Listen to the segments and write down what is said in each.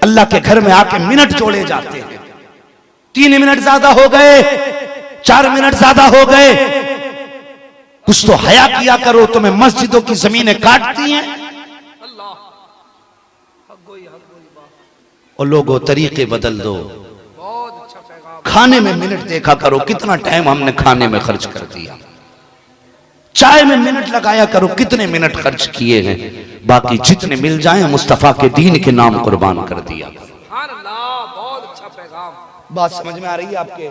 अल्लाह के घर में आके मिनट जोड़े जाते हैं। 3 मिनट ज्यादा हो गए, 4 मिनट ज्यादा हो गए, कुछ तो हया किया करो। तुम्हें मस्जिदों की जमीनें काटती हैं और लोगों तरीके बदल दो। खाने में मिनट देखा करो, कितना टाइम हमने खाने में खर्च कर दिया। चाय में मिनट लगाया करो, कितने मिनट खर्च किए हैं। बाकी जितने मिल जाएं मुस्तफा के दीन के नाम कुर्बान कर दिया। बहुत अच्छा पैगाम। बात समझ में आ रही है आपके?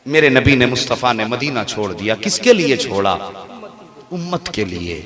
मेरे नबी ने, मुस्तफा ने मदीना छोड़ दिया। किसके लिए छोड़ा? उम्मत के लिए।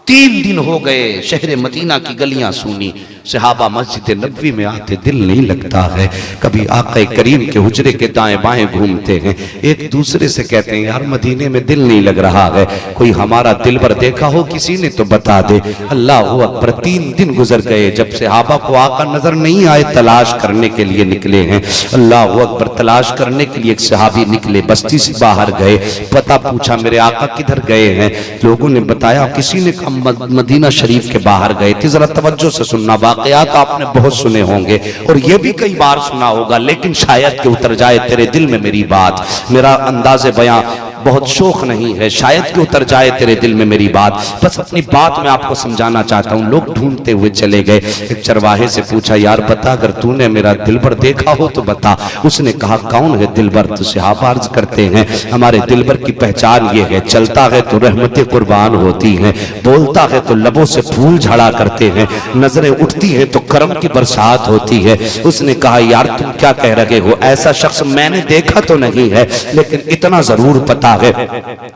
3 दिन हो गए, शहर मदीना की गलियां सूनी। सहाबा मस्जिद नबवी में आते, दिल नहीं लगता है। कभी आका करीम के हुजरे के दाएं बाएं घूमते हैं, एक दूसरे से कहते हैं यार मदीने में दिल नहीं लग रहा है, कोई हमारा दिलबर देखा हो किसी ने तो बता दे। अल्लाह अकबर। 3 दिन गुजर गए, जब सहाबा को आका नजर नहीं आए, तलाश करने के लिए निकले हैं। अल्लाह अकबर। तलाश करने के लिए एक सहाबी निकले, बस्ती से बाहर गए, पता पूछा मेरे आका किधर गए हैं। लोगों ने बताया किसी ने मदीना शरीफ के बाहर गए थे। जरा तवज्जो से सुनना, वाकयात आपने बहुत सुने होंगे और ये भी कई बार सुना होगा, लेकिन शायद कि उतर जाए तेरे दिल में मेरी बात। मेरा अंदाज़े बयां बहुत शोक नहीं है, शायद कि उतर जाए तेरे दिल में मेरी बात। बस अपनी बात मैं आपको समझाना चाहता हूँ। लोग ढूंढते हुए चले गए। एक चरवाहे से पूछा यार बता, अगर तूने मेरा दिलबर देखा हो तो बता। उसने कहा कौन है दिलबर? तो सहाबा अर्ज करते हैं हमारे दिलबर की पहचान ये है, चलता है तो रहमतें कुर्बान होती हैं, बोलता है तो लबों से फूल झड़ा करते हैं, नजरें उठती हैं तो करम की बरसात होती है। उसने कहा यार तुम क्या कह रहे हो? ऐसा शख्स मैंने देखा तो नहीं है, लेकिन इतना जरूर पता है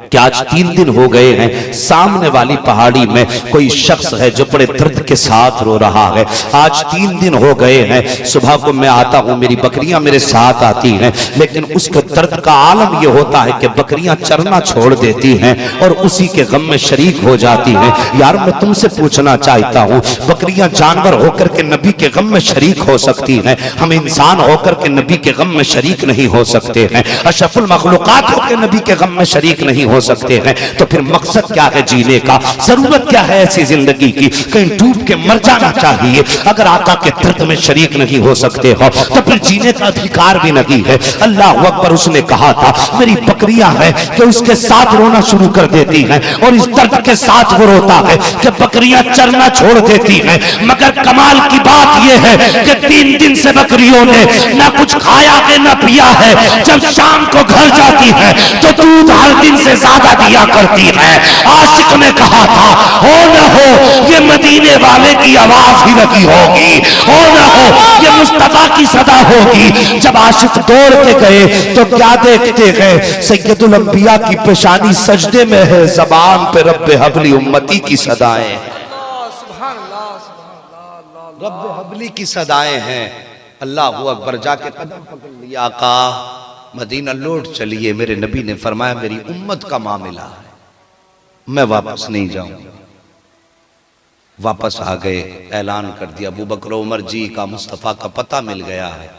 कि आज 3 दिन हो गए हैं, सामने वाली पहाड़ी में कोई शख्स है जो बड़े दर्द के साथ रो रहा है। आज 3 दिन हो गए हैं, सुबह को मैं आता हूं, मेरी बकरियां मेरे साथ आती हैं, लेकिन उसके दर्द का आलम यह होता है कि बकरियां चरना छोड़ देती हैं और उसी के गम में शरीक हो जाती हैं। यार मैं तुमसे पूछना चाहता हूं, बकरियां जानवर होकर के नबी के गम में शरीक हो सकती हैं, हम इंसान होकर के नबी के गम में शरीक नहीं हो सकते हैं, अशरफुल मखलूकात होकर नबी के गम में शरीक नहीं हो सकते हैं। तो फिर मकसद क्या है जीने का? जरूरत क्या है ऐसी जिंदगी की? कहीं डूब के मर जाना चाहिए। अगर आका के दर्द में शरीक नहीं हो सकते हो तो फिर जीने का अधिकार भी नहीं है। अल्लाह अकबर। उसने कहा था मेरी बकरियां हैं कि उसके साथ रोना शुरू कर देती हैं और इस दर्द के साथ वो रोता है कि बकरियां चरना छोड़ देती हैं। मगर कमाल की बात यह है कि 3 दिन से बकरियों ने ना कुछ खाया है ना पिया है। जब शाम को घर जाती है तो दूध हर दिन से ज्यादा दिया करती है। आशिक ने कहा था हो न हो ये मदीने वाले की आवाज ही लगी होगी, हो न हो ये मुस्तफा की सदा होगी। जब आशिक दौड़ के गए तो क्या देखते गए? सैयदुल अंबिया की पेशानी सजदे में है, जबान पे रब्बे हबली उम्मती की सदाएं, रब्बे हबली की सदाएं हैं। अल्लाह अकबर। जाके कदम पकड़ लिया, आका मदीना लौट चलिए। मेरे नबी ने फरमाया मेरी उम्मत का मामला है, मैं वापस नहीं जाऊंगा। वापस आ गए, ऐलान कर दिया अबू बकर उमर जी का मुस्तफा का पता मिल गया है,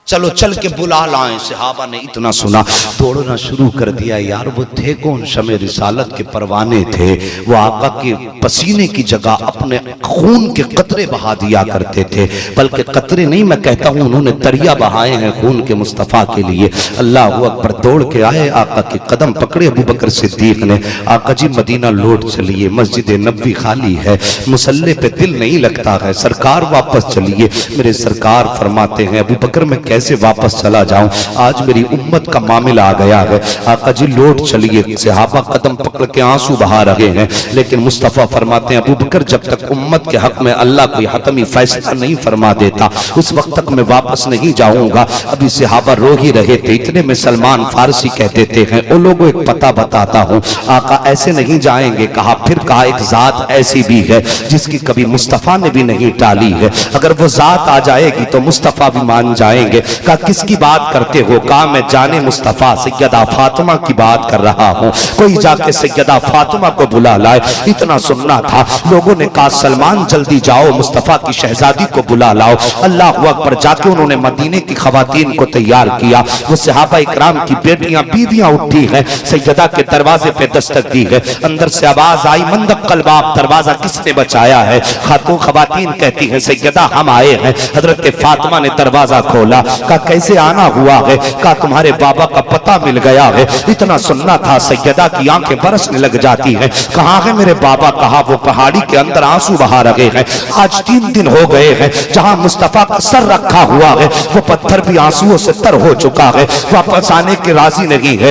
चलो चल के बुला लाएं। सहाबा ने इतना सुना, दौड़ना शुरू कर दिया। यार वो थे कौन? शमे रिसालत के परवाने थे। वो आका के पसीने की जगह अपने खून के कतरे बहा दिया करते थे, बल्कि कतरे नहीं मैं कहता हूं उन्होंने दरिया बहाए हैं खून के मुस्तफा के लिए। अल्लाह अकबर। दौड़ के आए, आका के कदम पकड़े अबू बकर सिद्दीक ने। आका जी मदीना लौट चलिए, मस्जिद नबवी खाली है, मुसल्ले पे दिल नहीं लगता है, सरकार वापस चलिए। मेरे सरकार फरमाते हैं अबू बकर मैं कैसे वापस चला जाऊं? आज मेरी उम्मत का मामला आ गया है, आका जी लौट चलिए। सहाबा कदम पकड़ के आंसू बहा रहे हैं, लेकिन मुस्तफा फरमाते हैं अबू बकर जब तक उम्मत के हक में अल्लाह कोई हतमी फैसला नहीं फरमा देता उस वक्त तक मैं वापस नहीं जाऊंगा। अभी सहाबा रो ही रहे थे, इतने में सलमान फारसी कह देते हैं ओ लोगों एक पता बताता हूं, आका ऐसे नहीं जाएंगे। कहा फिर कहा एक जात ऐसी भी है जिसकी कभी मुस्तफा ने भी नहीं टाली है, अगर वो जात आ जाएगी तो मुस्तफा भी मान जाएंगे। कहा किसकी बात करते हो? कहा मैं जाने मुस्तफा सैयदा फातिमा की बात कर रहा हूँ, कोई जाके सैयदा फातिमा को बुला लाए। इतना सुनना था। लोगों ने कहा सलमान जल्दी जाओ, मुस्तफा की शहजादी को बुला लाओ। अल्लाह अकबर, जाके उन्होंने मदीने की खवातीन को तैयार किया। वो सहाबा इकराम की बेटियां बीवियां उठी हैं, सैयदा के दरवाजे पे दस्तक दी है। अंदर से आवाज आई मंदक्कल बाब, दरवाजा किसने बचाया है? खातून खवातीन कहती हैं सैयदा हम आए हैं। हजरत फातिमा ने दरवाजा खोला। कहा कैसे आना हुआ है? कहा तुम्हारे बाबा का पता मिल गया है। इतना सुनना था। सैयदा की आंखें बरसने लग जाती हैं। कहाँ है मेरे बाबा? कहा वो पहाड़ी के अंदर आंसू बहा रहे हैं। आज 3 दिन हो गए हैं। जहां मुस्तफा का सर रखा हुआ है वो पत्थर भी आंसुओं से तर हो चुका है, वापस आने के राजी नहीं है।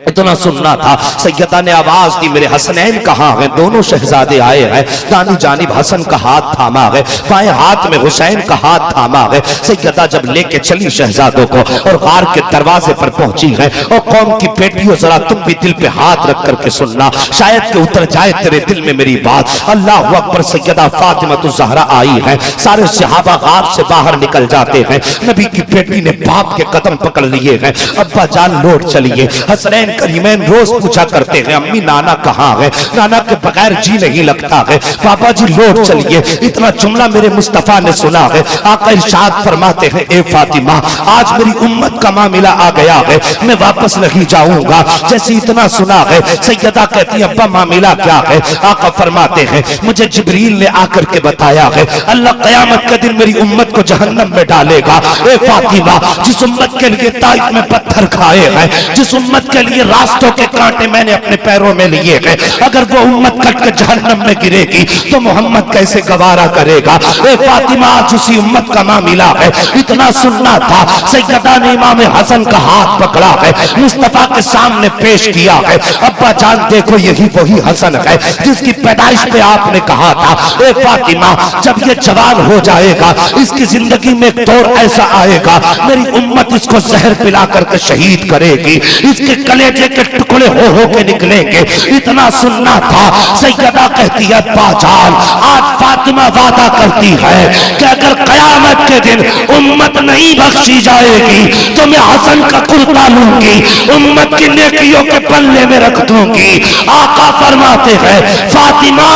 इतना सुनना था। सैयदा ने आवाज दी मेरे हसनैन कहाँ हैं? दोनों शहजादे आए हैं। दानी जानिब हसन का हाथ थामा है, बाएं हाथ में हुसैन का हाथ थामा है। सैयदा जब लेके चली शहजादों को और गार के दरवाजे पर पहुंची है, और कौम की बेटियों जरा तुम भी दिल पे हाथ रख करके सुनना, शायद कि उतर जाए तेरे दिल में मेरी बात। अल्लाह अकबर। सैयदा फातिमा तो ज़हरा आई है। सारे सहाबा गार से बाहर निकल जाते हैं। नबी की बेटी ने बाप के कदम पकड़ लिए हैं। अब्बा जान लौट चलिए। हसनैन करीमैन रोज पूछा करते हैं अम्मी नाना कहाँ है? नाना के बगैर जी नहीं लगता है। पापा जी लौट चलिए। इतना जुमला मेरे मुस्तफा ने सुना है। आका इरशाद फरमाते हैं ए फातिमा, आज मेरी उम्मत का मामला आ गया है, मैं वापस नहीं जाऊंगा। जैसे इतना सुना है, सैयदा कहती है अब्बा मामला क्या है? आका फरमाते हैं मुझे जिब्रील ने आकर के बताया है अल्लाह क़यामत के दिन मेरी उम्मत को जहन्नम में डालेगा। ए फातिमा, जिस उम्मत के लिए ताइफ में पत्थर खाए हैं, जिस उम्मत के लिए रास्तों के कांटे मैंने अपने पैरों में लिए हैं, अगर वो उम्मत कट के जहन्नम में गिरेगी तो मोहम्मद कैसे गवारा करेगा? ए फातिमा, आज उसी उम्मत का मामला है। इतना सुनना था। सैयदा ने इमाम हसन का हाथ पकड़ा है, मुस्तफा के सामने पेश किया है। अब्बा जान देखो यही वही हसन है जिसकी पैदाइश पे आपने कहा था ए फातिमा जब ये जवान हो जाएगा इसकी जिंदगी में एक दौर ऐसा आएगा मेरी उम्मत इसको जहर पिला करके शहीद करेगी, इसके कलेजे के टुकड़े हो के निकलेंगे। इतना सुनना था। सैयदा कहती है बाजान, आज फातिमा वादा करती है कि अगर कयामत के दिन उम्मत नहीं बख्शी जाएगी तो मैं हसन का कुर्ता लूंगी, उम्मत की नेकियों के पल्ले में रख दूंगी। आका फरमाते हैं फातिमा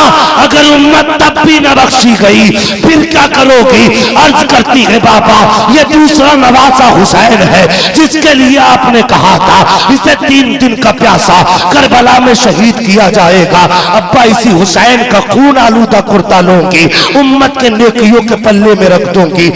अगर उम्मत तब भी न बख्शी गई फिर क्या करोगी? अर्ज करती है बाबा ये दूसरा नवासा हुसैन है जिसके लिए आपने कहा था इसे 3 दिन का प्यासा करबला में शहीद किया जाएगा। अब्बा इसी हुसैन का खून आलूदा कुर्ता लूंगी, उम्मत के नेकियों के पल्ले में रख दूंगी।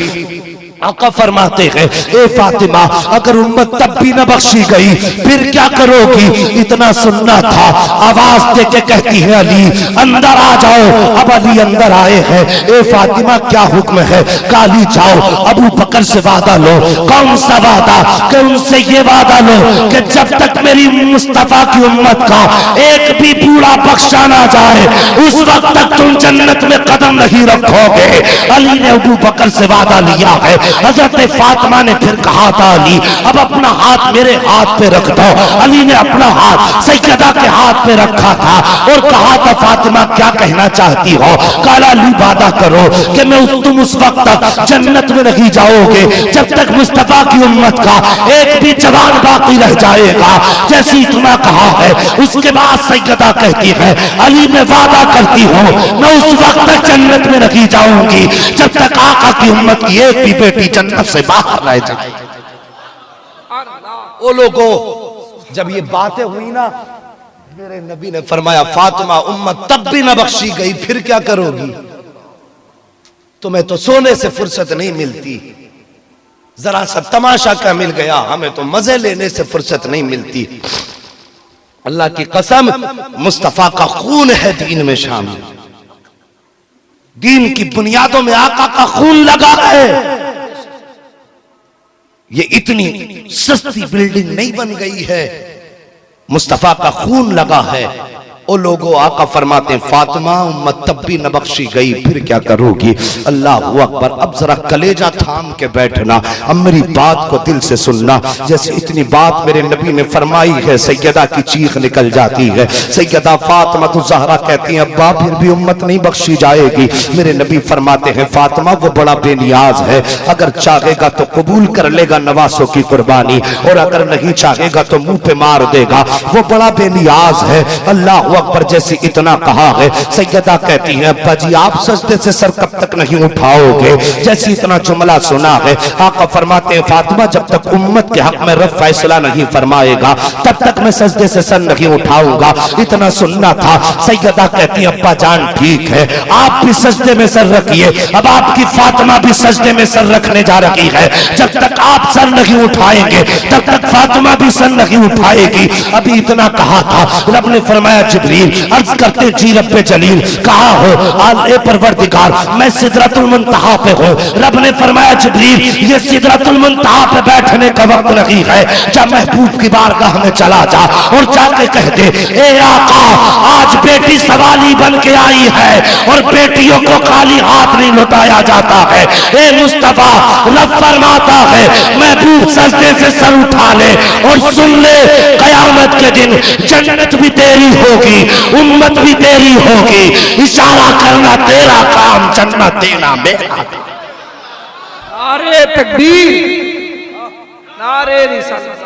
आका फरमाते हैं ए फातिमा अगर उम्मत तब भी न बख्शी गई फिर क्या करोगी? इतना सुनना था। आवाज देके कहती है अली अंदर आ जाओ। अब अली अंदर आए हैं। ए फातिमा क्या हुक्म है? काली जाओ अबू बकर से वादा लो। कौन सा वादा? कि उनसे ये वादा लो कि जब तक मेरी मुस्तफा की उम्मत का एक भी बूढ़ा बख्शा ना जाए उस वक्त तक तुम जन्नत में कदम नहीं रखोगे। अली ने अबू बकर से वादा लिया है। हजरत फातिमा ने फिर कहा था अली अब अपना हाथ मेरे हाथ पे रख दो। अली ने अपना हाथ सैयदा के हाथ पे रखा था और कहा था फातिमा क्या कहना चाहती हो? काला अली वादा करो कि मैं तुम उस वक्त तक जन्नत में नहीं जाओगे जब तक मुस्तफा की उम्मत का एक भी जवान बाकी रह जाएगा। जैसे इतना कहा है उसके बाद सैयदा कहती है अली मैं वादा करती हूँ मैं उस वक्त तक जन्नत में नहीं जाऊंगी जब तक आका की उम्मत की एक भी बेटी जन्नत से बाहर रह जाए। ओ लोगों जब ये बातें हुई ना मेरे नबी ने फरमाया फातिमा उम्मत तब भी न बख्शी गई फिर क्या करोगी? तुम्हें तो सोने से फुर्सत नहीं मिलती, जरा सा तमाशा क्या मिल गया, हमें तो मजे लेने से फुर्सत नहीं मिलती। अल्लाह की कसम मुस्तफा का खून है दीन में शामिल, दीन की बुनियादों में आका का खून लगा है। ये इतनी सस्ती बिल्डिंग नहीं बन गई है, मुस्तफा का खून लगा है ओ लोगों, आका फरमाते हैं फातिमा उम्मत तब भी न बख्शी गई, फिर क्या करोगी? अल्लाह अकबर। अब जरा कलेजा थाम के बैठना, अब मेरी बात को दिल से सुनना। जैसे इतनी बात मेरे नबी ने फरमाई है, सैयदा की चीख निकल जाती है। सैयदा फातिमा तो ज़हरा कहती हैं अब्बा फिर भी उम्मत नहीं बख्शी जाएगी। मेरे नबी फरमाते हैं फातिमा वो बड़ा बेनियाज है, अगर चाहेगा तो कबूल कर लेगा नवासों की कुर्बानी, और अगर नहीं चाहेगा तो मुंह पे मार देगा, वो बड़ा बेनियाज है। अल्लाह अकबर। जैसे इतना कहा है, सैयदा कहती है अब्बा जी आप सजदे से सर कब तक नहीं उठाओगे? जैसे इतना जुमला सुना है, आका फरमाते हैं फातिमा जब तक उम्मत के हक में रब फैसला नहीं फरमाएगा तब तक मैं सजदे से सर नहीं उठाऊंगा। इतना सुनना था। सैयदा कहती है अब्बा जान ठीक है, आप भी सजदे में सर रखिए। अब आपकी फातिमा भी सजदे में सर रखने जा रही है। जब तक आप सर नहीं उठाएंगे तब तक फातिमा भी सर नहीं उठाएगी। अभी इतना कहा था, रब ने फरमाया जिब्रील अर्ज करते जी रब्बे जलील कहा हो आले परवरदिगार मैं सिदरतुल मुंतहा पे हूँ। रब ने फरमाया जिब्रील ये सिदरतुल मुंतहा पे बैठने का वक्त नहीं है, जब महबूब की बारगाह में चला जा और जाके कह दे ए आका आज बेटी सवाली बन के आई है और बेटियों को खाली हाथ नहीं लौटाया जाता है। ए मुस्तफा रब फरमाता है महबूब सजदे से सर उठा ले और सुन ले कयामत के दिन जन्नत भी तेरी होगी, उम्मत भी तेरी होगी। इशारा करना तेरा काम, जन्नत देना मेरा। नारे तकबीर, नारे रिसालत।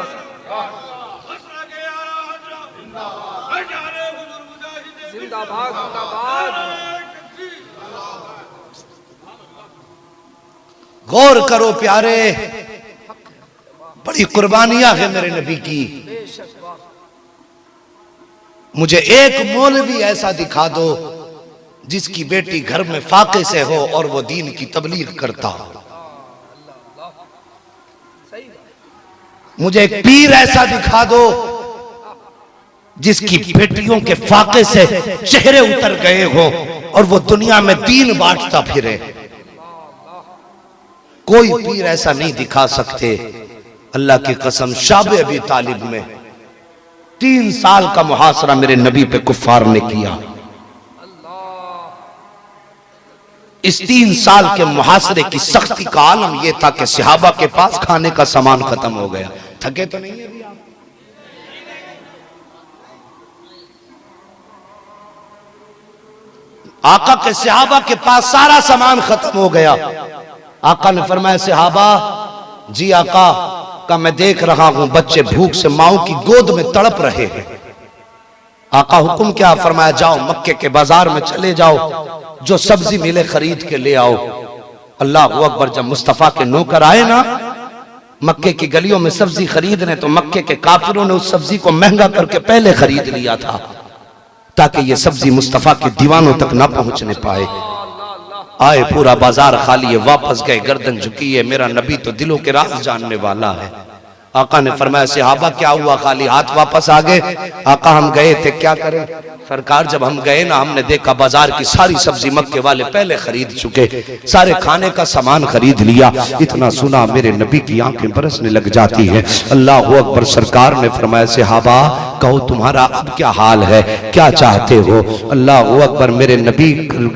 जिंदाबाद जिंदाबाद। गौर करो प्यारे, बड़ी कुर्बानियां है मेरे नबी की। मुझे एक मौलवी ऐसा दिखा दो जिसकी बेटी घर में फाके से हो और वो दीन की तबलीग करता हो। मुझे एक पीर ऐसा दिखा दो जिसकी बेटियों के फाके से चेहरे उतर गए हो और वो दुनिया में दीन बांटता फिरे। कोई पीर ऐसा नहीं दिखा सकते। अल्लाह की कसम शाबे अबी तालिब में 3 साल का मुहासरा मेरे नबी पे कुफ्फार ने किया। इस 3 साल के मुहासरे की सख्ती का आलम यह था कि सहाबा के पास खाने का सामान खत्म हो गया। थके तो नहीं है अभी आप? आका के सहाबा के पास सारा सामान खत्म हो गया। आका ने फरमाया सहाबा जी आका का मैं देख रहा हूं बच्चे भूख से माओ की गोद में तड़प रहे हैं। आका हुक्म क्या? फरमाया जाओ मक्के के बाजार में चले जाओ, जो सब्जी मिले खरीद के ले आओ। अल्लाह अकबर। जब मुस्तफा के नौकर आए ना मक्के की गलियों में सब्जी खरीदने, तो मक्के के काफिरों ने उस सब्जी को महंगा करके पहले खरीद लिया था ताकि ये सब्जी मुस्तफा के दीवानों तक ना पहुंचने पाए। आए पूरा बाजार खाली है, वापस गए गर्दन झुकी है। मेरा नबी तो दिलों के राज जानने वाला है। आका ने फरमाया सहाबा क्या हुआ, खाली हाथ वापस आ गए? आका हम गए थे, क्या करें सरकार? जब हम गए ना हमने देखा बाजार की सारी सब्जी मक्के वाले पहले खरीद चुके, सारे खाने का सामान खरीद लिया। इतना सुना मेरे नबी की आंखें बरसने लग जाती है। अल्लाह अकबर। सरकार ने फरमाया सहाबा कहो तुम्हारा अब क्या हाल है, क्या चाहते हो? अल्लाह अकबर। मेरे नबी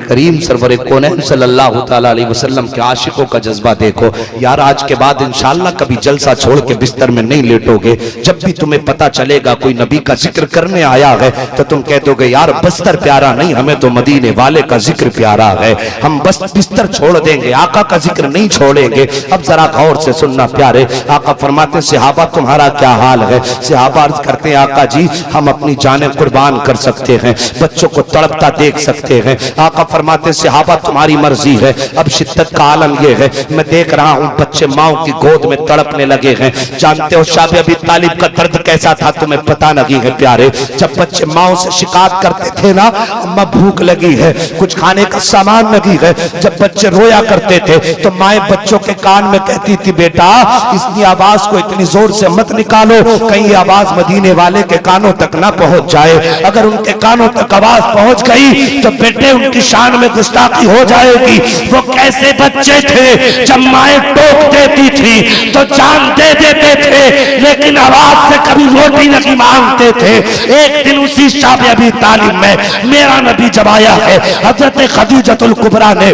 करीम सरवर कौनैन सल्लल्लाहु तआला अलैहि वसल्लम के आशिकों का जज्बा देखो यार। आज के बाद इंशाअल्लाह कभी जलसा छोड़ के बिस्तर में नहीं लेटोगे। जब भी तुम्हें पता चलेगा कोई नबी का जिक्र करने आया है तो तुम कह दोगे यार बस्तर प्यारा नहीं, हमें तो मदीने वाले का जिक्र प्यारा है, हम बस बिस्तर छोड़ देंगे, आका का जिक्र नहीं छोड़ेंगे। अब जरा गौर से सुनना प्यारे। आका फरमाते सहाबा तुम्हारा क्या हाल है? सहाबा अर्ज करते हैं आका जी हम अपनी जानें कुर्बान कर सकते हैं, बच्चों को तड़पता देख सकते हैं। आका फरमाते सहाबा तुम्हारी मर्जी है। अब शिद्दत का आलम यह है मैं देख रहा हूं बच्चे माओ की गोद में तड़पने लगे हैं। जानते हो शाबे अबी तालिब का दर्द कैसा था तुम्हें पता नहीं है प्यारे। जब बच्चे माओ से शिकायत करते थे ना अम्मा भूख लगी है, कुछ खाने का सामान लगी है, जब बच्चे रोया करते थे तो माए बच्चों के कान में कहती थी बेटा इसकी आवाज को इतनी जोर से मत निकालो कहीं आवाज मदीने वाले के कानों तक ना पहुंच जाए। अगर उनके कानों तक आवाज पहुंच गई तो बेटे उनकी शान में गुस्ताखी हो जाएगी। वो कैसे बच्चे थे, जब माए टोक देती थी तो जान दे देते थे, लेकिन आवाज से कभी रोटी नहीं मांगते थे। एक दिन उसी शाब अबी तालिब में मेरा नबी जब आया है, हजरत खदीजतुल कुबरा ने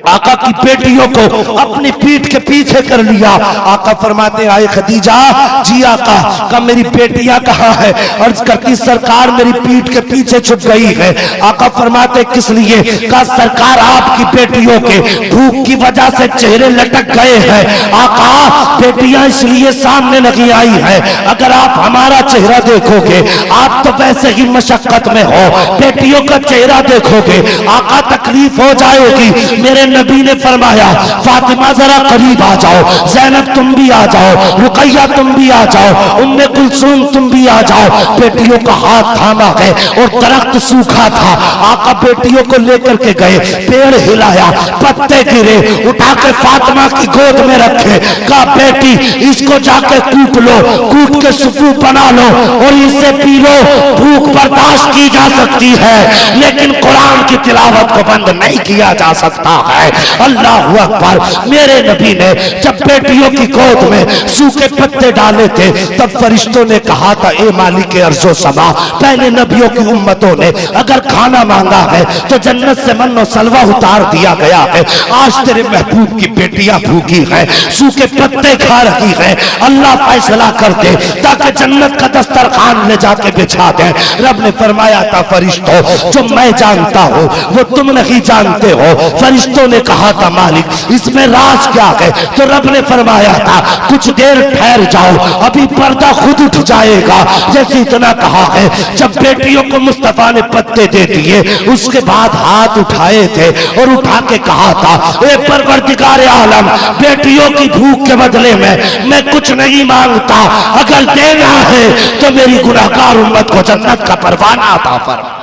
आका की बेटियों को अपनी पीठ के पीछे कर लिया। आका फरमाते आए खदीजा, जी आका, का मेरी बेटियां कहाँ है? अर्ज करती सरकार मेरी पीठ के पीछे छुप गई है। आका फरमाते किस लिए? का सरकार आपकी बेटियों के भूख की वजह से चेहरे लटक गए हैं। आका बेटियां इसलिए सामने नहीं आई है, अगर आप हमारा चेहरा देखोगे, आप तो वैसे ही मशक्कत में हो, बेटियों का चेहरा देखोगे आका तकलीफ हो जाएगी। मेरे नबी ने फरमाया फातिमा जरा करीब आ जाओ, ज़ैनब तुम भी आ जाओ, रुकैया तुम भी आ जाओ, उम्मे कुलसूम तुम भी आ जाओ। बेटियों का हाथ थामा है और दरख्त सूखा था। आका बेटियों को लेकर के गए, पेड़ हिलाया, पत्ते गिरे, उठा के फातिमा की गोद में रखे। कहा बेटी इसको जाके कूट लो, कूट के सुफू बना लो और इसे पी लो। भूख बर्दाश्त की जा सकती है लेकिन कुरान की तिलावत को बंद नहीं किया जा सकता है। अल्लाहू अकबर। मेरे नबी ने जब बेटियों की गोद में सूखे पत्ते डाले थे तब फरिश्तों ने कहा था ए मालिक अर्ज़ो समा, पहले नबियों की उम्मतों ने अगर खाना मांगा है तो जन्नत से मन्नो सलवा उतार दिया गया है। आज तेरे महबूब की बेटियां भूखी हैं, सूखे पत्ते खा रही हैं। अल्लाह फैसला कर दे ताकि जन्नत का दस्तरखान ले जाके बिछा दे। रब ने फरमाया था फरिश्तों जो मैं जानता हूँ वो तुम नहीं जानते हो। फरिश्तों ने कहा था मालिक इसमें राज क्या है? तो रब ने फरमाया था कुछ देर ठहर जाओ, अभी पर्दा खुद उठ जाएगा। जैसे इतना कहा है, जब बेटियों को मुस्तफा ने पत्ते दे दिए उसके बाद हाथ उठाए थे और उठा के कहा था ए परवरदिगार आलम, बेटियों की भूख के बदले में मैं कुछ नहीं मांगता, अगर देना है तो मेरी गुनाहगार उम्मत को जन्नत का परवाना अता फरमा।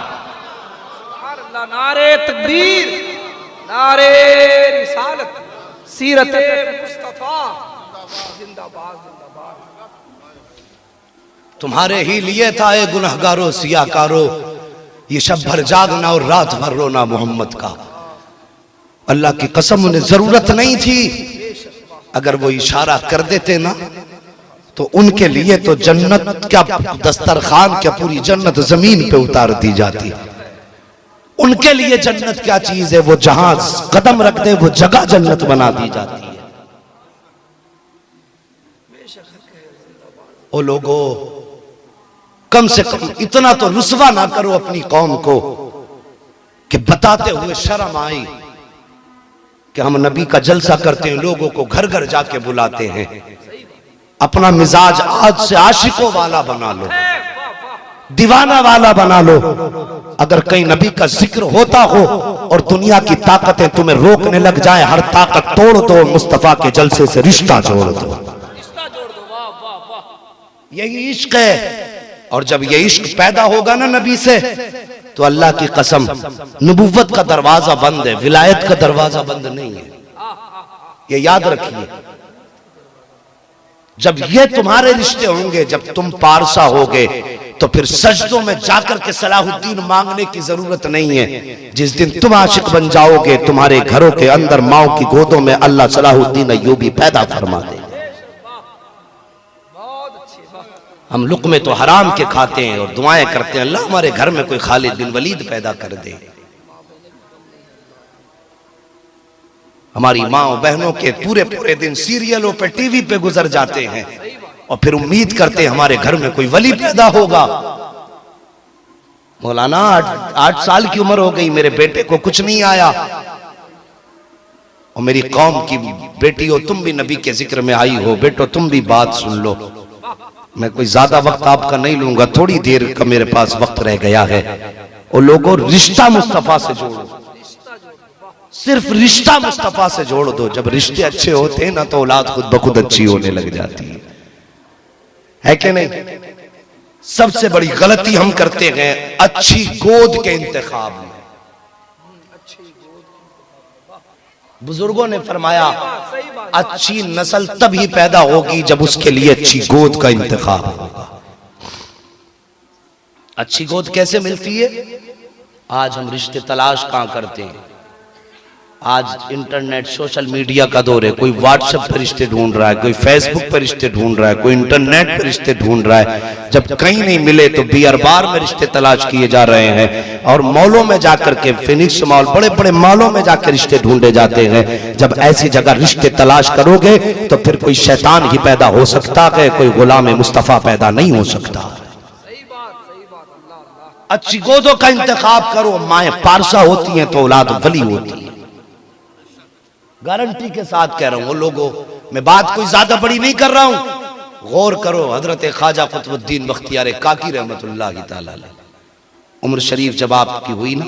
नारे तकबीर, नारे रिसालत, सीरत मुस्तफा जिंदाबाद जिंदाबाद। तुम्हारे ही लिए था ए गुनहगारो सियाकारो, ये शब भर जागना और रात भर रोना मोहम्मद का। अल्लाह की कसम उन्हें जरूरत नहीं थी, अगर वो इशारा कर देते ना तो उनके लिए तो जन्नत क्या दस्तरखान क्या पूरी जन्नत जमीन पे उतार दी जाती। उनके लिए जन्नत क्या चीज है, वो जहां कदम रख दे वो जगह जन्नत बना दी जाती है। ओ लोगो कम से कम इतना तो रुसवा ना करो अपनी कौम को कि बताते हुए शर्म आई कि हम नबी का जलसा करते हैं, लोगों को घर घर जाके बुलाते हैं। अपना मिजाज आज से आशिकों वाला बना लो, दीवाना वाला बना लो। अगर कहीं नबी का जिक्र होता हो और दुनिया की ताकतें तुम्हें रोकने लग जाए, हर ताकत तोड़ दो, मुस्तफा के जलसे से रिश्ता जोड़ दो। यही इश्क है। और जब ये इश्क पैदा होगा ना नबी से तो अल्लाह की कसम नबुव्वत का दरवाजा बंद है, विलायत का दरवाजा बंद नहीं है, ये याद रखिए। जब ये तुम्हारे रिश्ते होंगे, जब तुम पारसा होगे तो फिर सजदों में जाकर के सलाहुद्दीन मांगने की जरूरत नहीं है। जिस दिन तुम आशिक बन जाओगे तुम्हारे घरों के अंदर माओ की गोदों में अल्लाह सलाहुद्दीन अय्यूबी पैदा फरमा दे। हम लुक़मे तो हराम के खाते हैं और दुआएं करते हैं अल्लाह हमारे घर में कोई खालिद बिन वलीद पैदा कर दे। हमारी माँ बहनों के पूरे पूरे दिन सीरियलों पे टीवी पे गुजर जाते हैं और फिर उम्मीद करते हैं हमारे घर में कोई वली पैदा होगा। मौलाना 8 साल की उम्र हो गई, मेरे बेटे को कुछ नहीं आया। और मेरी कौम की बेटी हो, तुम भी नबी के जिक्र में आई हो, बेटो तुम भी बात सुन लो। मैं कोई ज्यादा वक्त आपका नहीं लूंगा, थोड़ी देर का मेरे पास वक्त रह गया है। और लोगों रिश्ता मुस्तफा से जोड़ो, सिर्फ रिश्ता मुस्तफा से जोड़ दो। जब रिश्ते अच्छे होते हैं ना तो औलाद खुद ब खुद अच्छी होने लग जाती है कि नहीं? सबसे बड़ी गलती हम करते हैं अच्छी गोद के इंतखाब में। बुजुर्गों ने फरमाया अच्छी नस्ल तभी पैदा होगी जब उसके लिए अच्छी गोद का इंतखाब होगा। अच्छी गोद कैसे मिलती है? आज हम रिश्ते तलाश कहां करते हैं? आज इंटरनेट सोशल मीडिया का दौर है। कोई व्हाट्सएप पर रिश्ते ढूंढ रहा है, कोई फेसबुक पर रिश्ते ढूंढ रहा है, कोई इंटरनेट पर रिश्ते ढूंढ रहा है। जब कहीं नहीं मिले तो बियर बार में रिश्ते तलाश किए जा रहे हैं और मॉलों में जाकर के, फिनिक्स मॉल, बड़े बड़े मॉलों में जाकर रिश्ते ढूंढे जाते हैं। जब ऐसी जगह रिश्ते तलाश करोगे तो फिर कोई शैतान ही पैदा हो सकता है, कोई गुलाम मुस्तफा पैदा नहीं हो सकता। सही बात अल्लाह। अच्छी गोदों का इंतखाब करो। माएं पारसा होती हैं तो औलाद वली होती है। गारंटी के साथ कह रहा हूं। वो लोगों, मैं बात कोई ज्यादा बड़ी नहीं कर रहा हूं, गौर करो। हजरत ख्वाजा कुतुबुद्दीन बख्तियार काकी रहमतुल्लाह तआला अलैह, उम्र शरीफ जब आपकी हुई ना,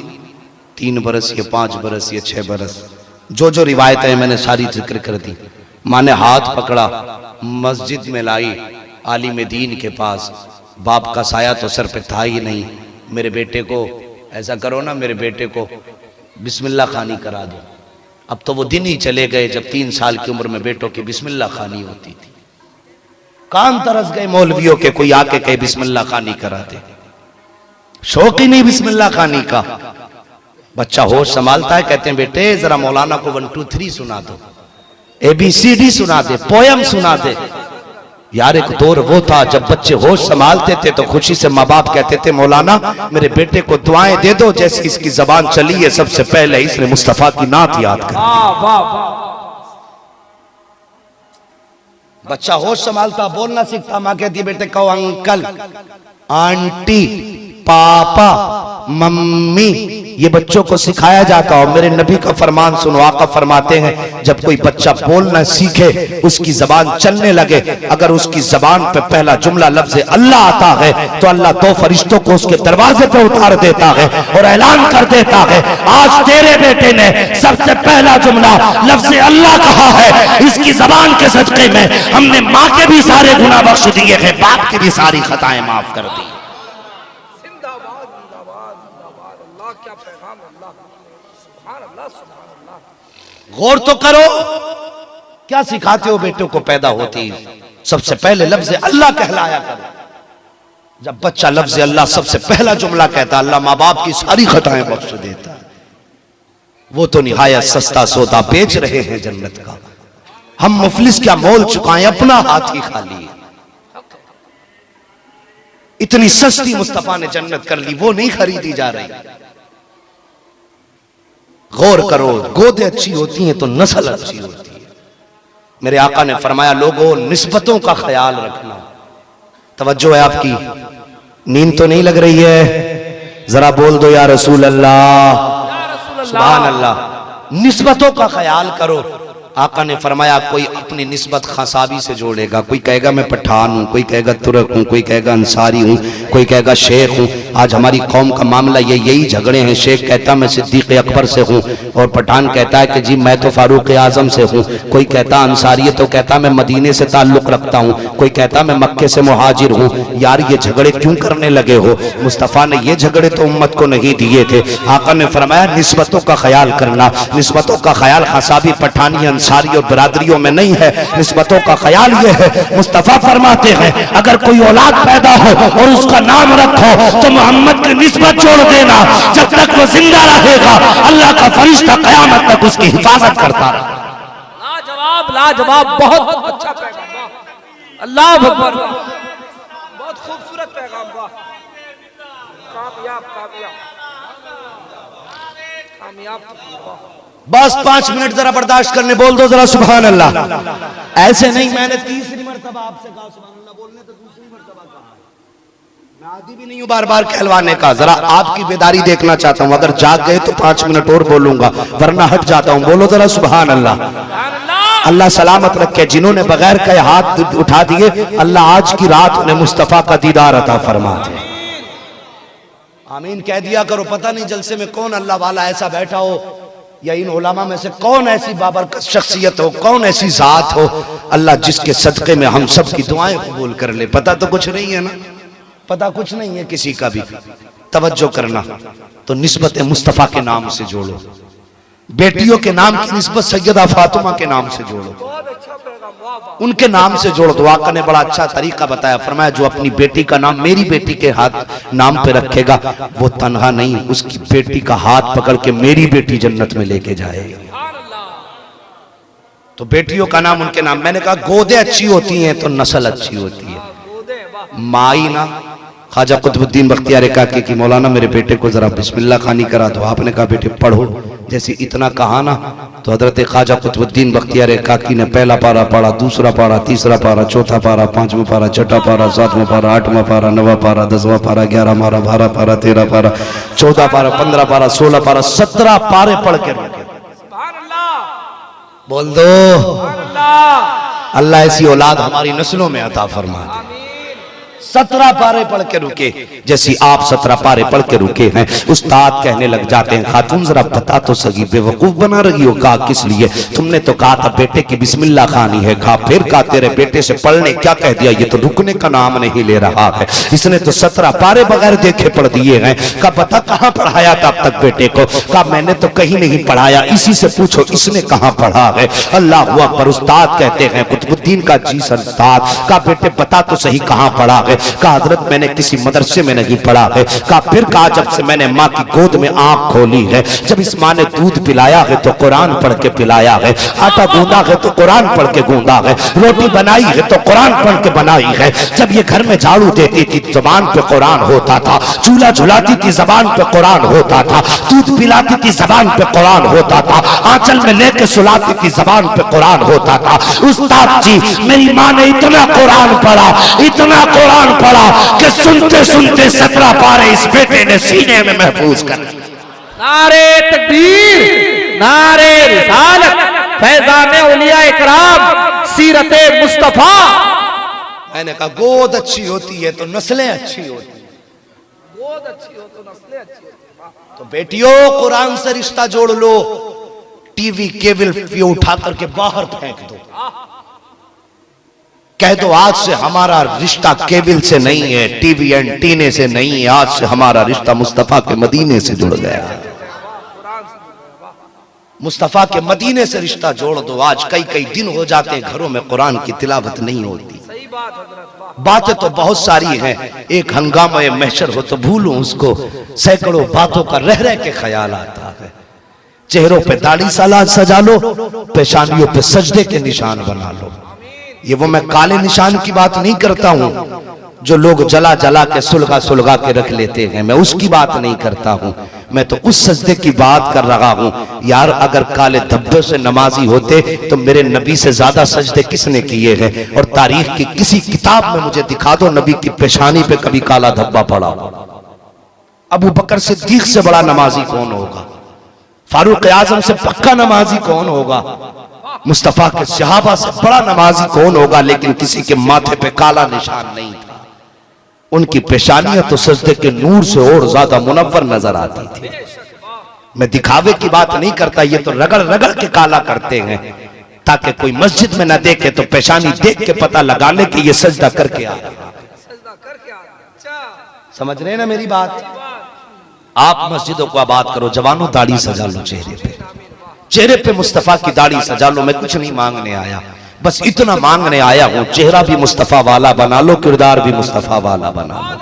3 बरस या 5 बरस या 6 बरस, जो जो रिवायतें मैंने सारी जिक्र कर दी। माँ ने हाथ पकड़ा, मस्जिद में लाई, आलिम दीन के पास। बाप का साया तो सर पे था ही नहीं। मेरे बेटे को ऐसा करो ना, मेरे बेटे को बिस्मिल्लाह खानी करा दो। अब तो वो दिन ही चले गए जब 3 साल की उम्र में बेटों की बिस्मिल्लाह खानी होती थी। कान तरस गए मौलवियों के, कोई आके कहे बिस्मिल्लाह खानी कराते। शौक ही नहीं बिस्मिल्लाह खानी का। बच्चा होश संभालता है, कहते हैं बेटे जरा मौलाना को 1 2 3 सुना दो, ABCD सुना दे, पोयम सुना दे। यार एक दौर वो था जब बच्चे होश संभालते थे तो खुशी से माँ बाप कहते थे मौलाना मेरे बेटे को दुआएं दे दो, जैसे इसकी जबान चली है सबसे पहले इसने मुस्तफा की नात याद कर। बच्चा होश संभालता, बोलना सीखता, माँ कहती बेटे कहो अंकल, आंटी, पापा, मम्मी, ये बच्चों को सिखाया जाता। और मेरे नबी का फरमान सुनो, आका फरमाते हैं जब कोई बच्चा बोलना सीखे, उसकी जबान चलने लगे, अगर उसकी जबान पे पहला जुमला लफ्ज अल्लाह आता है तो अल्लाह 2 फरिश्तों को उसके दरवाजे पे उतार देता है और ऐलान कर देता है आज तेरे बेटे ने सबसे पहला जुमला लफ्ज अल्लाह कहा है। इसकी जबान के सदके में हमने माँ के भी सारे गुनाह बख्श दिए हैं, बाप की भी सारी खताएं माफ कर दी। गौर तो करो, क्या सिखाते हो बेटों को पैदा होती सबसे पहले लफ्ज अल्लाह कहलाया करो। जब बच्चा लफ्ज अल्लाह सबसे पहला जुमला कहता, अल्लाह माँ बाप की सारी खताएं बख्श देता। वो तो निहायत सस्ता सौदा बेच रहे हैं जन्नत का। हम मुफलिस क्या मोल चुकाएं, अपना हाथ ही खाली। इतनी सस्ती मुस्तफा ने जन्नत कर ली, वो नहीं खरीदी जा रही। गौर करो, गोदे अच्छी होती हैं तो नस्ल अच्छी होती है। मेरे आका ने फरमाया लोगों निस्बतों का ख्याल रखना। तवज्जो है आपकी, नींद तो नहीं लग रही है? जरा बोल दो या रसूल अल्लाह, सुभान अल्लाह। निस्बतों का ख्याल करो। आका ने फरमाया कोई अपनी निस्बत खसाबी से जोड़ेगा, कोई कहेगा मैं पठान हूँ, कोई कहेगा तुर्क हूँ, कोई कहेगा अंसारी हूँ, कोई कहेगा शेख हूँ। आज हमारी कौम का मामला यही झगड़े हैं। शेख कहता मैं सिद्दीक अकबर से हूँ और पठान कहता है कि जी मैं तो फारूक आजम से हूँ। कोई कहता अंसारी है तो कहता मैं मदीने से ताल्लुक रखता हूँ, कोई कहता मैं मक्के से मुहाजिर हूँ। यार ये झगड़े क्यों करने लगे हो? मुस्तफ़ा ने ये झगड़े तो उम्मत को नहीं दिए थे। आका ने फरमाया निस्बतों का ख्याल करना। निस्बतों का ख्याल खसाबी, पठानी, सारी और बिरादरियों में नहीं है। निस्बतों का ख्याल ये है, मुस्तफा फरमाते हैं अगर कोई औलाद पैदा हो और उसका नाम रखो तो मोहम्मद की निस्बत छोड़ देना। जब तक वो जिंदा रहेगा अल्लाह का फरिश्ता कयामत तक उसकी हिफाजत करता रहा। लाजवाब लाजवाब, बहुत अच्छा पैगाम, अल्लाह अकबर, बहुत खूबसूरत पैगाम। कामयाब कामयाब कामयाब। बस 5 मिनट जरा बर्दाश्त करने बोल दो जरा सुभान अल्लाह। ऐसे नहीं, मैंने 3री मरतबा आपसे कहा सुभान अल्लाह बोलने, तो 2री मरतबा कहा। मैं आदी भी नहीं हूं बार बार कहलवाने का। जरा आपकी बेदारी देखना चाहता हूं। अगर जाग गए तो 5 मिनट और बोलूंगा, वरना हट जाता हूं। बोलो जरा सुभान अल्लाह। अल्लाह सलामत रखे। जिन्होंने बगैर कहे हाथ उठा दिए, अल्लाह आज की रात उन्हें मुस्तफा का दीदार अता फरमा दे। आमीन कह दिया करो। पता नहीं जलसे में कौन अल्लाह वाला ऐसा बैठा हो या इन उलमा में से कौन ऐसी बाबरकत शख्सियत हो, कौन ऐसी जात हो अल्लाह जिसके सदक़े में हम सब की दुआएं कबूल कर ले। पता तो कुछ नहीं है ना, पता कुछ नहीं है किसी का भी। तवज्जो करना। तो निस्बत मुस्तफ़ा के नाम से जोड़ो। बेटियों के नाम की निस्बत सैयदा फातिमा के नाम से जोड़ो। बहुत अच्छा पैगाम। उनके नाम से जोड़ दो। आका ने बड़ा अच्छा तरीका बताया, फरमाया जो अपनी बेटी का नाम मेरी बेटी के हाथ नाम पे रखेगा वो तन्हा नहीं, उसकी बेटी का हाथ पकड़ के मेरी बेटी जन्नत में लेके जाएगी। तो बेटियों का नाम उनके नाम। मैंने कहा गोदे अच्छी होती हैं तो नस्ल अच्छी होती है। माई ना ख्वाजा कुतुबुद्दीन बख्तियार काकी की मौलाना मेरे बेटे को जरा बिस्मिल्लाह खानी करा दो। आपने कहा बेटे पढ़ो, जैसे इतना कहा ना तो हजरत ख्वाजा कुतुबुद्दीन बख्तियार काकी ने पहला पारा पढ़ा, दूसरा पारा, तीसरा पारा, चौथा पारा, पांचवा पारा, छठा पारा, सातवां पारा, आठवां पारा, नवा पारा, 10वां पारा, 11 पारा, 12 पारा, 13 पारा, 14 पारा, 15 पारा, 16 पारा, 17 पारे पढ़ के बोल दो अल्लाह ऐसी औलाद हमारी नस्लों में अता फरमा दे। 17 पारे पढ़ के रुके, जैसी आप 17 पारे पढ़ के रुके हैं उस्ताद कहने लग जाते हैं खातून जरा बता तो सही, बेवकूफ बना रही हो। कहा किस लिए? तुमने तो कहा था बेटे की बिस्मिल्लाह खानी है। कहा फिर कहा तेरे बेटे से पढ़ने क्या कह दिया? ये तो रुकने का नाम नहीं ले रहा है, इसने तो 17 पारे बगैर देखे पढ़ दिए हैं। कहा बता कहाँ पढ़ाया था अब तक बेटे को? कहा मैंने तो कहीं नहीं पढ़ाया, इसी से पूछो इसने कहाँ पढ़ा है। अल्लाह अकबर। उस्ताद कहते हैं कुतुबुद्दीन का जी उस्ताद। कहा बेटे बता तो सही कहाँ पढ़ा है? कहा हजरत मैंने किसी मदरसे में नहीं पढ़ा है। कहा फिर कहा जब से मैंने माँ की गोद में आंख खोली है, जब इस माँ ने दूध पिलाया है तो कुरान पढ़ के पिलाया है, आटा गूंदा है तो कुरान पढ़ के गूंदा है, रोटी बनाई है तो कुरान पढ़ के बनाई है, जब ये घर में झाड़ू देती थी जबान पे कुरान होता था, चूल्हा झुलाती थी जबान पे कुरान होता था, दूध पिलाती थी जबान पे कुरान होता था, आंचल में लेके सुलाती थी जबान पे कुरान होता था। उस्ताद जी मेरी माँ ने इतना कुरान पढ़ा, इतना कुरान पढ़ा कि सुनते सुनते 17 पारे इस बेटे ने सीने में महफूज कर। नारे तकबीर, नारे रिसालत, फैजान औलिया इकराम, सीरते मुस्तफा। मैंने कहा गोद अच्छी होती है तो नस्लें अच्छी होती है, गोद अच्छी हो तो नस्लें अच्छी होती है। तो बेटियों कुरान से रिश्ता जोड़ लो, टीवी केबल ये उठा करके बाहर फेंक दो, कह दो आज से हमारा रिश्ता केबल से नहीं है, टीवी एंटीने से नहीं है, आज से हमारा रिश्ता मुस्तफा के मदीने से जुड़ गया है। मुस्तफा के मदीने से रिश्ता जोड़ दो। आज कई कई दिन हो जाते हैं घरों में कुरान की तिलावत नहीं होती। सही बात हजरत। बातें तो बहुत सारी हैं, एक हंगामा महशर हो तो भूलो उसको, सैकड़ों बातों का रह रह के ख्याल आता है। चेहरों पे दाढ़ी सालाद सजा लो, पेशानियों पे सजदे के निशान बना लो। ये वो मैं काले निशान की बात नहीं करता हूं जो लोग जला जला के सुलगा सुलगा के रख लेते हैं, मैं उसकी बात नहीं करता हूं। मैं तो उस सजदे की बात कर रहा हूं। यार अगर काले धब्बे से नमाजी होते तो मेरे नबी से ज्यादा सजदे किसने किए हैं? और तारीख की किसी किताब में मुझे दिखा दो नबी की पेशानी पे कभी काला धब्बा पड़ा। अबू बकर सिद्दीक से बड़ा नमाजी कौन होगा? फारूक आजम से पक्का नमाजी कौन होगा? मुस्तफा के सहाबा से बड़ा नमाजी कौन होगा? लेकिन किसी के माथे पे काला निशान नहीं था। उनकी पेशानियां तो सजदे के नूर से और ज्यादा मुनव्वर नजर आती थी। मैं दिखावे की बात नहीं करता, ये तो रगड़ रगड़ के काला करते हैं ताकि कोई मस्जिद में ना देखे तो पेशानी देख के पता लगा ले कि ये सजदा करके आ रहा। समझ रहे ना मेरी बात? आप मस्जिदों को आबाद करो, जवानों दाढ़ी सजा लो, चेहरे पे मुस्तफा की दाढ़ी सजा लो। मैं कुछ नहीं मांगने आया, बस इतना मांगने आया हूं चेहरा भी मुस्तफा वाला बना लो, किरदार भी मुस्तफा वाला बना लो।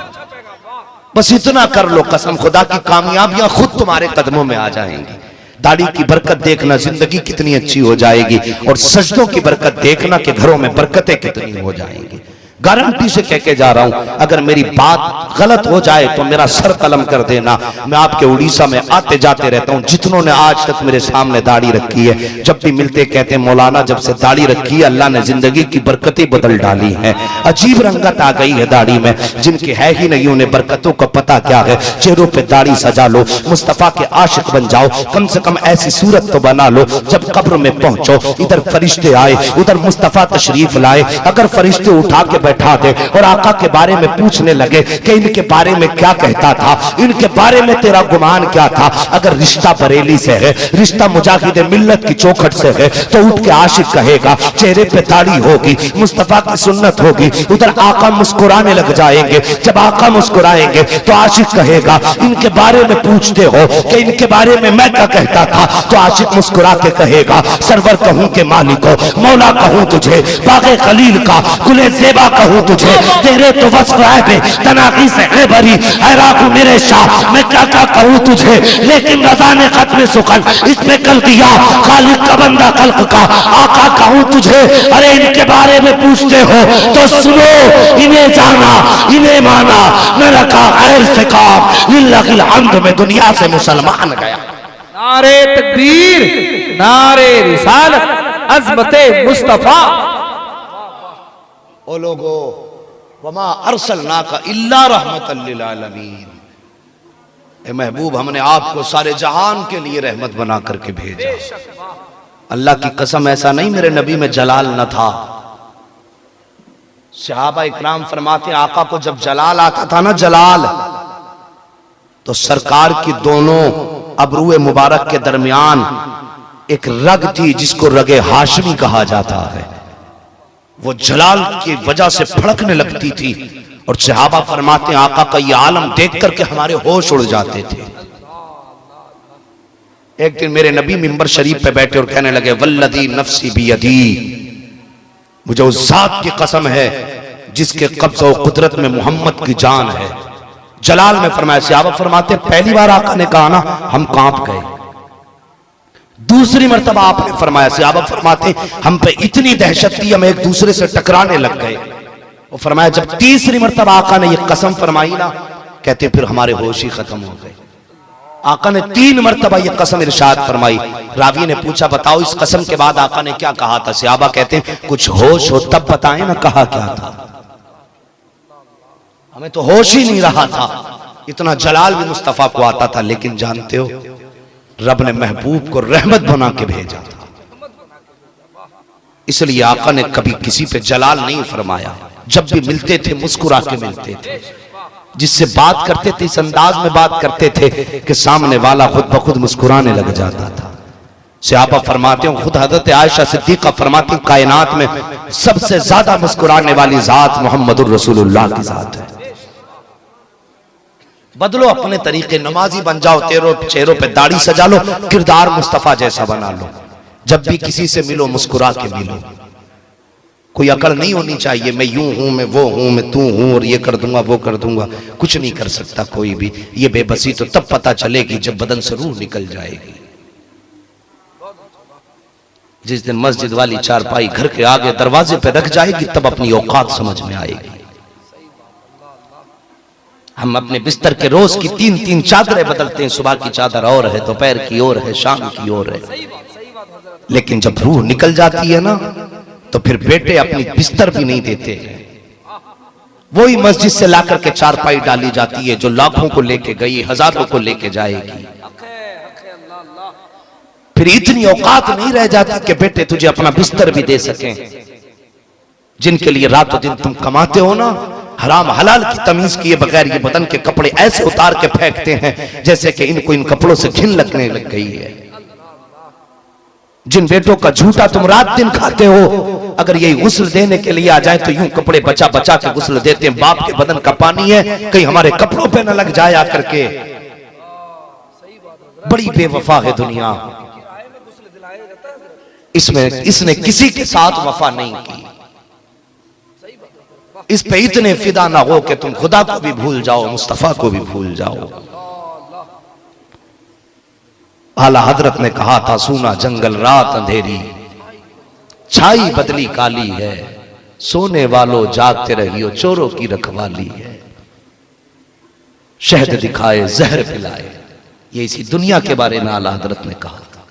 बस इतना कर लो, कसम खुदा की कामयाबियां खुद तुम्हारे कदमों में आ जाएंगी। दाढ़ी की बरकत देखना जिंदगी कितनी अच्छी हो जाएगी, और सजदों की बरकत देखना कि घरों में बरकतें कितनी हो जाएंगी। गारंटी से कह के जा रहा हूं, अगर मेरी बात गलत हो जाए तो मेरा सर कलम कर देना। मैं आपके उड़ीसा में आते जाते रहता हूं, जितनों ने आज तक मेरे सामने दाढ़ी रखी है, जब भी मिलते कहते हैं मौलाना जब से दाढ़ी रखी है अल्लाह ने जिंदगी की बरकतें बदल डाली हैं। अजीब रंगत आ गई है दाढ़ी में, जिनकी है ही नहीं उन्हें बरकतों का पता क्या है। चेहरों पे दाढ़ी सजा लो, मुस्तफा के आशिक बन जाओ, कम से कम ऐसी सूरत तो बना लो जब कब्र में पहुंचो इधर फरिश्ते आए, उधर मुस्तफा तशरीफ लाए। अगर फरिश्ते उठा के बैठा दे और आका के बारे में पूछने लगे कि इनके बारे में क्या कहता था, इनके बारे में तेरा गुमान क्या था। अगर रिश्ता बरेली से है, रिश्ता मुजाहिद मिल्लत की चौखट से है, तो उठ के आशिक कहेगा, चेहरे पे दाढ़ी होगी, मुस्तफा की सुन्नत होगी, उधर आका मुस्कुराने लग जाएंगे। जब आका मुस्कुराएंगे तो आशिक कहेगा, इनके बारे में पूछते हो कि इनके बारे में मैं क्या कहता था, तो आशिक मुस्कुरा के कहेगा, सरवर कहूं के मालिक हो, मौला कहूं तुझे, बागे खलील का गुले जेबा कहूं तुझे, तेरे तो वस्फ है तनाकी से है भरी, हैराकू मेरे शाह, मैं क्या क्या कहूं तुझे, लेकिन रज़ा ने खत्म सुखन इस पे कल दिया, खालिक का बंदा खल्क का आका कहूं तुझे। अरे इनके बारे में पूछते हो तो सुनो, इन्हें जाना, इन्हें माना, न रखा गैर से काम, लिल्लाहिल हम्द में दुनिया से मुसलमान गया। नारे तकबीर, नारे रिसालत, अज़मते मुस्तफा। ओ लोगो, वमा अरसलनाका इल्ला रहमतल लिल आलमीन। ए महबूब, हमने आपको सारे जहान के लिए रहमत बना करके भेजा। अल्लाह की कसम, ऐसा नहीं मेरे नबी में जलाल न था। सहाबा इकराम फरमाते, आका को जब जलाल आता था ना, जलाल, तो सरकार की दोनों अबरूए मुबारक के दरमियान एक रग थी जिसको रगे हाशमी कहा जाता है, वो जलाल की वजह से फड़कने लगती थी। और सहाबा फरमाते, आका का ये आलम देख करके हमारे होश उड़ जाते थे। एक दिन मेरे नबी मिंबर शरीफ पे बैठे और कहने लगे, वल्लदी नफ्सी बियदी, मुझे उस जात की कसम है जिसके कब्ज़ और कुदरत में मोहम्मद की जान है। जलाल में फरमाया, सहाबा फरमाते, पहली बार आका ने कहा ना, हम कांप गए। दूसरी मर्तबा आपने फरमाया, सहाबा फरमाते, हम पे इतनी दहशत थी, हम एक दूसरे से टकराने लग गए। वो फरमाया, जब तीसरी मर्तबा आका ने ये कसम फरमाई ना, कहते फिर हमारे होश ही खत्म हो गए। आका ने 3 मर्तबा ये कसम इरशाद फरमाई। रावी ने पूछा, बताओ इस कसम के बाद आका ने क्या कहा था? सहाबा कहते हैं, कुछ होश हो तब बताएं ना, कहा क्या था? हमें तो होश ही नहीं रहा था। इतना जलाल भी मुस्तफा को आता था, लेकिन जानते हो, रब ने महबूब को रहमत बना के भेजा था। इसलिए आका ने कभी किसी पे जलाल नहीं फरमाया। जब भी मिलते थे मुस्कुरा के मिलते थे, जिससे बात करते थे इस अंदाज में बात करते थे कि सामने वाला खुद ब खुद मुस्कुराने लग जाता था। सहाबा फरमाते हो, खुद हजरत आयशा सिद्दीका फरमाती, कायनात में सबसे ज्यादा मुस्कुराने वाली जात मोहम्मदुर रसूलुल्लाह की जात है। बदलो अपने तरीके, नमाजी बन जाओ, तेरे चेहरों पे दाढ़ी सजा लो, किरदार मुस्तफा जैसा बना लो। जब भी किसी से मिलो मुस्कुरा के मिलो। कोई अकड़ नहीं होनी चाहिए, मैं यूं हूं, मैं वो हूं, मैं तू हूं और ये कर दूंगा वो कर दूंगा। कुछ नहीं कर सकता कोई भी। ये बेबसी तो तब पता चलेगी जब बदन से रूह निकल जाएगी। जिस दिन मस्जिद वाली चारपाई घर के आगे दरवाजे पे रख जाएगी, तब अपनी औकात समझ में आएगी। हम अपने बिस्तर के रोज की 3-3 चादरें बदलते हैं। सुबह की चादर और है, दोपहर की और है, शाम की और है। लेकिन जब रूह निकल जाती है ना, तो फिर बेटे अपनी बिस्तर भी नहीं देते। वही मस्जिद से लाकर के चारपाई डाली जाती है जो लाखों को लेके गई, हजारों को लेके जाएगी। फिर इतनी औकात नहीं रह जाती कि बेटे तुझे अपना बिस्तर भी दे सकें। जिनके लिए रातों दिन तुम कमाते हो ना, हराम हलाल की तमीज किए बगैर ये बदन के कपड़े ऐसे उतार के फेंकते हैं जैसे कि इनको इन कपड़ों से घिन लगने लग गई है। जिन बेटों का झूठा तुम रात दिन खाते हो, अगर यही गुस्ल देने के लिए आ जाए तो यूं कपड़े बचा बचा के गुस्ल देते हैं। बाप के बदन का पानी है, कहीं हमारे कपड़ों पे न लग जाए आकर के। बड़ी बेवफा है दुनिया। इसने किसी के साथ वफा नहीं की। इस पे इतने फिदा ना हो कि तुम खुदा को भी भूल जाओ, मुस्तफा को भी भूल जाओ। आला हजरत ने कहा था, सूना जंगल रात अंधेरी, छाई बदली काली है, सोने वालों जागते रहियो, चोरों की रखवाली है। शहद दिखाए जहर पिलाए, ये इसी दुनिया के बारे में आला हजरत ने कहा था।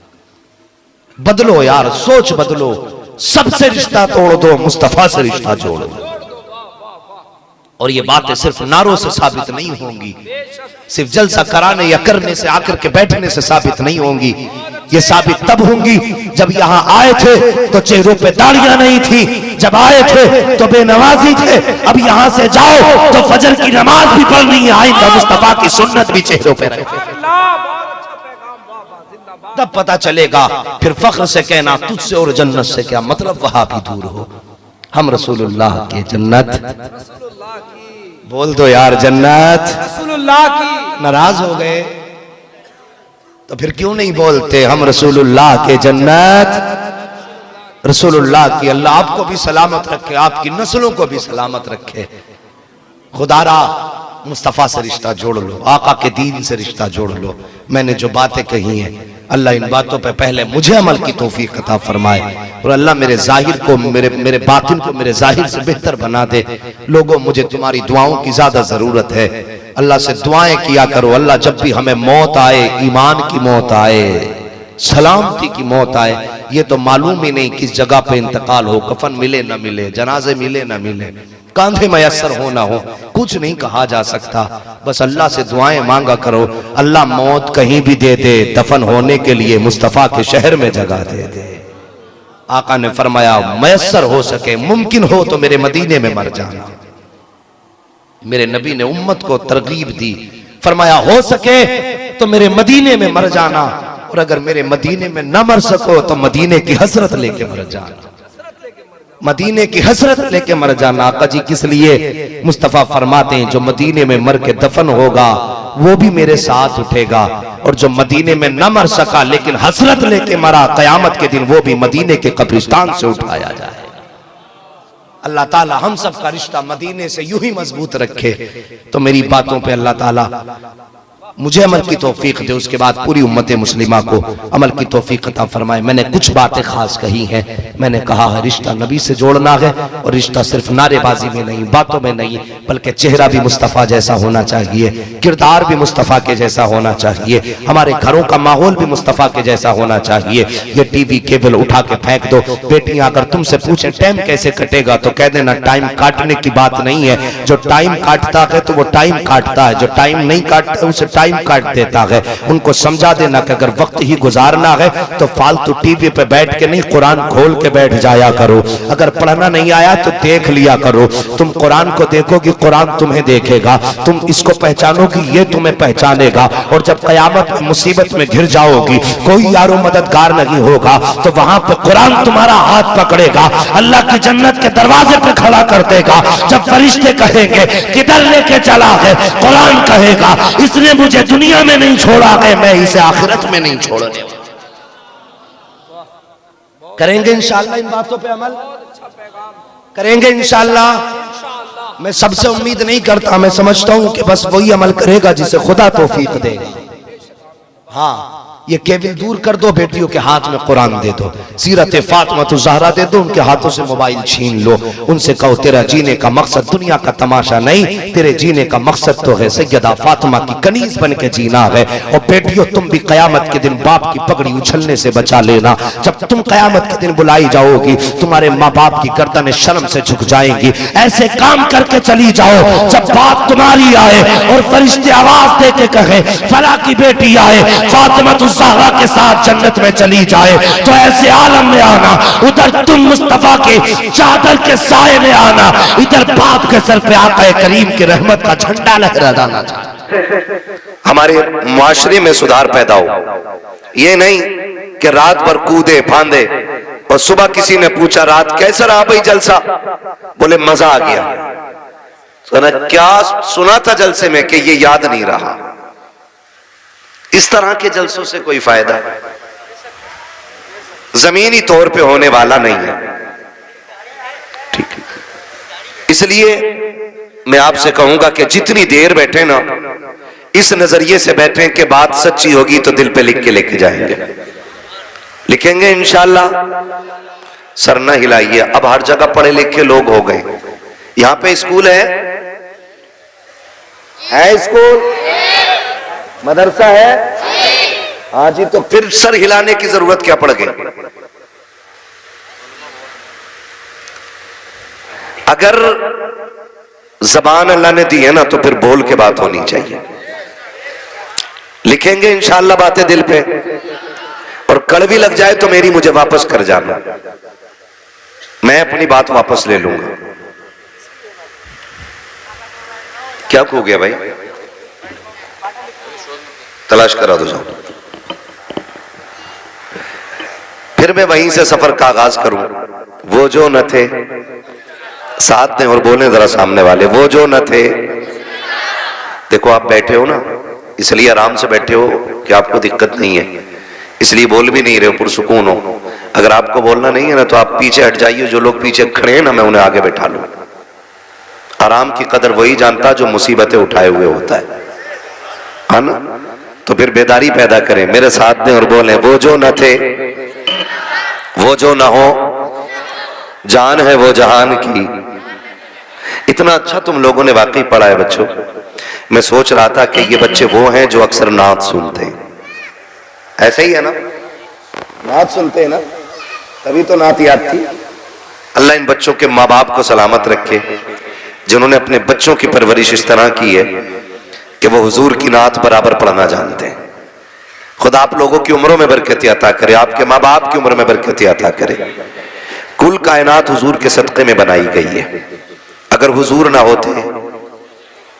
बदलो यार, सोच बदलो, सबसे रिश्ता तोड़ दो, मुस्तफा से रिश्ता जोड़ो। और ये बातें सिर्फ नारों से साबित नहीं होंगी, सिर्फ जलसा कराने या करने से, आकर के बैठने से साबित नहीं होंगी। ये साबित तब होंगी जब यहां आए थे तो चेहरों पे दाढ़ियां नहीं थी, जब आए थे तो बेनवाजी थे, अब यहाँ से जाओ तो फजर की नमाज भी पढ़नी है, आइंदा मुस्तफा की सुन्नत भी चेहरों पे रखे। तब पता चलेगा, फिर फख्र से कहना तुझसे और जन्नत से क्या मतलब, वहां भी दूर हो। हम रसूलुल्लाह के जन्नत, बोल दो यार जन्नत रसूलुल्लाह की। नाराज हो गए तो फिर क्यों नहीं बोलते हम रसूलुल्लाह के जन्नत, रसूलुल्लाह की। अल्लाह आपको भी सलामत रखे, आपकी नस्लों को भी सलामत रखे। खुदारा मुस्तफ़ा से रिश्ता जोड़ लो, आका के दीन से रिश्ता जोड़ लो। मैंने जो बातें कही हैं, अल्लाह इन बातों पे पहले मुझे अमल की तौफीक अता फरमाए, और अल्लाह मेरे जाहिर को, मेरे बातिन को मेरे जाहिर से बेहतर बना दे। लोगों, मुझे तुम्हारी दुआओं की ज्यादा जरूरत है। अल्लाह से दुआएं किया करो। अल्लाह जब भी हमें मौत आए, ईमान की मौत आए, सलामती की मौत आए, ये तो मालूम ही नहीं किस जगह पे इंतकाल हो, कफन मिले ना मिले, जनाजे मिले ना मिले, कांधे मयसर हो ना हो, कुछ नहीं कहा जा सकता। बस अल्लाह से दुआएं मांगा करो। अल्लाह मौत कहीं भी दे दे, दफन होने के लिए मुस्तफा के शहर में जगह दे दे। आका ने फरमाया मयसर हो सके, मुमकिन हो तो मेरे मदीने में मर जाना। मेरे नबी ने उम्मत को तरगीब दी, फरमाया हो सके तो मेरे मदीने में मर जाना, और अगर मेरे मदीने में न मर सको तो मदीने की हसरत लेके मर जाना, मदीने की हसरत लेके मर जाना। आका जी किस लिए? मुस्तफा फरमाते हैं जो मदीने में मर के दफन होगा वो भी मेरे साथ उठेगा, और जो मदीने में न मर सका लेकिन हसरत लेके मरा, कयामत के दिन वो भी मदीने के कब्रिस्तान से उठाया जाए। अल्लाह ताला हम सब का रिश्ता मदीने से यूं ही मजबूत रखे। तो मेरी बातों पे अल्लाह ताला मुझे अमल की तौफीक दे, उसके बाद पूरी उम्मत मुस्लिमा को अमल की तौफीक अता फरमाए। मैंने कुछ बातें खास कही हैं। मैंने कहा है रिश्ता नबी से जोड़ना है, और रिश्ता सिर्फ नारेबाजी में नहीं, बातों में नहीं, बल्कि चेहरा भी मुस्तफ़ा जैसा होना चाहिए, किरदार भी मुस्तफ़ा के जैसा होना चाहिए, हमारे घरों का माहौल भी मुस्तफ़ा के जैसा होना चाहिए। ये टीवी केबल उठा के फेंक दो। बेटियां अगर तुमसे पूछे टाइम कैसे कटेगा तो कह देना टाइम काटने की बात नहीं है, जो टाइम काटता है तो वो टाइम काटता है, जो टाइम नहीं काटता उसे टाइम काट देता है। उनको समझा देना कि अगर वक्त ही गुजारना है तो फालतू टीवी पे बैठ के नहीं, कुरान खोल के बैठ जाया करो। अगर पढ़ना नहीं आया तो देख लिया करो। तुम कुरान को देखोगी, कुरान तुम्हें देखेगा। तुम इसको पहचानोगी, ये तुम्हें पहचानेगा। और जब कयामत में मुसीबत में घिर जाओगी, कोई यारो मददगार नहीं होगा, तो वहां पर कुरान तुम्हारा हाथ पकड़ेगा, अल्लाह की जन्नत के दरवाजे पे खड़ा कर देगा। जब फरिश्ते कहेंगे किधर लेके चला है, कुरान कहेगा इसने मुझे दुनिया में नहीं छोड़ा है, मैं इसे आखिरत में नहीं छोड़ने वाला। करेंगे इंशाअल्लाह इन बातों पे अमल, करेंगे इंशाअल्लाह। मैं सबसे उम्मीद नहीं करता, मैं समझता हूं कि बस वही अमल करेगा जिसे खुदा तौफीक देगा। हाँ, ये केबिल दूर कर दो, बेटियों के हाथ में कुरान दे दो, सीरत फातिमा ज़हरा दे दो, उनके हाथों से मोबाइल छीन लो, उनसे कहो तेरा जीने का मकसद दुनिया का तमाशा नहीं, तेरे जीने का मकसद तो है सैयदा फातिमा की कनीज बन के जीना है। और बेटियों तुम भी कयामत के दिन बाप की पगड़ी उछलने से बचा लेना। जब तुम कयामत के दिन बुलाई जाओगी, तुम्हारे माँ बाप की गर्दनें शर्म से झुक जाएंगी। ऐसे काम करके चली जाओ जब बात तुम्हारी आए और फरिश्ते आवाज दे के कहे फला की बेटी आए, फातिमा ज़हरा के साथ जन्नत में चली जाए, तो ऐसे आलम में आना, उधर तुम मुस्तफा के चादर के साए में आना, इधर बाप के सर पे आका करीम की रहमत का झंडा लहराना चाहिए। हमारे मुआशरे में सुधार पैदा हो। ये नहीं कि रात भर कूदे फांदे और सुबह किसी ने पूछा रात कैसा रहा भाई जलसा, बोले मजा आ गया। सुना क्या सुना था जलसे में कि ये याद नहीं रहा। इस तरह के जलसों से कोई फायदा जमीनी तौर पे होने वाला नहीं है। ठीक है, इसलिए मैं आपसे कहूंगा कि जितनी देर बैठे ना, इस नजरिए से बैठे कि बात सच्ची होगी तो दिल पे लिख के लेके जाएंगे, लिखेंगे इंशाल्लाह। सर न हिलाइए, अब हर जगह पढ़े लिखे लोग हो गए। यहां पे स्कूल है स्कूल, मदरसा है, हाँ जी, तो फिर सर हिलाने की जरूरत क्या पड़ गई। अगर जबान अल्लाह ने दी है ना तो फिर बोल के बात होनी चाहिए। लिखेंगे इंशाअल्लाह बातें दिल पे, और कड़वी लग जाए तो मेरी मुझे वापस कर जाना। मैं अपनी बात वापस ले लूंगा। क्या खो गया भाई? तलाश करा दो जाओ। फिर मैं वहीं से सफर का आगाज करूं। वो जो न थे, साथ में और बोले जरा सामने वाले, वो जो न थे। देखो आप बैठे हो ना, इसलिए आराम से बैठे हो कि आपको दिक्कत नहीं है, इसलिए बोल भी नहीं रहे हो, पुरसुकून हो। अगर आपको बोलना नहीं है ना तो आप पीछे हट जाइए, जो लोग पीछे खड़े हैं ना मैं उन्हें आगे बैठा लूं। आराम की कदर वही जानता जो मुसीबतें उठाए हुए होता है ना। तो फिर बेदारी पैदा करें, मेरे साथ में और बोले, वो जो न थे, वो जो न हो, जान है वो जहान की। इतना अच्छा तुम लोगों ने वाकई पढ़ा है बच्चों। मैं सोच रहा था कि ये बच्चे वो हैं जो अक्सर नात सुनते हैं, ऐसा ही है ना? नात सुनते हैं ना, तभी तो नात याद थी। अल्लाह इन बच्चों के माँ बाप को सलामत रखे, जिन्होंने अपने बच्चों की परवरिश इस तरह की है कि वो हुजूर की नात बराबर पढ़ना जानते हैं। खुदा आप लोगों की उम्रों में बरकत अता करे, आपके माँ बाप की उम्र में बरकत अता करे। कुल कायनात हुजूर के सदक़े में बनाई गई है। अगर हुजूर ना होते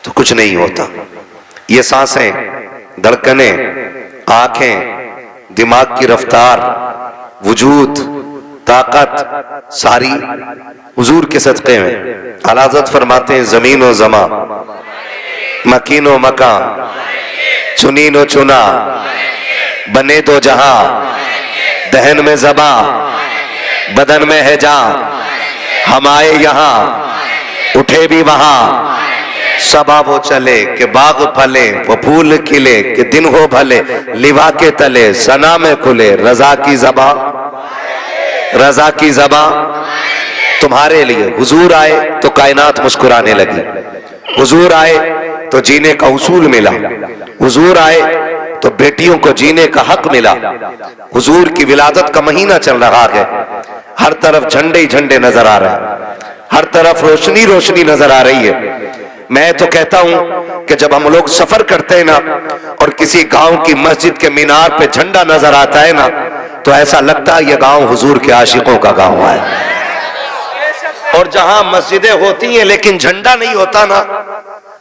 तो कुछ नहीं होता। ये सांसें, धड़कनें, आंखें, दिमाग की रफ्तार, वजूद, ताकत सारी हुजूर के सदक़े में। आला हज़रत फरमाते हैं, जमीन व जमा, मकीन व मका, चुनीन व चुना, बने दो जहां, दहन में जबा, बदन में है जा। हम आए यहां, उठे भी वहां, सबा वो चले कि बाग फले, वो फूल खिले कि दिन हो भले, लिवा के तले सना में खुले, रजा की जबा, रजा की जबा तुम्हारे लिए। हुजूर आए तो कायनात मुस्कुराने लगी, हुजूर आए तो जीने का उसूल मिला, हुजूर आए तो बेटियों को जीने का हक मिला। हुजूर की विलादत का महीना चल रहा है, हर तरफ झंडे ही झंडे नजर आ रहे हैं, हर तरफ रोशनी रोशनी नजर आ रही है। मैं तो कहता हूं कि जब हम लोग सफर करते हैं ना और किसी गांव की मस्जिद के मीनार पे झंडा नजर आता है ना, तो ऐसा लगता है ये गांव हुजूर के आशिकों का गांव है। और जहां मस्जिदें होती हैं लेकिन झंडा नहीं होता ना,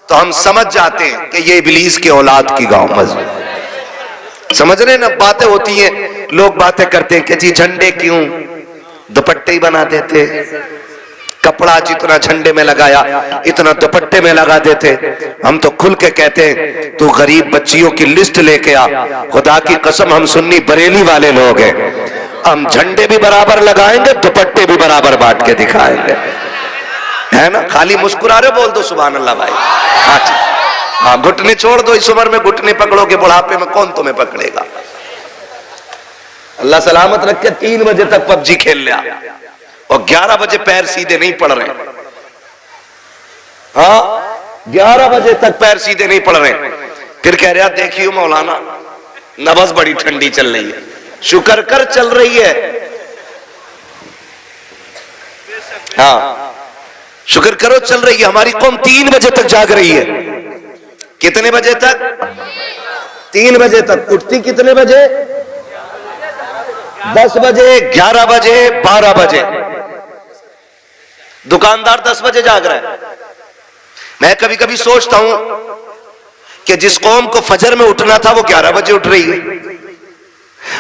तो हम समझ जाते हैं कि ये इब्लीस के औलाद की गांव मस्जिद। समझ रहे ना, बातें होती हैं, लोग बातें करते हैं कि जी झंडे क्यों, दुपट्टे ही बना देते, कपड़ा जितना झंडे में लगाया इतना दुपट्टे में लगा देते। हम तो खुल के कहते हैं तू गरीब बच्चियों की लिस्ट लेके आ, खुदा की कसम हम सुन्नी बरेली वाले लोग हैं, हम झंडे भी बराबर लगाएंगे, दुपट्टे भी बराबर बांट के दिखाएंगे, है ना। खाली मुस्कुरा रहे, बोल दो सुभान अल्लाह भाई। हाँ, घुटने छोड़ दो, इस उम्र में घुटने पकड़ोगे, बुढ़ापे में कौन तुम्हें पकड़ेगा। अल्लाह सलामत रखे। 3 बजे तक पबजी खेल लिया और 11 बजे पैर सीधे नहीं पड़ रहे। हाँ, 11 बजे तक पैर सीधे नहीं पड़ रहे। फिर कह रहा देखियो मौलाना, नबज बड़ी ठंडी चल रही है। शुक्र कर चल रही है, हाँ शुक्र करो चल रही है। हमारी कौम 3 बजे तक जाग रही है। कितने बजे तक? 3 बजे तक। उठती कितने बजे? 10 बजे, 11 बजे, 12 बजे। दुकानदार 10 बजे जाग रहा है। मैं कभी कभी सोचता हूं कि जिस कौम को फजर में उठना था वो 11 बजे उठ रही है,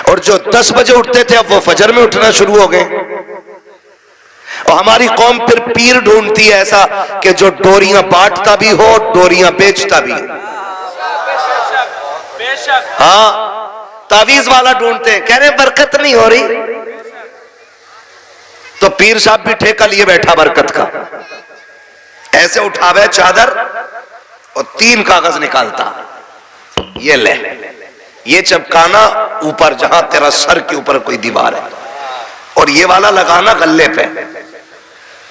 और जो 10 बजे उठते थे अब वो फजर में उठना शुरू हो गए। और हमारी कौम फिर पीर ढूंढती है ऐसा कि जो डोरियां बांटता भी हो, डोरियां बेचता भी हो। हाँ, तावीज वाला ढूंढते हैं, कह रहे बरकत नहीं हो रही, तो पीर साहब भी ठेका लिए बैठा बरकत का। ऐसे उठावे चादर और 3 कागज निकालता, ये ले, ये चपकाना ऊपर जहां तेरा सर के ऊपर कोई दीवार है, और ये वाला लगाना गले पे,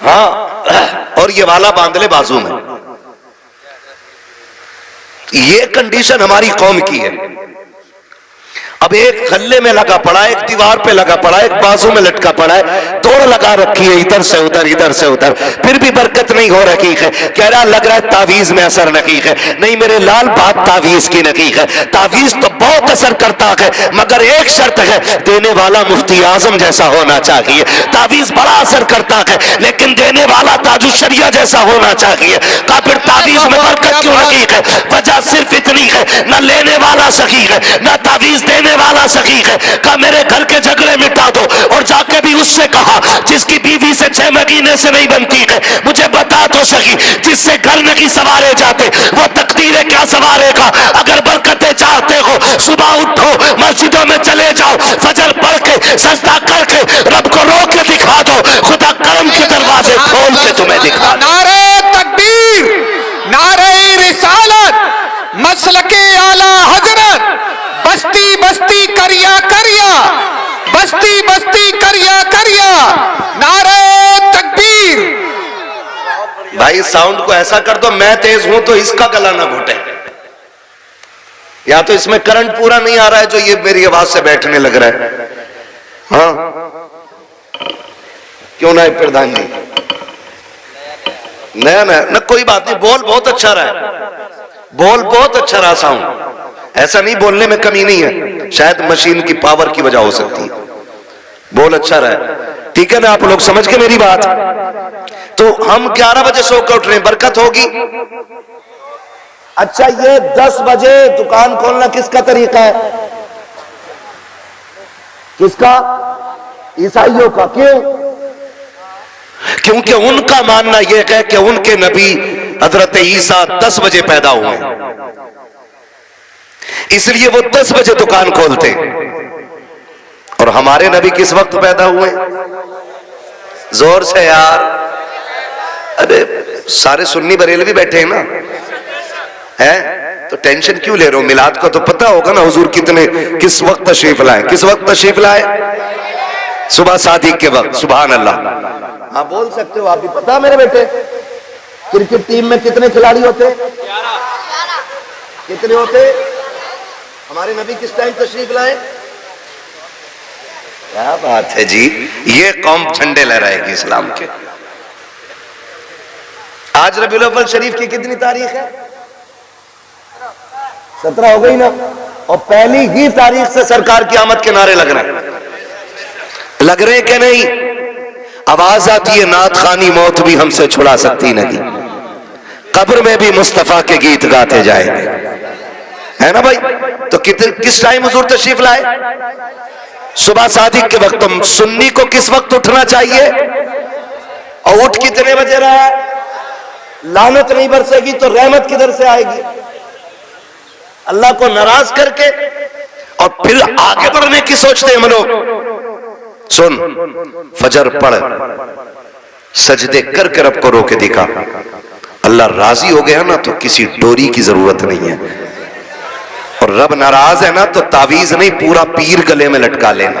हाँ, और ये वाला बांध ले बाजू में। ये कंडीशन हमारी कौम की है। अब एक गले में लगा पड़ा है, एक दीवार पे लगा पड़ा है, एक बाजू में लटका पड़ा है, दौड़ लगा रखी है इधर से उधर इधर से उधर, फिर भी बरकत नहीं हो रही है। कह रहा लग रहा है तावीज में असर नहीं है। नहीं मेरे लाल, बात तावीज की नहीं है। तावीज तो बहुत असर करता है, मगर एक शर्त है, देने वाला मुफ्ती आजम जैसा होना चाहिए। तावीज बड़ा असर करता है, लेकिन देने वाला ताजुशरिया जैसा होना चाहिए। का फिर तावीज में बरकत क्यों नहीं है? वजह सिर्फ इतनी है, न लेने वाला सही है, न तावीज देने वाला सही है। का मेरे घर के झगड़े मिटा दो, और जाके भी उससे कहा जिसकी बीवी से 6 महीने से नहीं बनती है, मुझे बता तो सही, जिससे घर नहीं संवारे जाते वो तकदीरें क्या संवारेगा? अगर बरकतें चाहते हो, सुबह उठो, मस्जिदों में चले जाओ, फजर पढ़ के सजदा करके रब को रो के दिखा दो, खुदा करम के दरवाजे खोल के तुम्हें दिखा दो। नारे तकबीर, नारे रिसालत, मसलके आला हजरत, बस्ती बस्ती करिया करिया, बस्ती बस्ती करिया करिया, नारे तकबीर। भाई साउंड को ऐसा कर दो, मैं तेज हूं तो इसका गला ना घुटे, या तो इसमें करंट पूरा नहीं आ रहा है जो ये मेरी आवाज से बैठने लग रहा है। हाँ क्यों ना प्रधान जी, नया नया ना, कोई बात नहीं, बोल बहुत अच्छा रहा है, बोल बहुत अच्छा रहा साउंड, ऐसा नहीं बोलने में कमी नहीं है, शायद मशीन की पावर की वजह हो सकती है, बोल अच्छा रहा है। ठीक है ना, आप लोग समझ के मेरी बात। तो हम 11 बजे सो कर उठ रहे हैं, बरकत होगी। अच्छा ये 10 बजे दुकान खोलना किसका तरीका है? किसका? ईसाइयों का। क्यों? क्योंकि उनका मानना यह है कि उनके नबी हजरत ईसा 10 बजे पैदा हुए, इसलिए वो 10 बजे दुकान खोलते। और हमारे नबी किस वक्त पैदा हुए? जोर से यार, अरे सारे सुन्नी बरेलवी बैठे हैं ना, है तो टेंशन क्यों ले रहे हो? मिलाद को तो पता होगा ना हुजूर कितने किस वक्त तशरीफ लाए, किस वक्त तशरीफ लाए? सुबह सादिक के वक्त। सुभान अल्लाह। हाँ बोल सकते हो आप भी, पता मेरे बेटे क्रिकेट टीम में कितने खिलाड़ी होते? 11। कितने होते? हमारे नबी किस टाइम तशरीफ लाए? क्या बात है जी, ये कौम झंडे लहराएगी इस्लाम के। आज रबीउल अव्वल शरीफ की कितनी तारीख है? 17 हो गई ना, और पहली ही तारीख से सरकार की आमद के नारे लग रहे कि नहीं? आवाज आती है नात खानी मौत भी हमसे छुड़ा सकती नहीं, कब्र में भी मुस्तफा के गीत गाते जाएंगे, है ना भाई? तो किस टाइम हुजूर तशरीफ लाए? सुबह सादिक के वक्त। तुम सुन्नी को किस वक्त उठना चाहिए? और उठ कितने बजे रहा है? लानत नहीं बरसेगी तो रहमत किधर से आएगी? अल्लाह को नाराज करके, और फिर आगे बढ़ने की सोचते हम लोग। सुन, फजर पढ़, सजदे करके रब को रोके दिखा, अल्लाह राजी हो गया ना तो किसी डोरी की जरूरत नहीं है, और रब नाराज है ना तो तावीज नहीं, पूरा पीर गले में लटका लेना।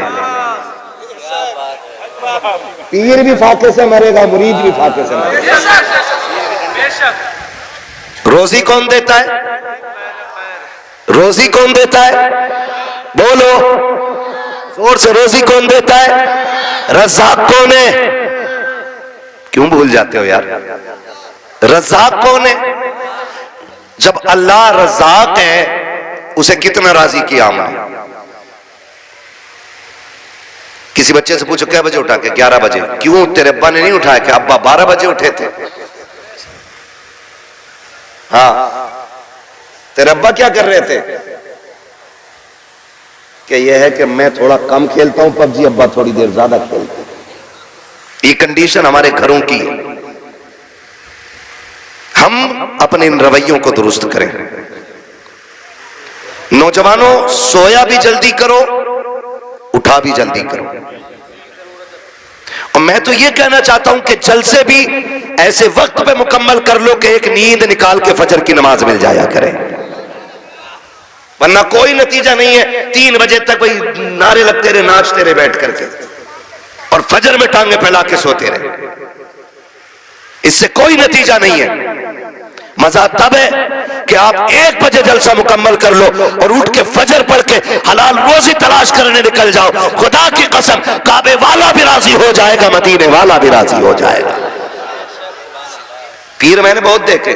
पीर भी फाके से मरेगा, मुरीद भी फाके से मरेगा। रोजी कौन देता है? रोजी कौन देता है? बोलो जोर से, रोजी कौन देता है? रज़्ज़ाक़ कौन है? क्यों भूल जाते हो यार? रज़्ज़ाक़ कौन है? जब अल्लाह रज़्ज़ाक़ है, उसे कितना राजी किया हमने? किसी बच्चे से पूछो क्या बजे उठा के? 11 बजे। क्यों? तेरे अब्बा ने नहीं उठाया? कि अब्बा 12 बजे उठे थे। हाँ, तेरे अब्बा क्या कर रहे थे? कि यह है कि मैं थोड़ा कम खेलता हूं पबजी, अब्बा थोड़ी देर ज्यादा खेलते हैं। ये कंडीशन हमारे घरों की है। हम अपने इन रवैयों को दुरुस्त करें। नौजवानों, सोया भी जल्दी करो, उठा भी जल्दी करो। और मैं तो ये कहना चाहता हूं कि जलसे भी ऐसे वक्त पे मुकम्मल कर लो कि एक नींद निकाल के फजर की नमाज मिल जाया करे, वरना कोई नतीजा नहीं है। 3 बजे तक भाई नारे लगते रहे, नाचते रहे बैठ करके, और फजर में टांगे फैला के सोते रहे, इससे कोई नतीजा नहीं है। मजा तब है कि आप 1 बजे जलसा मुकम्मल कर लो और उठ के फजर पढ़ के हलाल रोजी तलाश करने निकल जाओ। खुदा की कसम, काबे वाला भी राजी हो जाएगा, मदीने वाला भी राजी हो जाएगा। पीर मैंने बहुत देखे,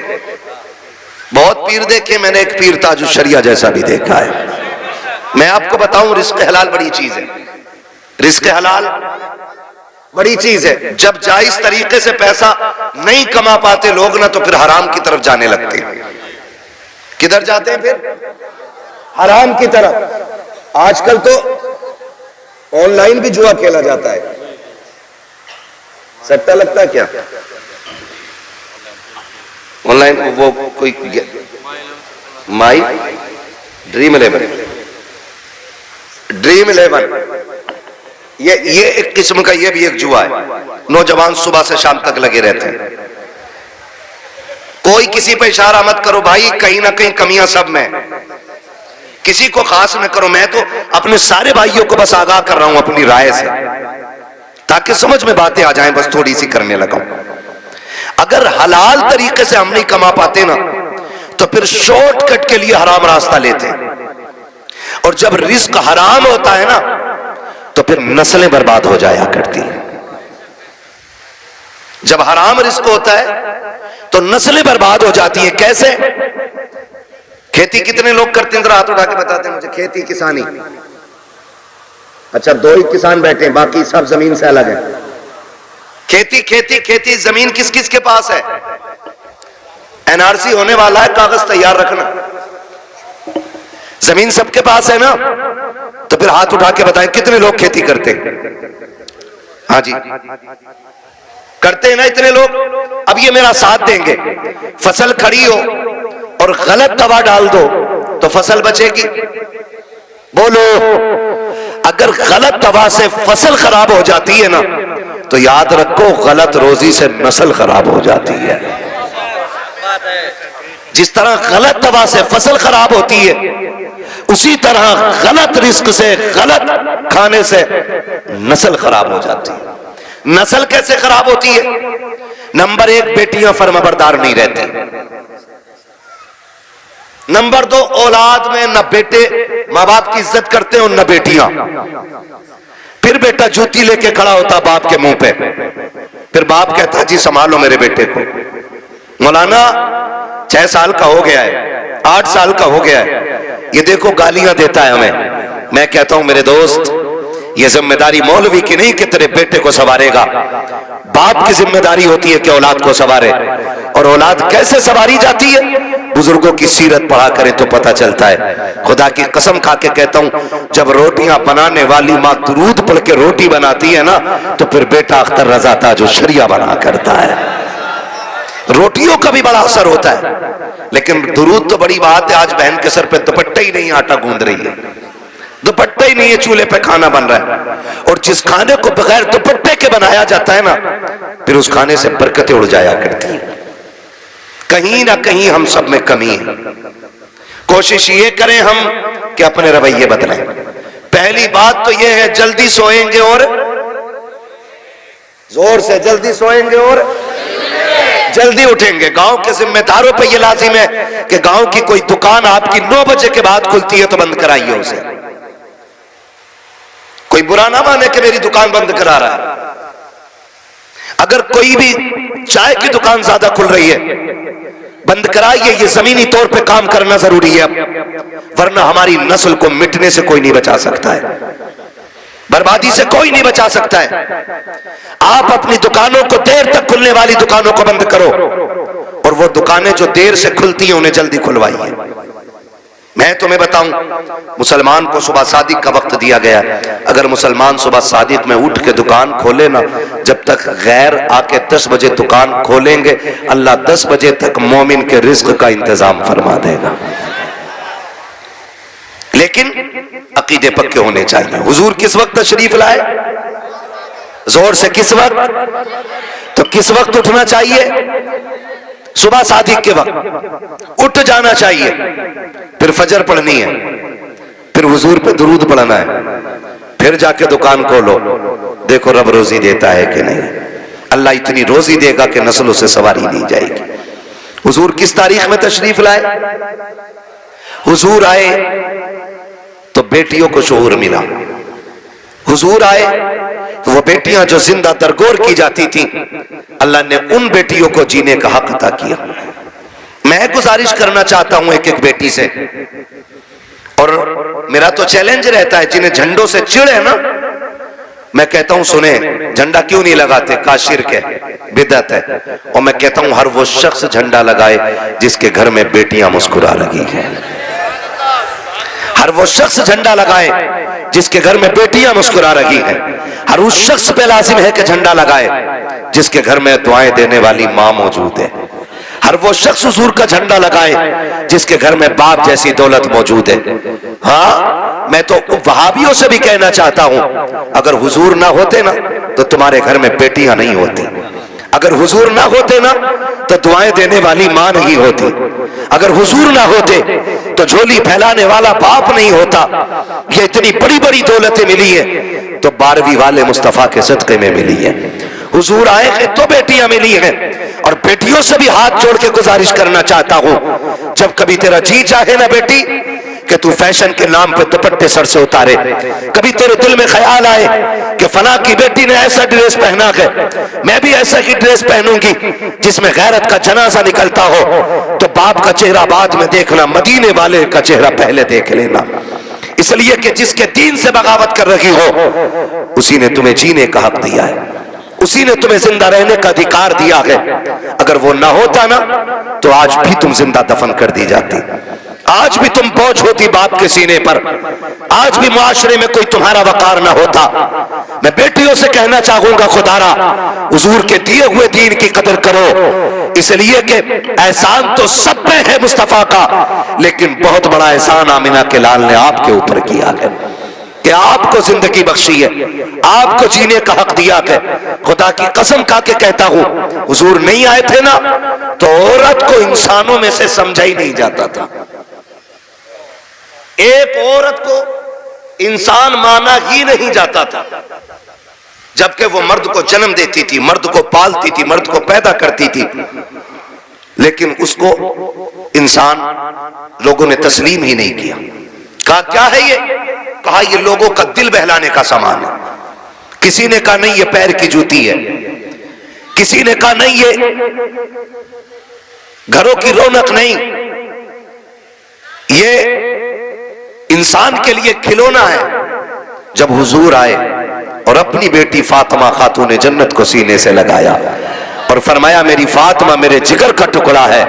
बहुत पीर देखे मैंने। एक पीर ताजुल शरिया जैसा भी देखा है। मैं आपको बताऊं, रिस्क हलाल बड़ी चीज है। रिस्क हलाल बड़ी चीज है। जब जायज तरीके से पैसा नहीं कमा पाते लोग ना, तो फिर हराम की तरफ जाने लगते हैं। किधर जाते हैं फिर? हराम की तरफ। आजकल तो ऑनलाइन भी जुआ खेला जाता है। सट्टा लगता है क्या ऑनलाइन? वो कोई माई ड्रीम 11 ये एक किस्म का, ये भी एक जुआ है। नौजवान सुबह से शाम तक लगे रहते हैं। कोई किसी पे इशारा मत करो भाई, कहीं ना कहीं कमियां सब में। किसी को खास न करो। मैं तो अपने सारे भाइयों को बस आगाह कर रहा हूं अपनी राय से, ताकि समझ में बातें आ जाएं। बस थोड़ी सी करने लगा। अगर हलाल तरीके से हम नहीं कमा पाते ना, तो फिर शॉर्टकट के लिए हराम रास्ता लेते हैं। और जब रिस्क हराम होता है ना, तो फिर नस्लें बर्बाद हो जाया करती हैं। जब हराम रिस्क होता है तो नस्लें बर्बाद हो जाती हैं। कैसे? खेती कितने लोग करते हैं? जरा हाथ उठा के बताते हैं मुझे। खेती किसानी, अच्छा 2 ही किसान बैठे हैं, बाकी सब जमीन से अलग है। खेती खेती खेती। जमीन किस किस के पास है? एनआरसी होने वाला है, कागज तैयार रखना। जमीन सबके पास है ना, तो फिर हाथ उठा के बताएं कितने लोग खेती करते हैं? हाँ जी, करते हैं ना इतने लोग। अब ये मेरा साथ देंगे। फसल खड़ी हो और गलत दवा डाल दो तो फसल बचेगी? बोलो। अगर गलत दवा से फसल खराब हो जाती है ना, तो याद रखो गलत रोजी से नस्ल खराब हो जाती है। जिस तरह गलत दवा से फसल खराब होती है, उसी तरह गलत रिस्क से, गलत खाने से नस्ल खराब हो जाती है। नस्ल कैसे खराब होती है? नंबर 1, बेटियां फर्माबरदार नहीं रहती। नंबर 2, औलाद में न बेटे माँ बाप की इज्जत करते हैं और न बेटियां। फिर बेटा जूती लेके खड़ा होता बाप के मुंह पे, फिर बाप कहता जी संभालो मेरे बेटे को। मौलाना 6 साल का हो गया है, 8 साल का हो गया है, ये देखो गालियां देता है हमें। मैं कहता हूं मेरे दोस्त, ये जिम्मेदारी मौलवी की नहीं कि तेरे बेटे को संवारेगा। बाप की जिम्मेदारी होती है कि औलाद को संवारे। और औलाद कैसे संवारी जाती है? बुजुर्गों की सीरत पढ़ा करें तो पता चलता है। खुदा की कसम खा के कहता हूं, जब रोटियां बनाने वाली माँ दुरूद पढ़ के रोटी बनाती है ना, तो फिर बेटा अख्तर रजा था जो शरिया बना करता है। रोटियों का भी बड़ा असर होता है, लेकिन दुरूद तो बड़ी बात है। आज बहन के सर पे दुपट्टा ही नहीं, आटा गूंद रही है, दुपट्टा ही नहीं है, चूल्हे पे खाना बन रहा है। और जिस खाने को बगैर दुपट्टे के बनाया जाता है ना, फिर उस खाने से बरकतें उड़ जाया करती हैं। कहीं ना कहीं हम सब में कमी है। कोशिश ये करें हम कि अपने रवैये बदलें। पहली बात तो ये है, जल्दी सोएंगे और जोर से जल्दी सोएंगे और जल्दी उठेंगे। गांव के जिम्मेदारों पे ये लाजिम है कि गांव की कोई दुकान आपकी 9 बजे के बाद खुलती है तो बंद कराइए उसे। कोई बुरा ना माने कि मेरी दुकान बंद करा रहा है। अगर कोई भी चाय की दुकान ज्यादा खुल रही है, बंद कराइए। ये जमीनी तौर पे काम करना जरूरी है, वरना हमारी नस्ल को मिटने से कोई नहीं बचा सकता है, बर्बादी से कोई नहीं बचा सकता है। आप अपनी दुकानों को देर तक खुलने वाली दुकानों को बंद करो, और वो दुकानें जो देर से खुलती हैं उन्हें जल्दी खुलवाइए। मैं तुम्हें बताऊं, मुसलमान को सुबह सादिक का वक्त दिया गया है। अगर मुसलमान सुबह सादिक में उठ के दुकान खोले ना, जब तक गैर आके 10 बजे दुकान खोलेंगे, अल्लाह 10 बजे तक मोमिन के रिज्क का इंतजाम फरमा देगा। लेकिन अकीदे पक्के होने चाहिए। हुजूर किस वक्त तशरीफ लाए? जोर से किस वक्त? तो किस वक्त उठना चाहिए? सुबह सादिक के वक्त उठ जाना चाहिए। फिर फजर पढ़नी है, फिर हुजूर पे दुरूद पढ़ना है, फिर जाके दुकान खोलो। देखो रब रोजी देता है कि नहीं। अल्लाह इतनी रोजी देगा कि नस्लों से सवारी नहीं जाएगी। हुजूर किस तारीख में तशरीफ लाए? हुजूर आए तो बेटियों को शऊर मिला। हुजूर आए तो वो बेटियां जो जिंदा दरगोर की जाती थी, अल्लाह ने उन बेटियों को जीने का हक अता किया। मैं गुजारिश करना चाहता हूं एक एक बेटी से, और मेरा तो चैलेंज रहता है, जिन्हें झंडों से चिढ़ है ना, मैं कहता हूं सुने, झंडा क्यों नहीं लगाते? का शिर्क है, बिदअत है। और मैं कहता हूं हर वो शख्स झंडा लगाए जिसके घर में बेटियां मुस्कुरा लगी हैं। हर वो शख्स झंडा लगाए जिसके घर में बेटियां मुस्कुरा रही हैं। हर उस शख्स पे लाजिम है कि झंडा लगाए जिसके घर में दुआएं देने वाली मां मौजूद है। हर वो शख्स हुजूर का झंडा लगाए जिसके घर में बाप जैसी दौलत मौजूद है। हाँ, मैं तो वहाबियों से भी कहना चाहता हूं, अगर हुजूर ना होते ना तो तुम्हारे घर में बेटियां नहीं होती। अगर हुजूर ना होते ना तो दुआएं देने वाली मां नहीं होती। अगर हुजूर ना होते तो झोली फैलाने वाला बाप नहीं होता। ये इतनी बड़ी बड़ी दौलतें मिली है तो 12वीं वाले मुस्तफा के सदक़े में मिली है। हुजूर आए हैं तो बेटियां मिली हैं। और बेटियों से भी हाथ जोड़ के गुजारिश करना चाहता हूं, जब कभी तेरा जी चाहे ना बेटी कि तू फैशन के नाम पे दुपट्टे सर से उतारे, कभी तेरे दिल में ख्याल आए कि फला की बेटी ने ऐसा ड्रेस पहना है, मैं भी ऐसा ही ड्रेस पहनूंगी जिसमें गैरत का जनाजा निकलता हो, तो बाप का चेहरा बाद में देखना, मदीने वाले का चेहरा पहले देख लेना। इसलिए कि जिसके दीन से बगावत कर रही हो उसी ने तुम्हें जीने का हक दिया है, उसी ने तुम्हें जिंदा रहने का अधिकार दिया है। अगर वो ना होता ना तो आज भी तुम जिंदा दफन कर दी जाती, आज भी तुम बोझ होती बाप के सीने पर, आज भी मुआशरे में कोई तुम्हारा वकार ना होता। मैं बेटियों से कहना चाहूंगा, खुदारा हुजूर के दिए हुए दीन की कदर करो, इसलिए कि एहसान तो सब पे है मुस्तफा का, लेकिन बहुत बड़ा एहसान आमिना के लाल ने आपके ऊपर किया है कि आपको जिंदगी बख्शी है, आपको जीने का हक दिया है। खुदा की कसम खा के कहता हूं, हुजूर नहीं आए थे ना तो औरत को इंसानों में से समझा ही नहीं जाता था। एक औरत को इंसान माना ही नहीं जाता था, जबकि वो मर्द को जन्म देती थी, मर्द को पालती थी, मर्द को पैदा करती थी, लेकिन उसको इंसान लोगों ने तस्लीम ही नहीं किया। कहा क्या है ये? कहा ये लोगों का दिल बहलाने का सामान है। किसी ने कहा नहीं ये पैर की जूती है, किसी ने कहा नहीं ये घरों की रौनक नहीं, ये इंसान के लिए खिलौना है। जब हुजूर आए और अपनी बेटी फातिमा खातून जन्नत को सीने से लगाया और फरमाया मेरी फातिमा मेरे जिगर का टुकड़ा है,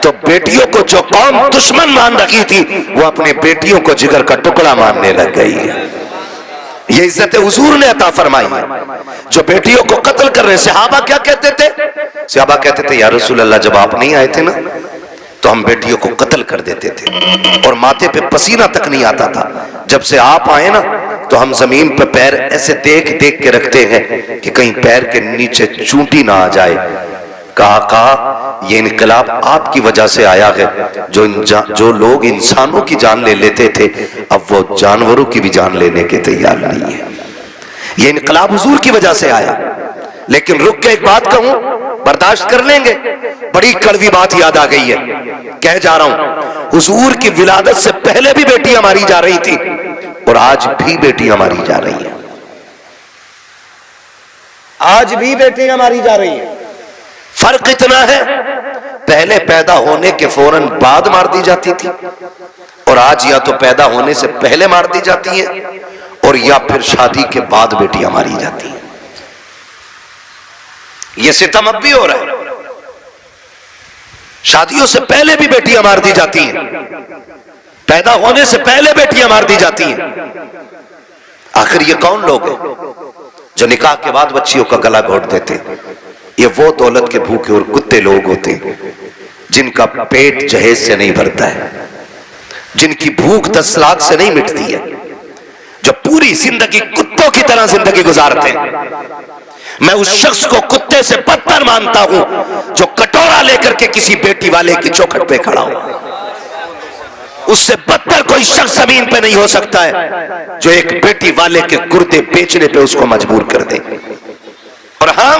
तो बेटियों को जो कौम दुश्मन मान रखी थी वो अपने बेटियों को जिगर का टुकड़ा मानने लग गई है। ये इज्जत हुजूर ने अता फरमाई है। जो बेटियों को कत्ल कर रहे, सहाबा क्या कहते थे? सहाबा कहते थे या रसूल अल्लाह जब आप नहीं आए थे ना तो हम बेटियों को कत्ल कर देते थे और माथे पे पसीना तक नहीं आता था। जब से आप आए ना तो हम जमीन पे पैर ऐसे देख देख के रखते हैं कि कहीं पैर के नीचे चूंटी ना आ जाए। कहा ये इनकलाब आपकी वजह से आया है। जो लोग इंसानों की जान ले लेते थे अब वो जानवरों की भी जान लेने के तैयार नहीं है। ये इनकलाब हुजूर की वजह से आया। लेकिन रुक के एक बात कहूं, बर्दाश्त कर लेंगे, बड़ी कड़वी बात याद आ गई है, कह जा रहा हूं। हुजूर की विलादत से पहले भी बेटियां मारी जा रही थी और आज भी बेटियां मारी जा रही हैं, आज भी बेटियां मारी जा रही हैं। फर्क इतना है, पहले पैदा होने के फौरन बाद मार दी जाती थी और आज या तो पैदा होने से पहले मार दी जाती है और या फिर शादी के बाद बेटियां मारी जाती हैं। ये सितम अब भी हो रहा है। शादियों से पहले भी बेटियां मार दी जाती हैं, पैदा होने से पहले बेटियां मार दी जाती हैं। आखिर ये कौन लोग हैं जो निकाह के बाद बच्चियों का गला घोट देते? ये वो दौलत के भूखे और कुत्ते लोग होते हैं जिनका पेट जहेज से नहीं भरता है, जिनकी भूख 10 लाख से नहीं मिटती है, जो पूरी जिंदगी कुत्तों की तरह जिंदगी गुजारते हैं। मैं उस शख्स को कुत्ते से बदतर मानता हूं जो कटोरा लेकर के किसी बेटी वाले की चौखट पे खड़ा हो। उससे बदतर कोई शख्स जमीन पे नहीं हो सकता है जो एक बेटी वाले के गुर्दे बेचने पे उसको मजबूर कर दे। और हम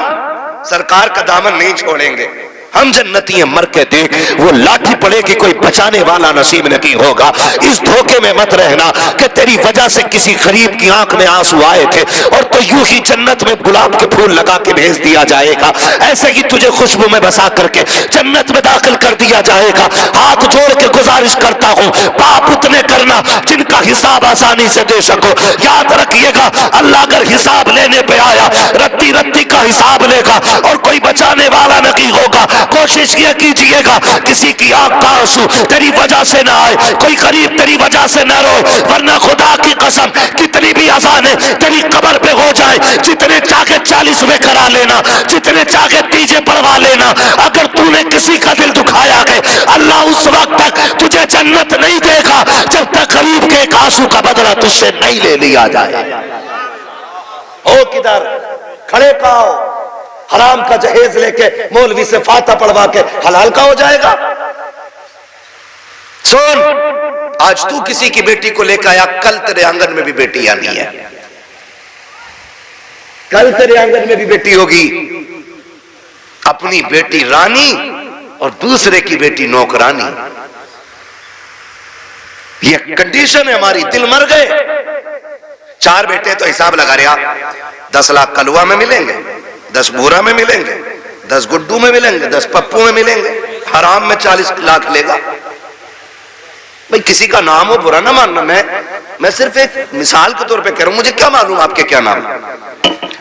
सरकार का दामन नहीं छोड़ेंगे, हम जन्नती हैं, मर के देख, वो लाठी पड़ेगी, कोई बचाने वाला नसीब नहीं होगा। इस धोखे में मत रहना कि तेरी वजह से किसी गरीब की आंख में आंसू आए थे और तो यूं ही जन्नत में गुलाब के फूल लगा के भेज दिया जाएगा, ऐसे ही तुझे खुशबू में बसा करके जन्नत में दाखिल कर दिया जाएगा। हाथ जोड़ के गुजारिश करता हूं, पाप उतने करना जिनका हिसाब आसानी से दे सको। याद रखिएगा, अल्लाह अगर हिसाब लेने पे आया, रत्ती रत्ती का हिसाब लेगा और कोई बचाने वाला नहीं होगा। कोशिश ये कीजिएगा किसी की आंख का आंसू तेरी वजह से ना आए, कोई गरीब तेरी वजह से ना रोए, वरना खुदा की कसम कितनी भी अज़ानें तेरी कब्र पे हो जाए, जितने चाहे 40वें करा लेना, जितने चाहे तीजे पढ़वा लेना, अगर तूने किसी का दिल दुखाया है, अल्लाह उस वक्त तक तुझे जन्नत नहीं देगा जब तक गरीब के एक आंसू का बदला तुझसे नहीं ले लिया जाए। ओ किधर खड़े खाओ, हराम का जहेज लेके मौलवी से फाता पढ़वा के हलाल का हो जाएगा। सुन, आज तू किसी की बेटी को लेकर आया, कल तेरे आंगन में भी बेटी आनी है, कल तेरे आंगन में भी बेटी होगी। अपनी बेटी रानी और दूसरे की बेटी नौकरानी, ये कंडीशन है हमारी। दिल मर गए, 4 बेटे तो हिसाब लगा रहा, 10 लाख कलुआ में मिलेंगे, 10 बूरा में मिलेंगे, 10 गुड्डू में मिलेंगे, 10 पप्पू में मिलेंगे, हराम में 40 लाख लेगा। भाई किसी का नाम हो बुरा ना मानना, मैं सिर्फ एक मिसाल के तौर पे कह रहा हूं, मुझे क्या मालूम आपके क्या नाम,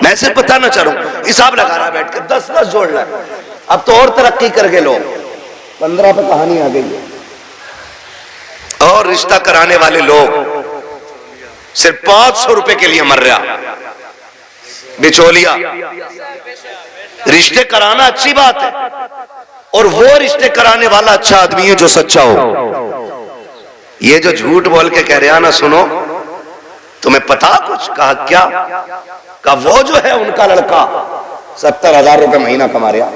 मैं सिर्फ बताना चाह रहा हूं। हिसाब लगा रहा बैठ के 10-10 जोड़ रहा है। अब तो और तरक्की कर गए लोग, 15 पे कहानी आ गई। और रिश्ता कराने वाले लोग सिर्फ 500 रुपए के लिए मर रहा, बिचौलिया। रिश्ते कराना अच्छी बात है, और वो रिश्ते कराने वाला अच्छा आदमी है जो सच्चा हो। ये जो झूठ बोल के कह रहा ना, सुनो तुम्हें पता कुछ, कहा क्या, कहा वो जो है उनका लड़का 70,000 रुपए महीना कमा रहा,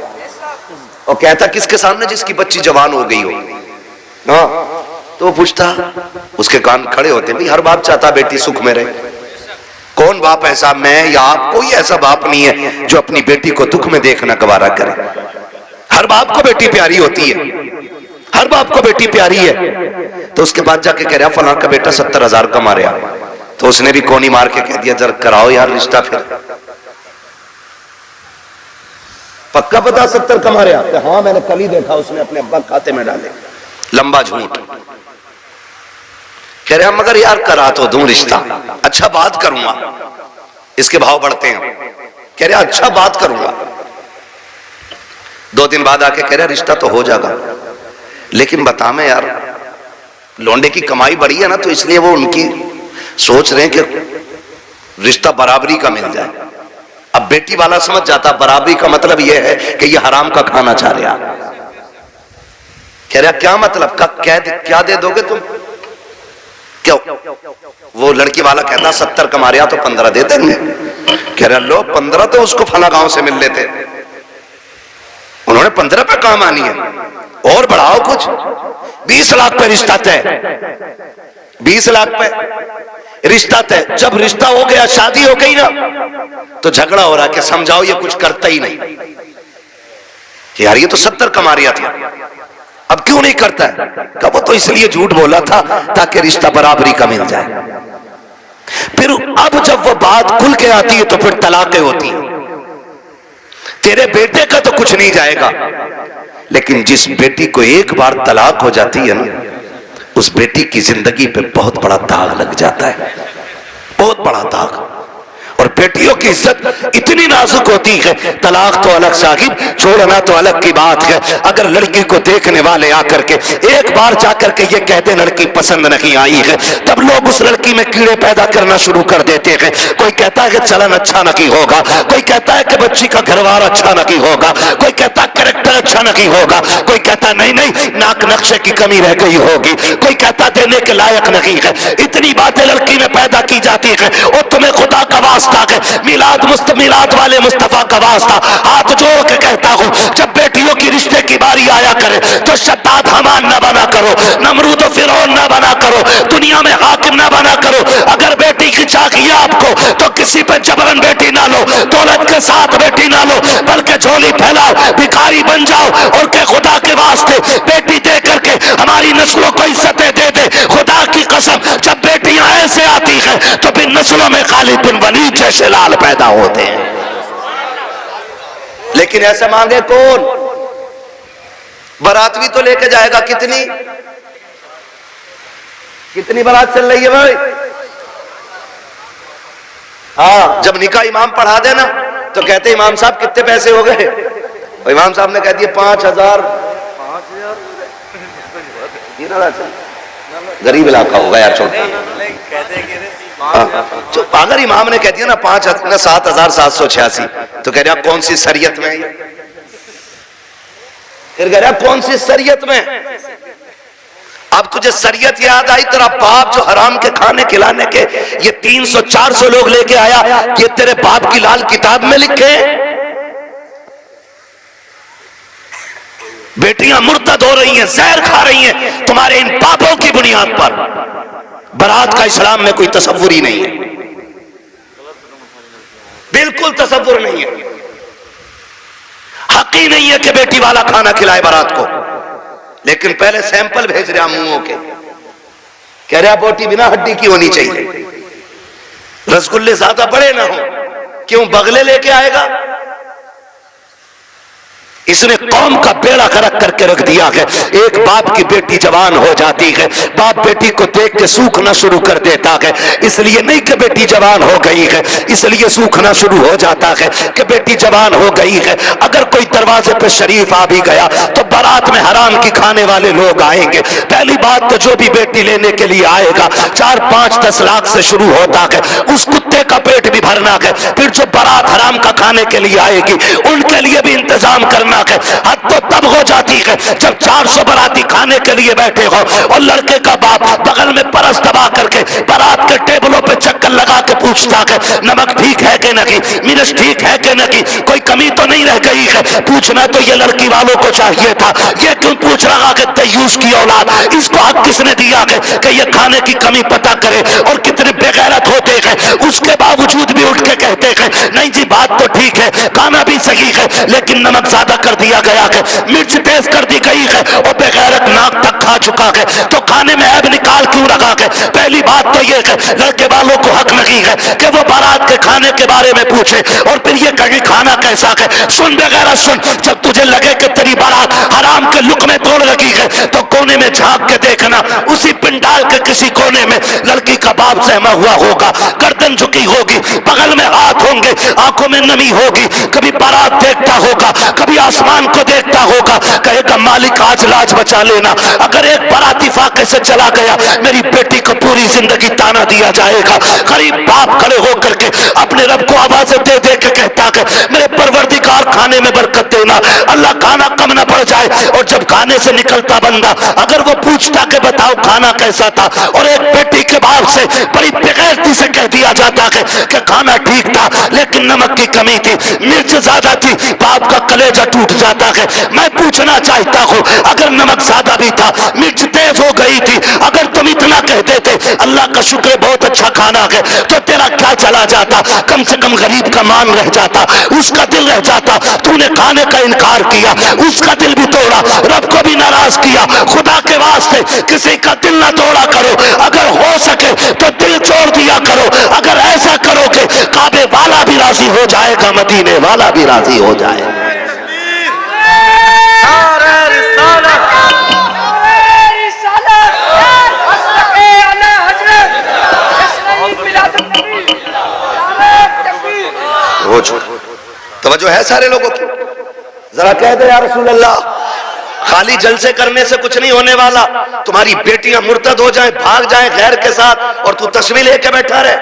और कहता किसके सामने, जिसकी बच्ची जवान हो गई हो। हाँ, तो वो पूछता, उसके कान खड़े होते, भाई हर बाप चाहता बेटी सुख में रहे, कौन बाप ऐसा, मैं या आप, कोई ऐसा बाप नहीं है जो अपनी बेटी को दुख में देखना गवारा करे। हर बाप को बेटी प्यारी होती है, हर बाप को बेटी प्यारी है। तो उसके बाद जाके कह रहा फलां का बेटा 70,000 कमा रहा, तो उसने भी कोनी मार के कह दिया जरा कराओ यार रिश्ता, फिर पक्का पता 70 कमा रहा, हाँ मैंने कल ही देखा, उसने अपने अब्बा खाते में डाले। लंबा झूठ कह रहा, मगर यार करा तो दूं रिश्ता, अच्छा बात करूंगा, इसके भाव बढ़ते हैं। कह रहा अच्छा बात करूंगा। 2 दिन बाद आके कह रहा रिश्ता तो हो जाएगा, लेकिन बता मैं यार, लौंडे की कमाई बढ़ी है ना, तो इसलिए वो उनकी सोच रहे हैं कि रिश्ता बराबरी का मिल जाए। अब बेटी वाला समझ जाता बराबरी का मतलब यह है कि ये हराम का खाना चाह रहा। कह रहा क्या मतलब, क्या दे दोगे तुम, क्यों? वो लड़की वाला कहता 70 कमा रहा तो 15 दे देंगे। कह रहा लो 15 तो उसको फला गांव से मिल लेते, उन्होंने 15 पे काम आनी है, और बढ़ाओ कुछ। 20 लाख पे रिश्ता तय, 20 लाख पे रिश्ता तय। जब रिश्ता हो गया, शादी हो गई ना, तो झगड़ा हो रहा कि समझाओ ये कुछ करता ही नहीं, कि यार ये तो 70 कमा रहा था, अब क्यों नहीं करता है? कब वो तो इसलिए झूठ बोला था ताकि रिश्ता बराबरी का मिल जाए। फिर अब जब वो बात खुल के आती है तो फिर तलाकें होती हैं। तेरे बेटे का तो कुछ नहीं जाएगा, लेकिन जिस बेटी को एक बार तलाक हो जाती है ना, उस बेटी की जिंदगी पे बहुत बड़ा दाग लग जाता है, बहुत बड़ा दाग। और बेटियों की इज्जत इतनी नाजुक होती है, तलाक तो अलग साहिब, छोड़ना तो अलग की बात है। अगर लड़की को देखने वाले आकर के एक बार जाकर के ये कहते लड़की पसंद नहीं आई है, तब लोग उस लड़की में कीड़े पैदा करना शुरू कर देते हैं। कोई कहता है कि चलन अच्छा नहीं होगा, कोई कहता है कि बच्ची का घरवार अच्छा नहीं होगा, कोई कहता है कैरेक्टर अच्छा नहीं होगा, कोई कहता नहीं नहीं नाक नक्शे की कमी रह गई होगी, कोई कहता देने के लायक नहीं है। इतनी बातें लड़की में पैदा की जाती है। और तुम्हें खुदा का वास्ता है, मिलाद वाले मुस्तफा का वास्ता हाथ जोड़ के कहता हूं, जब बेटियों की रिश्ते की बारी आया करे तो शद्दाद हमान न बना करो, नमरूद और फिरौन ना बना करो, दुनिया में हाकिम ना बना करो। अगर बेटी की चाहिए आपको तो किसी पे जबरन बेटी ना लो, दौलत के साथ बेटी ना लो, बल्कि झोली फैलाओ, भिखारी बन जाओ और के खुदा के वास्ते बेटी दे करके हमारी नस्लों को इज्जतें दे दे। खुदा की कसम, जब बेटियां ऐसे आती हैं तो फिर नस्लों में खालिद बिन वलीद जैसे लाल पैदा होते हैं। लेकिन ऐसे मांगे कौन? बारात भी तो लेके जाएगा। कितनी कितनी बारात चल रही है भाई? हाँ, जब निकाह इमाम पढ़ा देना तो कहते इमाम साहब कितने पैसे हो गए? और इमाम साहब ने कह दिए 5,000। गरीब इलाका होगा यार, छोटा। जो अगर इमाम ने कह दिया ना 7,786, तो कह रहा कौन सी शरीयत में? फिर कह रहा कौन सी शरीयत में? अब तुझे शरीयत याद आई? तेरा बाप जो हराम के खाने खिलाने के ये 300-400 लोग लेके आया, ये तेरे बाप की लाल किताब में लिखे? बेटियां मुर्तद हो रही हैं, जहर खा रही हैं तुम्हारे इन पापों की बुनियाद पर। बारात का इस्लाम में कोई तसव्वुर ही नहीं है, बिल्कुल तसव्वुर नहीं है। हक ही नहीं है कि बेटी वाला खाना खिलाए बारात को। लेकिन पहले सैंपल भेज रहा मुंहों के, कह रहा बोटी बिना हड्डी की होनी चाहिए, रसगुल्ले ज्यादा बड़े ना हो। क्यों? बगले लेके आएगा। इसने कौम का बेड़ा गर्क करके रख दिया है। एक बाप की बेटी जवान हो जाती है, बाप बेटी को देख के सूखना शुरू कर देता है। इसलिए नहीं कि बेटी जवान हो गई है, इसलिए सूखना शुरू हो जाता है कि बेटी जवान हो गई है। अगर कोई दरवाजे पे शरीफ आ भी गया तो बारात में हराम की खाने वाले लोग आएंगे। पहली बात तो जो भी बेटी लेने के लिए आएगा 4-5-10 लाख से शुरू होता है, उस कुत्ते का पेट भी भरना है। फिर जो बारात हराम का खाने के लिए आएगी उनके लिए भी इंतजाम करना है। हद तो तब हो जाती है जब 400 बाराती खाने के लिए बैठे हो और लड़के का बाप बगल में परस दबा करके बारात के टेबलों पे चक्कर लगा के पूछता है नमक ठीक है कि नहीं, मिर्च ठीक है कि नहीं, कोई कमी तो नहीं रह गई है। पूछना तो ये लड़की वालों को चाहिए था, ये क्यों पूछ रहा है दयूस की औलाद? इसको हक किसने दिया है कि ये खाने की कमी पता करे? और कितने बेगैरत होते हैं, उसके बावजूद भी उठ के कहते हैं नहीं जी बात तो ठीक है, खाना भी सही है, लेकिन नमक ज्यादा कर दिया गया है, मिर्च तेज कर दी गई है और बेगैरत नाक तक खा चुका है, तो खाने में ऐब निकाल क्यों रखा है? पहली बात तो ये है लड़के वालों को हक नहीं है कि वो बारात के खाने के बारे में पूछे और फिर ये कहे खाना कैसा है। सुन बेगैरत सुन, जब तुझे लगे कि तेरी बारात हराम के लुक में तोड़ लगी है तो कोने में झांक के देखना, उसी पिंडाल के किसी कोने में लड़की का बाप सहमा हुआ होगा, गर्दन झुकी होगी, बगल में हाथ होंगे, आंखों में नमी होगी, कभी बारात देखता होगा, कभी आसमान को देखता होगा, कहेगा मालिक आज लाज बचा लेना। अगर एक बाराती फाके से चला गया मेरी बेटी को पूरी जिंदगी ताना दिया जाएगा। गरीब बाप खड़े होकर के अपने रब को आवाजें दे दे के कहता है मेरे परवरदिगार खाने में बरकत देना, अल्लाह खाना कम ना पड़ जाए। और जब खाने से निकलता बंदा अगर वो पूछता कि बताओ खाना कैसा था, और एक बेटी के बाप से बड़ी बेगैरती से कह दिया जाता है कि खाना ठीक था लेकिन नमक की कमी थी, मिर्च ज्यादा थी, बाप का कलेजा टूट जाता है। मैं पूछना चाहता हूं अगर नमक ज्यादा भी था, मिर्च तेज हो गई थी, अगर तुम इतना कहते थे अल्लाह का शुक्र बहुत अच्छा खाना है, तो तेरा क्या चला जाता? कम से कम गरीब का मान रह जाता, उसका दिल रह जाता। तूने खाने का इनकार किया, उसका दिल भी तोड़ा, रब को भी नाराज किया। खुदा के वास्ते किसी का दिल ना तोड़ा करो, अगर हो सके तो दिल छोड़ दिया करो। अगर ऐसा करोगे काबे वाला भी राजी हो जाएगा, मदीने वाला भी राजी हो जाएगा। तवज्जो है सारे लोगों की? जरा कह दे या रसूल अल्लाह, खाली जलसे करने से कुछ नहीं होने वाला। तुम्हारी बेटियां मुर्तद हो जाएं, भाग जाएं गैर के साथ, और तू तस्वीर लेके बैठा रहे।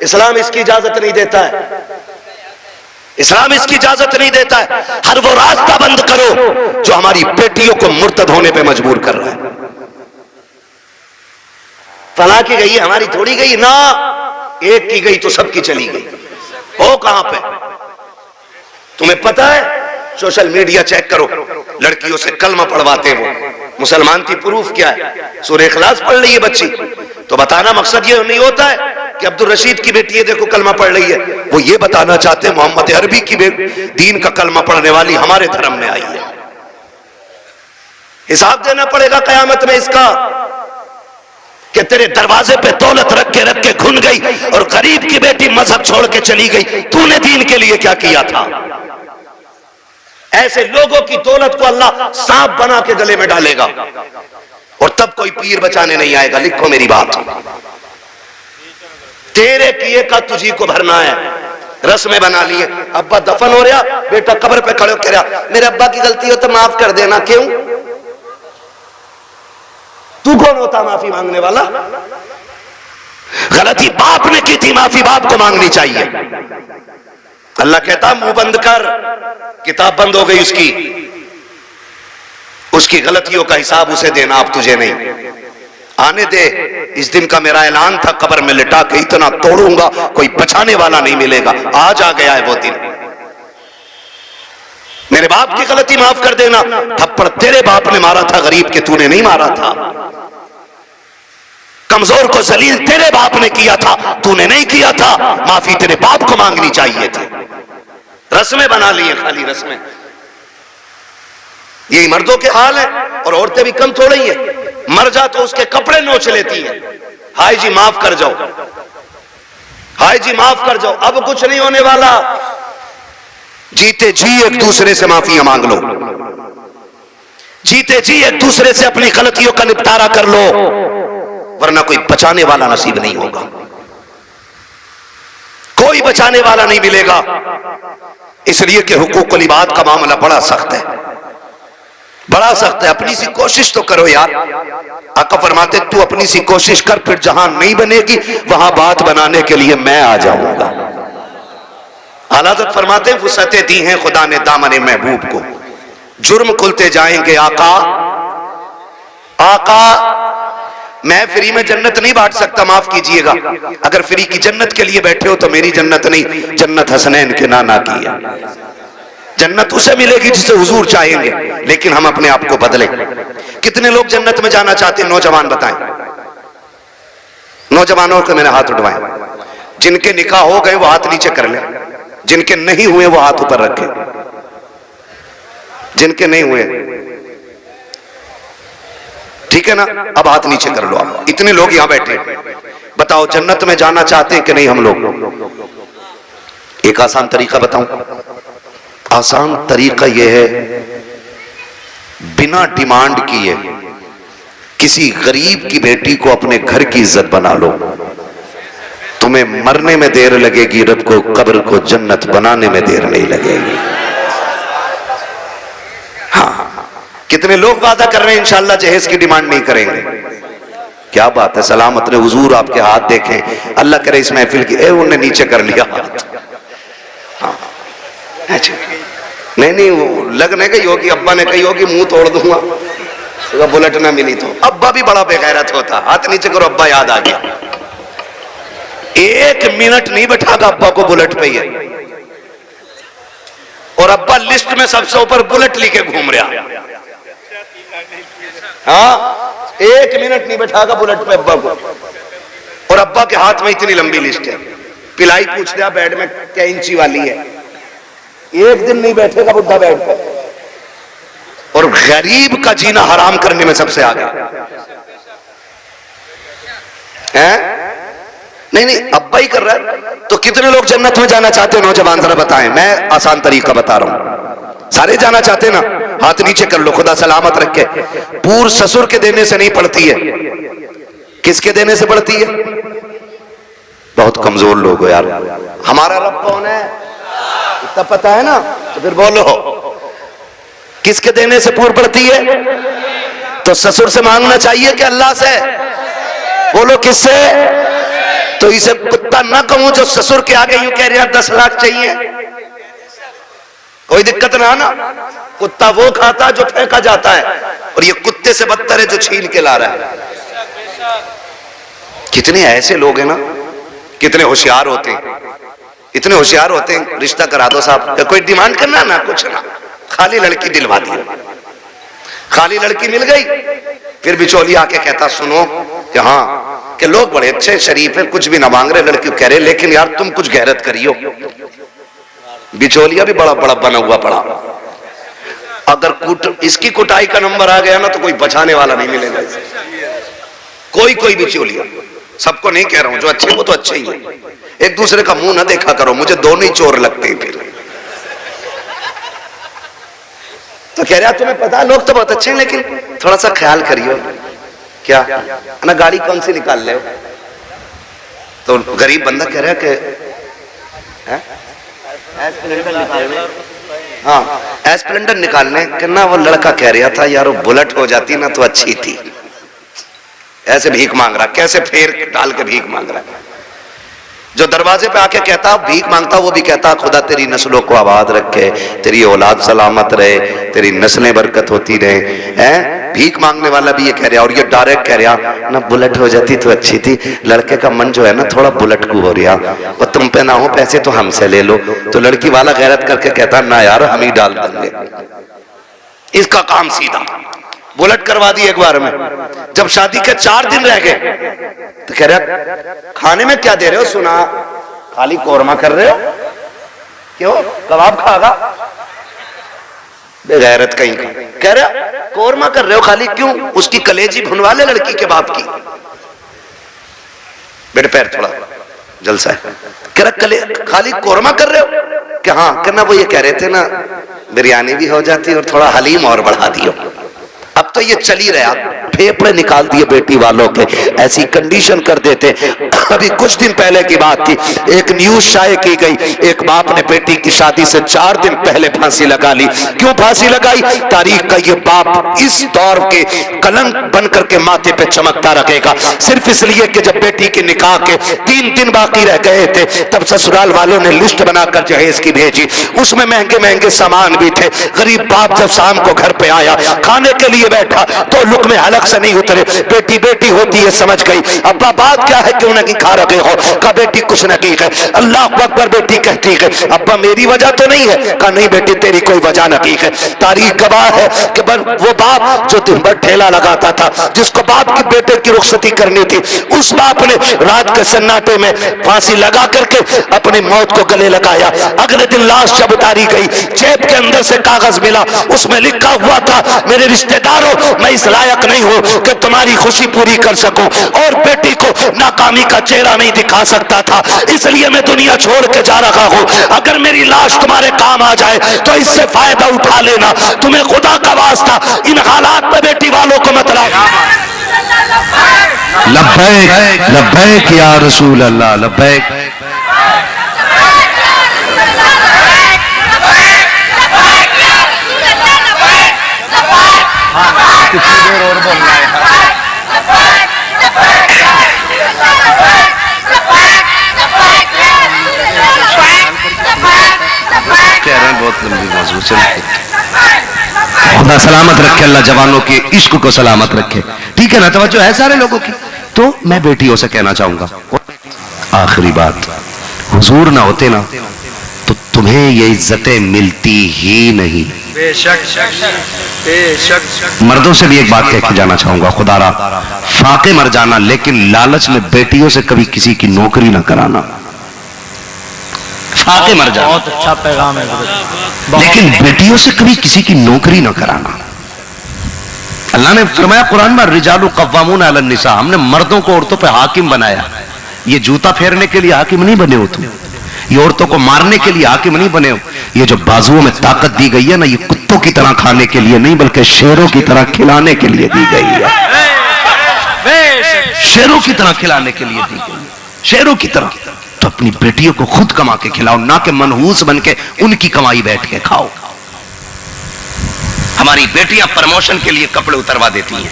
इस्लाम इसकी इजाजत नहीं देता है, इस्लाम इसकी इजाजत नहीं देता है। हर वो रास्ता बंद करो जो हमारी बेटियों को मुर्तद होने पे मजबूर कर रहा है। फला की गई हमारी थोड़ी गई ना, एक की गई तो सबकी चली गई। हो कहां पे? तुम्हें पता है? सोशल मीडिया चेक करो, लड़कियों से कलमा पढ़वाते हो, मुसलमान की प्रूफ क्या है? सूरह इखलास पढ़ रही है बच्ची, तो बताना मकसद ये नहीं होता है कि अब्दुल रशीद की बेटी है देखो कलमा पढ़ रही है। वो ये बताना चाहते हैं मोहम्मद अरबी की दीन का कलमा पढ़ने वाली हमारे धर्म में आई है। हिसाब देना पड़ेगा कयामत में इसका कि तेरे दरवाजे पे दौलत रख के घुन गई और गरीब की बेटी मजहब छोड़ के चली गई, तूने दीन के लिए क्या किया था? ऐसे लोगों की दौलत को अल्लाह सांप बना के गले में डालेगा और तब कोई पीर बचाने नहीं आएगा। लिखो मेरी बात, तेरे किए का तुझी को भरना है। रस्में बना लिए, अब्बा दफन हो रहा, बेटा कब्र पे खड़े कह रहा मेरे अब्बा की गलती हो तो माफ कर देना। क्यों? तू कौन होता माफी मांगने वाला? गलती बाप ने की थी, माफी बाप को मांगनी चाहिए। अल्लाह कहता मुंह बंद कर, किताब बंद हो गई उसकी गलतियों का हिसाब उसे देना, अब तुझे नहीं। आने दे, इस दिन का मेरा ऐलान था, कब्र में लिटा के इतना तोड़ूंगा कोई बचाने वाला नहीं मिलेगा। आज आ गया है वो दिन। मेरे बाप की गलती माफ कर देना, थप्पड़ तेरे बाप ने मारा था गरीब के, तूने नहीं मारा था। कमजोर को जलील तेरे बाप ने किया था, तूने नहीं किया था। माफी तेरे बाप को मांगनी चाहिए थी। रस्में बना लिए, खाली रस्में। यही मर्दों के हाल है और औरतें भी कम थोड़ी है। मर जा तो उसके कपड़े नोच लेती है, हाय जी माफ कर जाओ, हाय जी माफ कर जाओ। अब कुछ नहीं होने वाला, जीते जी एक दूसरे से माफियां मांग लो, जीते जी एक दूसरे से अपनी गलतियों का निपटारा कर लो, वरना कोई बचाने वाला नसीब नहीं होगा, कोई बचाने वाला नहीं मिलेगा। इसलिए कि हुकूकुल इबाद का मामला बड़ा सख्त है, बड़ा सख्त है। अपनी सी कोशिश तो करो यार। आका फरमाते तू अपनी सी कोशिश कर, फिर जहां नहीं बनेगी वहां बात बनाने के लिए मैं आ जाऊंगा। आला हज़रत फरमाते फुर्सतें दी हैं खुदा ने दामने महबूब को, जुर्म खुलते जाएंगे आका। आका मैं फ्री में जन्नत नहीं बांट सकता, माफ कीजिएगा। अगर फ्री की जन्नत के लिए बैठे हो तो मेरी जन्नत नहीं, जन्नत हसनैन के नाना की है। जन्नत उसे मिलेगी जिसे हुजूर चाहेंगे, लेकिन हम अपने आप को बदले। कितने लोग जन्नत में जाना चाहते हैं? नौजवान बताएं, नौजवानों को मैंने हाथ उठवाएं। जिनके निकाह हो गए वो हाथ नीचे कर लें, जिनके नहीं हुए वो हाथ ऊपर रखें। जिनके नहीं हुए ठीक है ना, अब हाथ नीचे कर लो आप। इतने लोग यहां बैठे, बताओ जन्नत में जाना चाहते हैं कि नहीं हम लोग? एक आसान तरीका बताऊं, आसान तरीका यह है, बिना डिमांड किए किसी गरीब की बेटी को अपने घर की इज्जत बना लो। तुम्हें मरने में देर लगेगी, रब को कब्र को जन्नत बनाने में देर नहीं लगेगी। हाँ, कितने लोग वादा कर रहे हैं इंशाअल्लाह जहेज की डिमांड नहीं करेंगे। क्या बात है, सलामत ने हुजूर आपके हाथ देखें, अल्लाह करे इस महफिल की। उन्होंने नीचे कर लिया हाथ। हाँ नहीं वो लगने गई होगी, अब्बा ने कही होगी मुंह तोड़ दूंगा तो बुलेट ना मिली तो। अब्बा भी बड़ा बेगैरत होता, हाथ नीचे करो, अब्बा याद आ गया। 1 मिनट नहीं बैठागा अब्बा को बुलेट पे ही, और अब्बा लिस्ट में सबसे ऊपर बुलेट लेके घूम रहा। हाँ 1 मिनट नहीं बैठागा बुलेट पे अब्बा को, और अब्बा के हाथ में इतनी लंबी लिस्ट है। पिलाई पूछ दिया बेड में क्या इंची वाली है, 1 दिन नहीं बैठेगा बुढ़ा बेड पे। और गरीब का जीना हराम करने में सबसे आगे है। नहीं अब्बा ही कर रहा है, तो कितने लोग जन्नत में जाना चाहते हैं? नौजवान जरा बताएं, मैं आसान तरीका बता रहा हूं। सारे जाना चाहते हैं ना? हाथ नीचे कर लो, खुदा सलामत रखे। पूर्व ससुर के देने से नहीं पड़ती है, किसके देने से पड़ती है? बहुत कमजोर लोग हो यार। हमारा रब कौन है इतना पता है ना? तो फिर बोलो किसके देने से पूर्व पड़ती है? तो ससुर से मांगना चाहिए कि अल्लाह से? बोलो किससे? तो इसे कुत्ता ना कहूं जो ससुर के आगे यूं कह रहा 10 लाख चाहिए, कोई दिक्कत ना ना। कुत्ता वो खाता जो फेंका जाता है, और ये कुत्ते से बदतर है जो छीन के ला रहा है। कितने ऐसे लोग हैं ना, कितने होशियार होते हैं, इतने होशियार होते हैं। रिश्ता करा दो साहब, कोई डिमांड करना ना, कुछ ना, खाली लड़की दिलवा दी। खाली लड़की मिल गई, फिर बिचौलिया आके कहता सुनो कि हाँ कि लोग बड़े अच्छे शरीफ है, कुछ भी ना मांग रहे, लड़की कह रहे लेकिन यार तुम कुछ गैरत करियो। बिचौलिया भी बड़ा बड़ा बना हुआ पड़ा, अगर इसकी कुटाई का नंबर आ गया ना तो कोई बचाने वाला नहीं मिलेगा। कोई बिचौलिया, सबको नहीं कह रहा हूं, जो अच्छे वो तो अच्छे ही है, एक दूसरे का मुंह ना देखा करो, मुझे दोनों ही चोर लगते हैं। फिर तो कह रहा तुम्हें पता लोग तो बहुत अच्छे हैं लेकिन थोड़ा सा ख्याल करियो। क्या ना गाड़ी कौन सी निकाल ले? तो गरीब बंदा कह रहा है कि हाँ एस्प्लेंडर निकालने के ना, वो लड़का कह रहा था यार वो बुलेट हो जाती ना तो अच्छी थी। ऐसे भीख मांग रहा, कैसे फेर डाल के भीख मांग रहा। जो दरवाजे पे आके कहता भीख मांगता, वो भी कहता खुदा तेरी नस्लों को आबाद रखे, तेरी औलाद सलामत रहे, तेरी नस्लें बरकत होती रहे। हैं भीख मांगने वाला भी ये कह रहा, और ये डायरेक्ट कह रहा ना बुलेट हो जाती तो अच्छी थी। लड़के का मन जो है ना थोड़ा बुलेट को हो रहा, और तुम पे ना हो पैसे तो हमसे ले लो। तो लड़की वाला गैरत करके कहता ना यार हम ही डाल देंगे। इसका काम सीधा बुलेट करवा दी एक बार में। जब शादी के 4 दिन रह गए तो कह रहा खाने में क्या दे रहे हो? सुना खाली कोरमा कर रहे हो, क्यों कबाब खागा? बेगैरत कहीं का कह रहा कोरमा कर रहे हो खाली, क्यों? उसकी कलेजी भुनवा ले लड़की के बाप की। बेटे पैर थोड़ा जलसा है, कह रहा खाली कोरमा कर रहे हो कि हाँ करना। वो ये कह रहे थे ना बिरयानी भी हो जाती और थोड़ा हलीम और बढ़ा दियो। अब तो ये चल ही रहा, फेफड़े निकाल दिए बेटी वालों के, ऐसी कंडीशन कर देते। अभी कुछ दिन पहले की बात थी, एक न्यूज शाये की गई, एक बाप ने बेटी की शादी से 4 दिन पहले फांसी लगा ली। क्यों फांसी लगाई? तारीख का ये बाप इस दौर के कलंक बन करके माथे पे चमकता रहेगा, सिर्फ इसलिए कि जब बेटी के निकाह के 3 दिन बाकी रह गए थे तब ससुराल वालों ने लिस्ट बनाकर जहेज की भेजी। उसमें महंगे महंगे सामान भी थे। गरीब बाप जब शाम को घर पे आया, खाने के लिए बैठा तो लुक़्मे हलक से नहीं उतरे। बेटी बेटी होती है समझ गई। अब्बा बात क्या है, क्यों नहीं खा रहे हो? कहा बेटी कुछ नहीं है। अल्लाह अकबर बेटी कहती है अब्बा मेरी वजह तो नहीं है? कहा नहीं बेटी तेरी कोई वजह नहीं है। तारीख गवाह है कि वो बाप जो दिन भर ठेला लगाता था, जिसको बाप की बेटे की रुखसती करनी थी, उस बाप ने रात के सन्नाटे में फांसी लगा करके अपनी मौत को गले लगाया। अगले दिन लाश जब उतारी गई, जेब के अंदर से कागज मिला, उसमें लिखा हुआ था मेरे रिश्तेदारों मैं इस लायक नहीं हूं कि तुम्हारी खुशी पूरी कर सकूं, और बेटी को नाकामी का चेहरा नहीं दिखा सकता था, इसलिए मैं दुनिया छोड़ के जा रहा हूं। अगर मेरी लाश तुम्हारे काम आ जाए तो इससे फायदा उठा लेना। तुम्हें खुदा का वास्ता इन हालात में बेटी वालों को मत लाओ। लब्बैक लब्बैक या रसूल अल्लाह, लब्बैक। कुछ देर और बोलना है। कह रहे हैं बहुत लंबी मौजूद चलती। खुदा सलामत रखे, अल्लाह जवानों के इश्क को सलामत रखे। ठीक है ना, तवज्जो है सारे लोगों की। तो मैं बेटियों से कहना चाहूंगा आखिरी बात, हुजूर ना होते ना तो तुम्हें ये इज्जतें मिलती ही नहीं। बेशक बेशक। मर्दों से भी एक बात कह के जाना चाहूंगा, खुदारा फाके मर जाना, लेकिन लालच में बेटियों से कभी किसी की नौकरी ना कराना। फाके मर जाना बहुत अच्छा पैगाम है, लेकिन बेटियों से कभी किसी की नौकरी ना कराना। अल्लाह ने फरमाया कुरान में रिजालु कव्वामून अलन निसा, हमने मर्दों को औरतों पे हाकिम बनाया। ये जूता फेरने के लिए हाकिम नहीं बने हो तुम, ये औरतों को मारने के लिए हाकिम नहीं बने हो। ये जो बाजुओं में ताकत दी गई है ना, ये कुत्तों की तरह खाने के लिए नहीं बल्कि शेरों की तरह खिलाने के लिए दी गई है। शेरों की तरह खिलाने के लिए दी गई है, शेरों की तरह। तो अपनी बेटियों को खुद कमा के खिलाओ, ना कि मनहूस बन के उनकी कमाई बैठ के खाओ। हमारी बेटियां प्रमोशन के लिए कपड़े उतरवा देती हैं,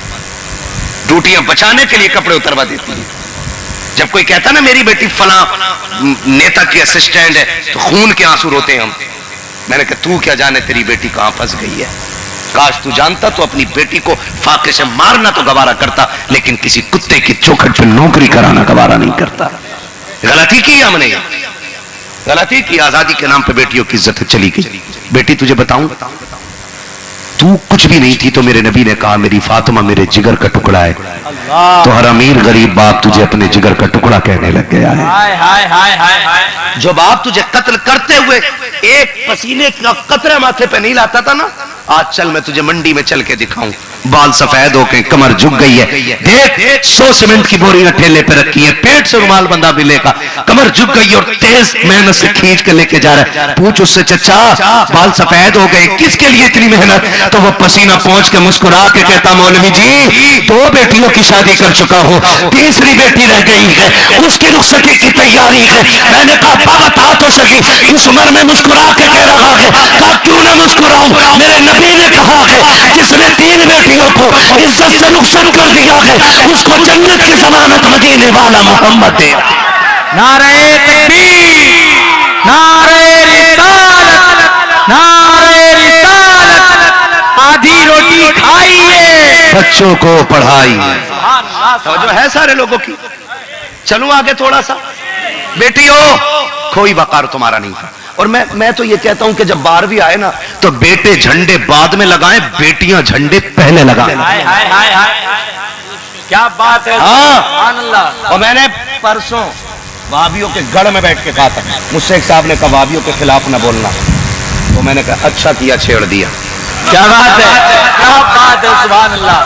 ड्यूटियां बचाने के लिए कपड़े उतरवा देती हैं। जब कोई कहता ना मेरी बेटी फला नेता की असिस्टेंट है तो खून के आंसू रोते हैं हम। मैंने कहा तू क्या जाने तेरी बेटी कहां फंस गई है। काश तू जानता तो अपनी बेटी को फाके से मारना तो गवारा करता, लेकिन किसी कुत्ते की चौखट पे नौकरी कराना गवारा नहीं करता। गलती की हमने, गलती की। आजादी के नाम पे बेटियों की इज्जत चली गई। बेटी तुझे बताऊं, तू कुछ भी नहीं थी तो मेरे नबी ने कहा मेरी फातिमा मेरे जिगर का टुकड़ा है, तो हर अमीर गरीब बाप तुझे अपने जिगर का टुकड़ा कहने लग गया है। हाय हाय हाय हाय हाय। जो बाप तुझे कत्ल करते हुए एक पसीने का कतरा माथे पे नहीं लाता था ना, आज चल मैं तुझे मंडी में चल के दिखाऊं। बाल सफेद हो गए, कमर झुक गई है, देख 100 सीमेंट की बोरियां ठेले पे रखी है, पेट से रुमाल बंधा मिलेगा, कमर झुक गई और तेज मेहनत से खींच के लेके जा रहा है। पूछ उससे चचा बाल सफेद हो गए किसके लिए इतनी मेहनत? तो वो पसीना पहुंच के मुस्कुरा के कहता मौलवी जी 2 बेटियों की शादी कर चुका हूं, तीसरी बेटी रह गई है, उसकी रुखसती की तैयारी है। मैंने कहा बता तो सकी, इस उम्र में मुस्कुरा के कह रहा है। कहा क्यों ना मुस्कुराऊं, मेरे नबी ने कहा है जिसने 3 बेटियों को इज्जत से नुकसान कर दिया है उसको जन्नत की जमानत मदीने वाला मोहम्मद दे। नारे तकबीर, नारे रिसालत, नारे रिसालत। आधी रोटी खाइए, बच्चों को पढ़ाइए। जो है सारे लोगों की। चलूं आगे थोड़ा सा। बेटियों कोई वकार तुम्हारा नहीं था। और मैं तो ये कहता हूं कि जब 12वीं आए ना तो बेटे झंडे बाद में लगाएं, बेटियां झंडे पहले लगाएं। हाय हाय हाय हाय। क्या बात है। हाँ। अल्लाह। और मैंने परसों वाबियों के गढ़ में बैठ के कहा था, मुझसे एक साहब ने कहा वाबियों के खिलाफ ना बोलना, तो मैंने कहा अच्छा किया छेड़ दिया। क्या बात है, क्या बात है, सुभान अल्लाह।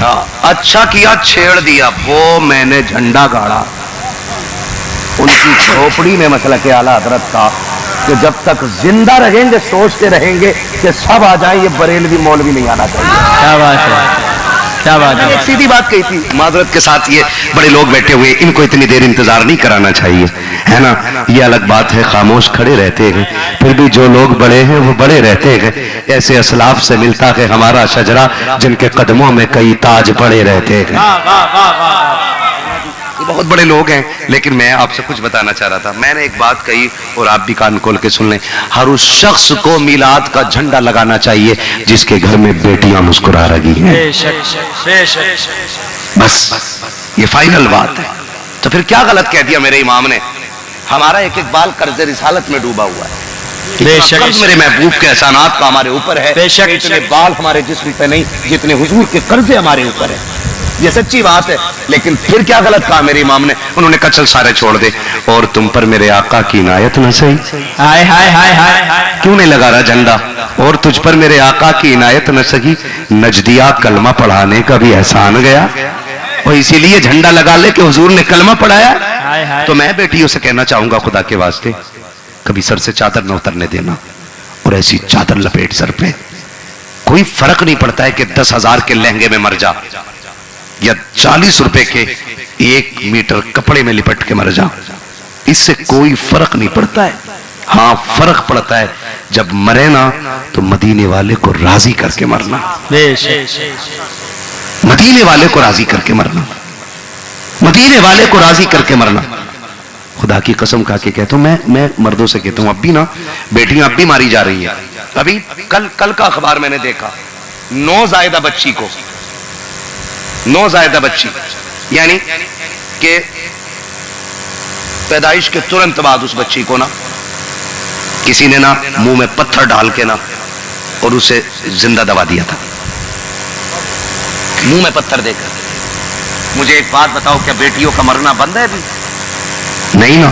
हाँ, अच्छा किया छेड़ दिया। वो मैंने झंडा गाड़ा उनकी झोपड़ी में मसला के आला हजरत का कि जब तक जिंदा रहेंगे सोचते रहेंगे कि सब आ जाए, ये बरेलवी मौलवी नहीं आना चाहिए। क्या बात है, क्या बात है। एक सीधी बात कही थी माजरत के साथ, ये बड़े लोग बैठे हुए इनको इतनी देर इंतजार नहीं कराना चाहिए, है ना। ये अलग बात है, खामोश खड़े रहते हैं, फिर भी जो लोग बड़े हैं वो बड़े रहते हैं। ऐसे असलाफ से मिलता है हमारा शजरा जिनके कदमों में कई ताज पड़े रहते हैं। बहुत बड़े लोग हैं, लेकिन मैं आपसे कुछ बताना चाह रहा था। मैंने एक बात कही और आप भी कान खोल के सुन लें। हर उस शख्स को मिलाद का झंडा लगाना चाहिए जिसके घर में बेटियां मुस्कुरा रही हैं। बस ये फाइनल बात है। तो फिर क्या गलत कह दिया मेरे इमाम ने? हमारा एक एक बाल कर्ज रिसालत में डूबा हुआ है। कर्ज मेरे महबूब के एहसानात का हमारे ऊपर है। इतने बाल हमारे जिस्म पे नहीं जितने हुजूर के कर्जे हमारे ऊपर है। ये सच्ची बात है। लेकिन फिर क्या गलत कहा मेरे इमाम ने? उन्होंने कहा चल सारे छोड़ दे, और तुम पर मेरे आका की इनायत न सही। हाय हाय हाय हाय। क्यों नहीं लगा रहा झंडा? और तुझ पर मेरे आका की इनायत न सही, नजदिया कलमा पढ़ाने का भी एहसान गया, और इसीलिए झंडा लगा ले कि हुजूर ने कलमा पढ़ाया। तो मैं बेटियों से कहना चाहूंगा खुदा के वास्ते, कभी सर से चादर न उतरने देना, और ऐसी चादर लपेट सर पे। कोई फर्क नहीं पड़ता है कि 10,000 के लहंगे में मर जा या 40 रुपए के 1 मीटर कपड़े में लिपट के मर जा, इससे कोई फर्क नहीं पड़ता है। हाँ फर्क पड़ता है जब मरे ना तो मदीने वाले को राजी करके मरना, मदीने वाले को राजी करके मरना, मदीने वाले को राजी करके मरना। खुदा की कसम खा के कहता हूं, मैं मर्दों से कहता हूं, अब भी ना बेटियां अब भी मारी जा रही है। अभी कल का अखबार मैंने देखा, नौजायदा बच्ची को, नौजायदा बच्ची यानी कि पैदाइश के तुरंत बाद उस बच्ची को ना किसी ने ना मुंह में पत्थर डाल के ना और उसे जिंदा दबा दिया था, मुंह में पत्थर देकर। मुझे एक बात बताओ, क्या बेटियों का मरना बंद है अभी? नहीं ना,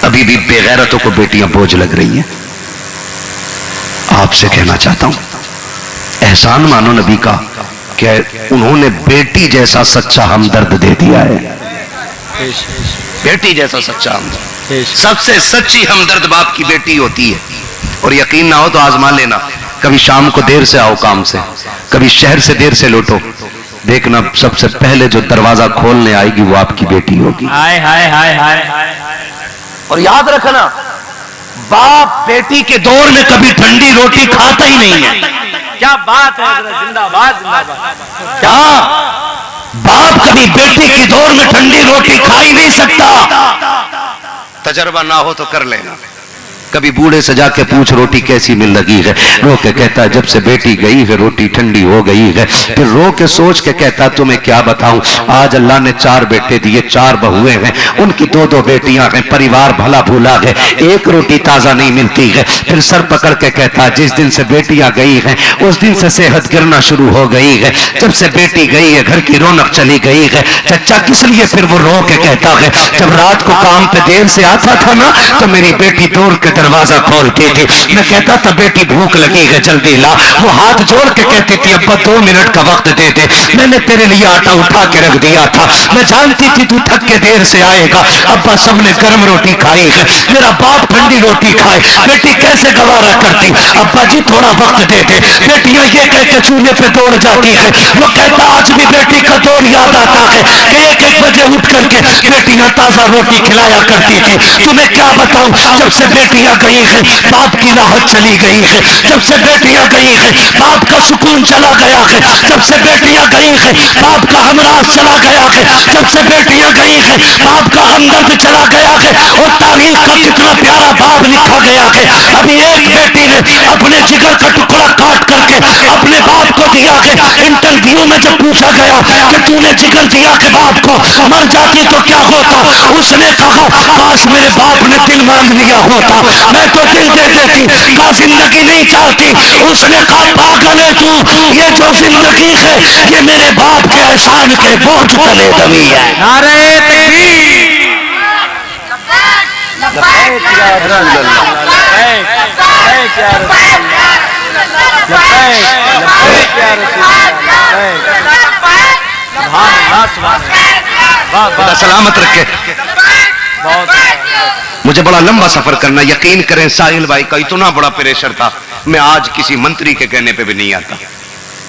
अभी भी बेगैरतों को बेटियां बोझ लग रही हैं। आपसे कहना चाहता हूं, एहसान मानो नबी का कि उन्होंने बेटी जैसा सच्चा हमदर्द दे दिया है। बेटी जैसा सच्चा हमदर्द, सबसे सच्ची हमदर्द बाप की बेटी होती है। और यकीन ना हो तो आजमा लेना, कभी शाम को देर से आओ काम से, कभी शहर से देर से लौटो, देखना सबसे पहले जो दरवाजा खोलने आएगी वो आपकी बेटी होगी। हाय हाय हाय हाय हाय। और याद रखना, बाप बेटी के दौर में कभी ठंडी रोटी खाता ही नहीं है। क्या बात है, जिंदाबाद जिंदाबाद। क्या बाप कभी बेटी के दौर में ठंडी रोटी खा ही नहीं सकता? तजर्बा ना हो तो कर लेना, कभी बूढ़े से जाके पूछ रोटी कैसी मिल लगी है, रो के कहता है जब से बेटी गई है रोटी ठंडी हो गई है। फिर रो के सोच के कहता तुम्हें क्या बताऊं, आज अल्लाह ने 4 बेटे दिए, 4 बहुएं हैं, उनकी 2-2 बेटियां हैं, परिवार भला भूला है, एक रोटी ताजा नहीं मिलती है। फिर सर पकड़ के कहता जिस दिन से बेटियां गई हैं उस दिन से सेहत गिरना शुरू हो गई है, जब से बेटी गई है घर की रौनक चली गई है। चचा किस लिए? फिर वो रो के कहता है जब रात को काम पे देर से आता था ना तो मेरी बेटी दौड़ के दरवाजा खोलती थी, मैं कहता था बेटी भूख लगी है जल्दी ला, वो हाथ जोड़ के कहती थी अब्बा 2 मिनट का वक्त दे दे, मैंने तेरे लिए आटा उठा के रख दिया था, मैं जानती थी तू थक के देर से आएगा। अब्बा सबने गर्म रोटी खाई है, मेरा बाप ठंडी रोटी खाए, बेटी कैसे गवारा करती, अब्बा जी थोड़ा वक्त दे दे। बेटियां ये कह के चूल्हे पे दौड़ जाती है, वो कहता आज भी बेटी का दौर याद आता है कि 1-1 बजे उठ करके बेटियां ताजा रोटी खिलाया करती थी। तुम्हें क्या बताऊं, जब से बेटियां गई है बाप की राहत चली गई है, जब से बेटियां गई है बाप का सुकून चला गया है, जब से बेटियां गई है बाप का हमराज चला गया है, जब से बेटियां गई है बाप का हमदर्द चला गया है। और तारीख का कितना प्यारा बाप लिखा गया है। अभी एक बेटी ने अपने जिगर का टुकड़ा काट करके अपने बाप को दिया है। इंटरव्यू में जब पूछा गया कि तूने जिगर दिया के बाप को, मर जाती तो क्या होता, उसने कहा काश मेरे बाप ने दिल मांग लिया होता, मैं तो दिल दे देती, का जिंदगी नहीं चाहती। उसने कहा पागल है तू, ये जो जिंदगी है ये मेरे बाप के एहसान के बोझ तले दबी है। नारे तकबीर। सलामत रखे। मुझे बड़ा लंबा सफर करना, यकीन करें साहिल भाई का इतना बड़ा प्रेशर था, मैं आज किसी मंत्री के कहने पे भी नहीं आता,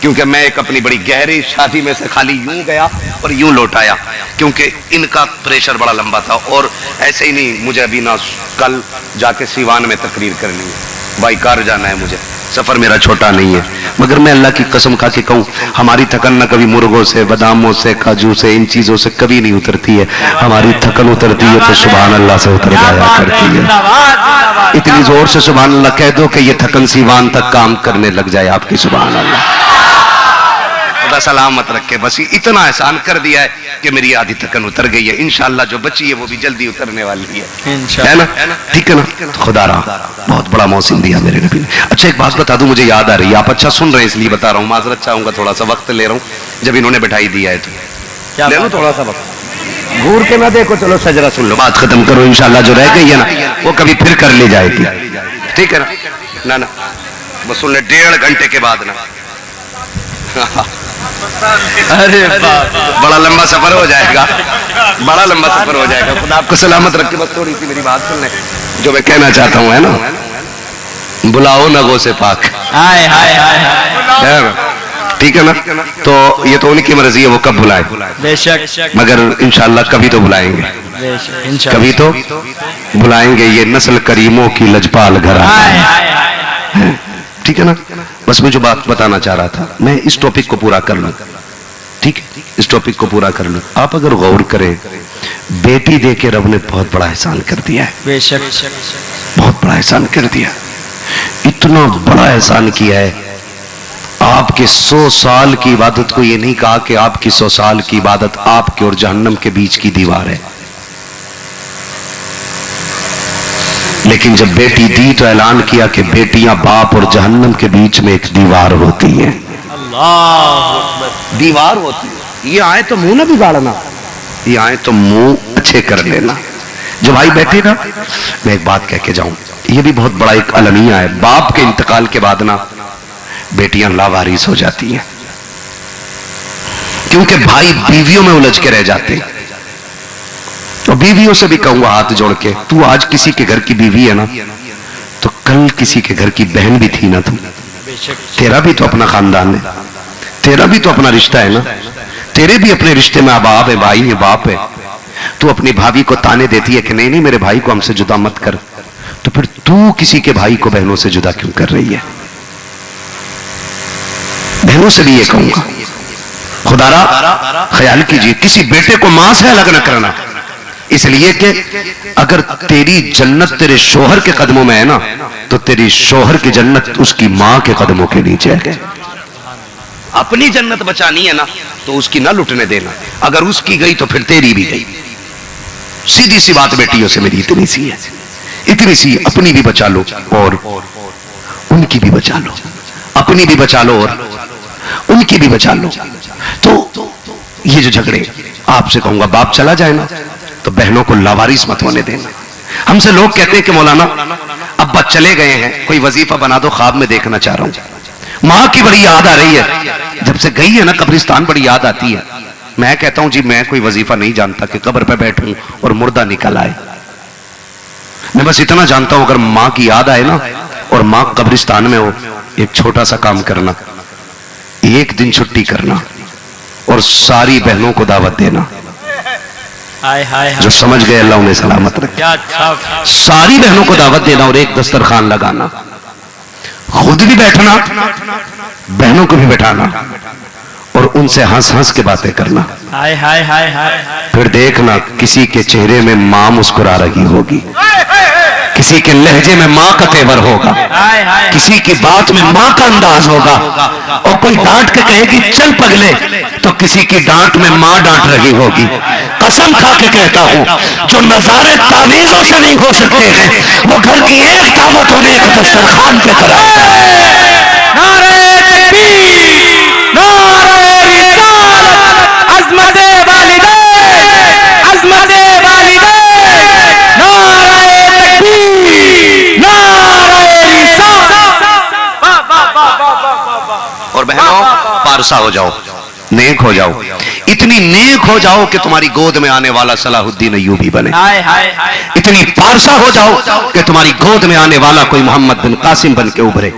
क्योंकि मैं एक अपनी बड़ी गहरी शादी में से खाली यूं गया और यूं लौट आया, क्योंकि इनका प्रेशर बड़ा लंबा था। और ऐसे ही नहीं, मुझे अभी ना कल जाके सीवान में तकरीर करनी है, भाई कार जाना है मुझे, सफर मेरा छोटा नहीं है। मगर मैं अल्लाह की कसम खा के कहूँ हमारी थकन न कभी मुर्गों से, बादामों से, काजू से, इन चीजों से कभी नहीं उतरती है। हमारी थकन उतरती है तो सुभान अल्लाह से उतर जाया करती है। इतनी जोर से सुभान अल्लाह कह दो कि ये थकन सीवान तक काम करने लग जाए आपकी। सुभान अल्लाह, खुदा सलामत रखे। बस इतना एहसान कर दिया है कि मेरी आधी थकन उतर गई है। इंशाअल्लाह जो बची है वो भी जल्दी उतरने वाली है ना, ठीक है ना। तो खुदा रहा बहुत बड़ा मौसम दिया मेरे नबी ने। अच्छा एक बात बता दूं, मुझे याद आ रही है, आप अच्छा सुन रहे हैं इसलिए बता रहा हूँ, माजरत चाहूंगा, थोड़ा सा वक्त ले रहा हूँ। जब इन्होंने बैठाई दिया है तो ले लो थोड़ा सा वक्त, घूर के ना देखो, चलो सजरा सुन लो, बात खत्म करो। इंशाअल्लाह जो रह गई है ना वो कभी फिर कर ली जाएगी, ठीक है ना। ना बस सुन ले, 1.5 घंटे के बाद ना अरे बड़ा लंबा सफर हो जाएगा, बड़ा लंबा सफर हो जाएगा। खुदा आपको सलामत रखे। बस थोड़ी सी मेरी बात सुन ले जो मैं कहना चाहता हूँ, है ना, बुलाओ नगों से पाक, ठीक है ना। तो ये तो उनकी मर्जी है वो कब बुलाए, बेशक, मगर इंशाअल्लाह कभी तो बुलाएंगे, कभी तो बुलाएंगे। ये नस्ल करीमों की लजपाल घर है, ठीक है ना। बस मैं जो बात बताना चाह रहा था, मैं इस टॉपिक को पूरा कर लूं, ठीक है, इस टॉपिक को पूरा कर लूं। आप अगर गौर करें, बेटी दे के रब ने बहुत बड़ा एहसान कर दिया है, बेशक बहुत बड़ा एहसान कर दिया। इतना बड़ा एहसान किया है, आपके 100 साल की इबादत को ये नहीं कहा कि आपकी 100 साल की इबादत आपके और जहन्नम के बीच की दीवार है, लेकिन जब बेटी दी तो ऐलान किया कि बेटियां बाप और जहन्नम के बीच में एक दीवार होती हैं। अल्लाह, दीवार होती है। ये आए तो मुंह ना बिगाड़ना, ये आए तो मुंह अच्छे कर लेना। जो भाई बैठे ना, मैं एक बात कह के जाऊं, ये भी बहुत बड़ा एक अलमिया है। बाप के इंतकाल के बाद ना बेटियां लावारिस हो जाती हैं, क्योंकि भाई बीवियों में उलझ के रह जाते हैं। तो बीवियों से भी कहूंगा हाथ जोड़ के, तू आज किसी के घर की बीवी है ना, तो कल किसी के घर की बहन भी थी ना तू, तेरा भी तो अपना खानदान है, तेरा भी तो अपना रिश्ता है ना, तेरे भी अपने रिश्ते में बाप है, भाई है, बाप है। तू अपनी भाभी को ताने देती है कि नहीं नहीं मेरे भाई को हमसे जुदा मत कर, तो फिर तू किसी के भाई को बहनों से जुदा क्यों कर रही है? बहनों से भी ये कहूंगा, खुदारा ख्याल कीजिए, किसी बेटे को मां से अलग न करना, इसलिए कि अगर तेरी जन्नत तेरे शोहर के कदमों में है ना, तो तेरी शोहर की जन्नत उसकी मां के कदमों के नीचे है। अपनी जन्नत बचानी है ना, तो उसकी ना लुटने देना। अगर उसकी गई तो फिर तेरी भी गई। सीधी सी बात बेटियों से मेरी इतनी सी है, इतनी सी। अपनी भी बचा लो और उनकी भी बचा लो, अपनी भी बचा लो और उनकी भी बचा लो। तो ये जो झगड़े, आपसे कहूंगा बाप चला जाए ना, तो बहनों को लावारिस मत होने देना। हमसे लोग कहते हैं कि मौलाना अब्बा चले गए हैं, कोई वजीफा बना दो, ख्वाब में देखना चाह रहा हूं। मां की बड़ी याद आ रही है, जब से गई है ना कब्रिस्तान बड़ी याद आती है। मैं कहता हूं जी मैं कोई वजीफा नहीं जानता कि कब्र पे बैठूं और मुर्दा निकल आए। मैं बस इतना जानता हूं अगर मां की याद आए ना और मां कब्रिस्तान में हो, एक छोटा सा काम करना, एक दिन छुट्टी करना और सारी बहनों को दावत देना। जो समझ गए अल्लाह उन्हें सलामत रखे। सारी बहनों को दावत देना और एक दस्तरखान लगाना, खुद भी बैठना, बहनों को भी बैठाना और उनसे हंस हंस के बातें करना। फिर देखना किसी के चेहरे में मां मुस्कुरा रही होगी, किसी के लहजे में मां का तेवर होगा, किसी की बात में मां का अंदाज होगा। और कोई डांट के कहेगी चल पगले, तो किसी की डांट में मां डांट रही होगी। कसम खा के कहता हूं, जो नजारे तावीजों से नहीं हो सकते हैं, वो घर की एक दावत और एक दस्तरखान पे कराता है। नारे तकबीर, नारे रिसालत, अज़मते वालिदैन, अज़मते वालिदैन, नारे तकबीर, नारे रिसालत। और बहनों पारसा हो जाओ, नेक हो जाओ, इतनी नेक हो जाओ कि तुम्हारी गोद में आने वाला सलाहुद्दीन अय्यूबी बने। इतनी पारसा हो जाओ कि तुम्हारी गोद में आने वाला कोई मोहम्मद बिन कासिम बन के उभरे।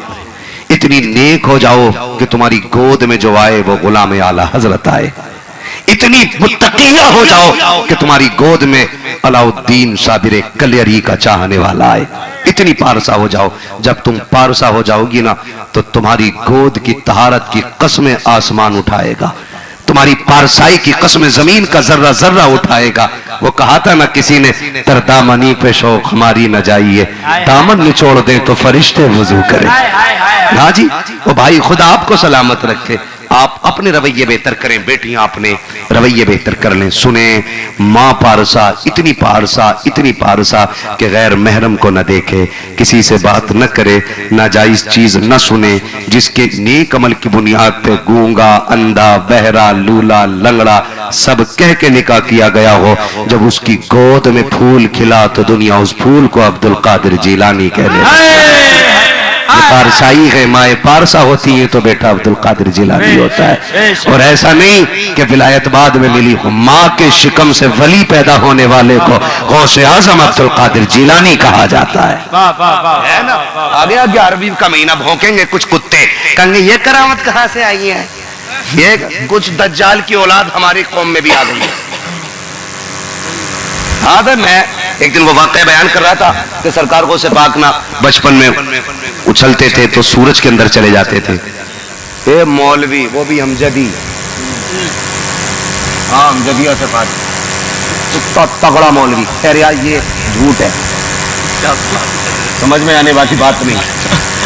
इतनी नेक हो जाओ कि तुम्हारी गोद में जो आए वो गुलाम आला हजरत आए। इतनी मुत्तकिया हो जाओ कि तुम्हारी गोद में अलाउद्दीन साबिर कलियरी का चाहने वाला आए। इतनी पारसा हो जाओ। जब तुम पारसा हो जाओगी ना, तो तुम्हारी गोद की तहारत की कसमें आसमान उठाएगा, तुम्हारी पारसाई की कसमें जमीन का जर्रा जर्रा उठाएगा। वो कहा था ना किसी ने, तरदामनी पे शौक हमारी न जाइए, दामन निचोड़ दे तो फरिश्ते वुजू करें। हाँ जी, वो भाई खुदा आपको सलामत रखे। आप अपने रवैये बेहतर करें, बेटियां अपने रवैये बेहतर कर लें। सुने, माँ पारसा, इतनी पारसा कि गैर महरम को न देखे, किसी से बात न करे, नाजायज चीज न सुने, जिसके नेक अमल की बुनियाद पे गूंगा, अंधा, बहरा, लूला, लंगड़ा सब कह के निकाह किया गया हो। जब उसकी गोद में फूल खिला तो दुनिया उस फूल को अब्दुल कादिर जिलानी कह ले। पारसाई है, माए पारसा होती है तो बेटा अब्दुल कादिर जिलानी होता है। और ऐसा नहीं कि विलायत बाद में मिली हो, माँ के शिकम से वली पैदा होने वाले को गौसे आजम अब्दुल कादिर जिलानी कहा जाता है। है ना? आगे 11वीं का महीना भौंकेंगे कुछ कुत्ते, कहेंगे ये करामत कहां से आई है। ये कुछ दज्जाल की औलाद हमारी कौम में भी आ गई है। हाँ भाई, मैं एक दिन वो वाकया बयान कर रहा था कि सरकार को से पाक ना बचपन में उछलते थे तो सूरज के अंदर चले जाते थे। ए मौलवी, वो भी हमजदी, हाँ हमजदिया से पाक, तगड़ा मौलवी। कह रहा ये झूठ है, समझ में आने वाली बात नहीं।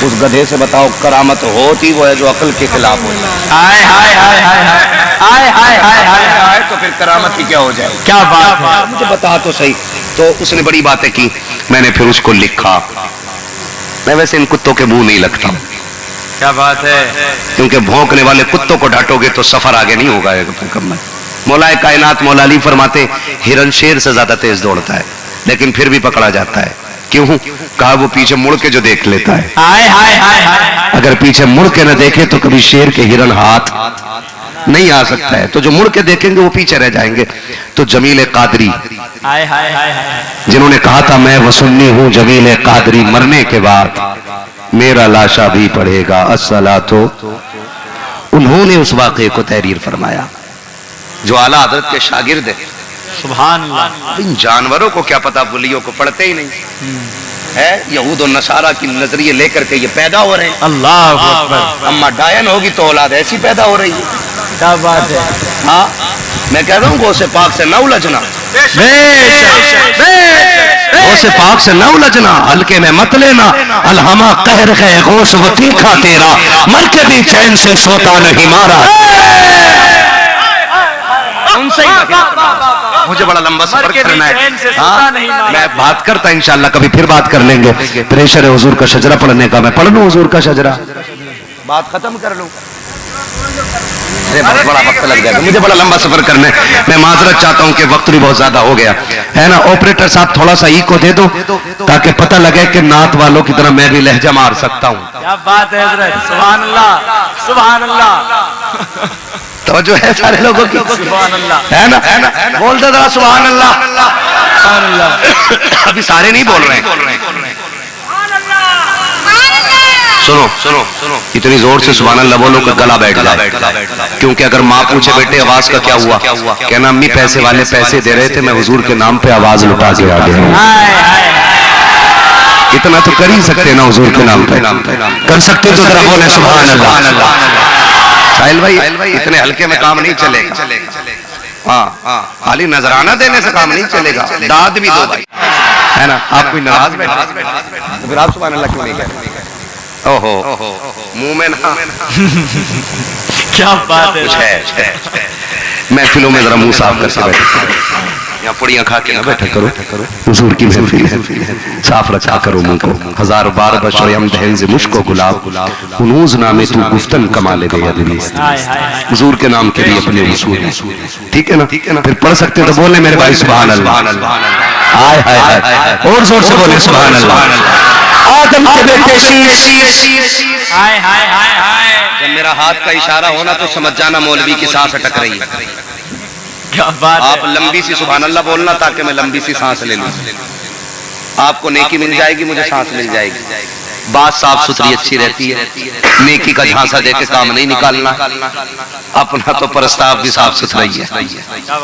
उस गधे से बताओ करामत होती वो है जो अकल के खिलाफ हो। हाय हाय हाय हाय हाय हाय हाय हाय हाय, तो फिर करामत ही क्या हो जाए। क्या बात है, मुझे बता तो सही। तो उसने बड़ी बातें की, मैंने फिर उसको लिखा। मैं वैसे इन कुत्तों के मुंह नहीं लगता। क्या बात है, क्योंकि भौंकने वाले कुत्तों को डांटोगे तो सफर आगे नहीं होगा। मौलाए कायनात मौला अली फरमाते, हिरन शेर से ज्यादा तेज दौड़ता है लेकिन फिर भी पकड़ा जाता है। क्यों? कहा वो पीछे मुड़ के जो देख लेता है। हाय हाय हाय हाय, अगर पीछे मुड़ के न देखे तो कभी शेर के हिरन हाथ नहीं आ सकता है, तो जो मुड़ के देखेंगे वो पीछे रह जाएंगे। तो जमील कादरी, हाय हाय हाय हाय, जिन्होंने कहा था मैं वसुन्नी हूं जमील कादरी, मरने के बाद मेरा लाशा भी पढ़ेगा अस्सला, तो उन्होंने उस वाक़े को तहरीर फरमाया। जो आला हज़रत के शागिर्द है, सुभान अल्लाह। इन जानवरों को क्या पता, बुलियों को पढ़ते ही नहीं है। यहूद और नसारा की नजरिए लेकर के ये पैदा हो रहे हैं। अल्लाह अकबर। अम्मा डायन होगी तो औलाद ऐसी पैदा हो रही है। क्या बात है। हाँ, मैं कह रहा हूँ गौसे पाक से न उलझना, गौसे पाक से न उलझना, हल्के में मत लेना। अलहमा कहर है गौस वो तीखा तेरा, मर के भी चैन से सोता नहीं मारा। उनसे ही मुझे बड़ा लंबा सफर करना है। हाँ, मैं बात करता इंशाल्लाह, कभी फिर बात कर लेंगे। प्रेशर है हुजूर का शजरा पढ़ने का, मैं पढ़ लूं हुजूर का शजरा, बात खत्म कर लूं। अरे बहुत बड़ा वक्त लग जाएगा, मुझे बड़ा लंबा सफर करना है। मैं माजरत चाहता हूं कि वक्त भी बहुत ज्यादा हो गया है ना। ऑपरेटर साहब थोड़ा सा इको दे दो ताकि पता लगे कि नात वालों की तरह मैं भी लहजा मार सकता हूं। क्या बात है हजरत, सुभान अल्लाह, सुभान अल्लाह। तो जो है सारे लोगों की सुभान अल्लाह, है ना, बोल दो जरा सुभान अल्लाह, सुभान अल्लाह। अभी सारे नहीं बोल रहे हैं। सुनो सुनो सुनो, इतनी जोर से सुभान अल्लाह बोलो कि गला बैठ जाए। क्योंकि अगर माँ पूछे बेटे आवाज का क्या हुआ, कहना अम्मी पैसे वाले पैसे दे रहे थे, मैं हुजूर के नाम पे आवाज लुटा के आ गया। इतना तो कर ही सकते ना हुजूर के नाम पे, कर सकते तो जरा बोले सुभान अल्लाह। साहिल भाई इतने हल्के में काम नहीं चलेगा। हाँ, खाली नजराना देने से काम नहीं चलेगा, दाद भी दो भाई, है ना। आप कोई नाराज बैठे तो फिर आप सुभान अल्लाह क्यों नहीं कहते? ओहो, मुंह में ना क्या बात कुछ है। महफिलों में जरा मुंह साफ करके बैठे, यहाँ पुड़ियाँ खा के ना बैठा करो। हुजूर की महफिल है, साफ रखा करो मुंह को। हजार बार बशोयम दहन से मुश्को गुलाब, हुनूज नामे तू गुफ्तन कमाले दे अदबी। हुजूर के नाम के लिए अपने रसूल, ठीक है ना। फिर पढ़ सकते हो तो बोले मेरे भाई सुभान अल्लाह। हाय हाय हाय, और जोर से बोले सुभान अल्लाह। आदम के बेटे शीश, हाय हाय हाय हाय। जब मेरा हाथ का इशारा होना तो समझ जाना मौलवी की सांस अटक रही है। क्या बात है। आप लंबी सी सुभान अल्लाह बोलना ताकि मैं लंबी सी सांस ले लूं। आपको नेकी मिल जाएगी, मुझे सांस मिल जाएगी। बात साफ सुथरी अच्छी रहती है, नेकी का झांसा देके काम नहीं निकालना। अपना तो प्रस्ताव भी साफ सुथरा ही है।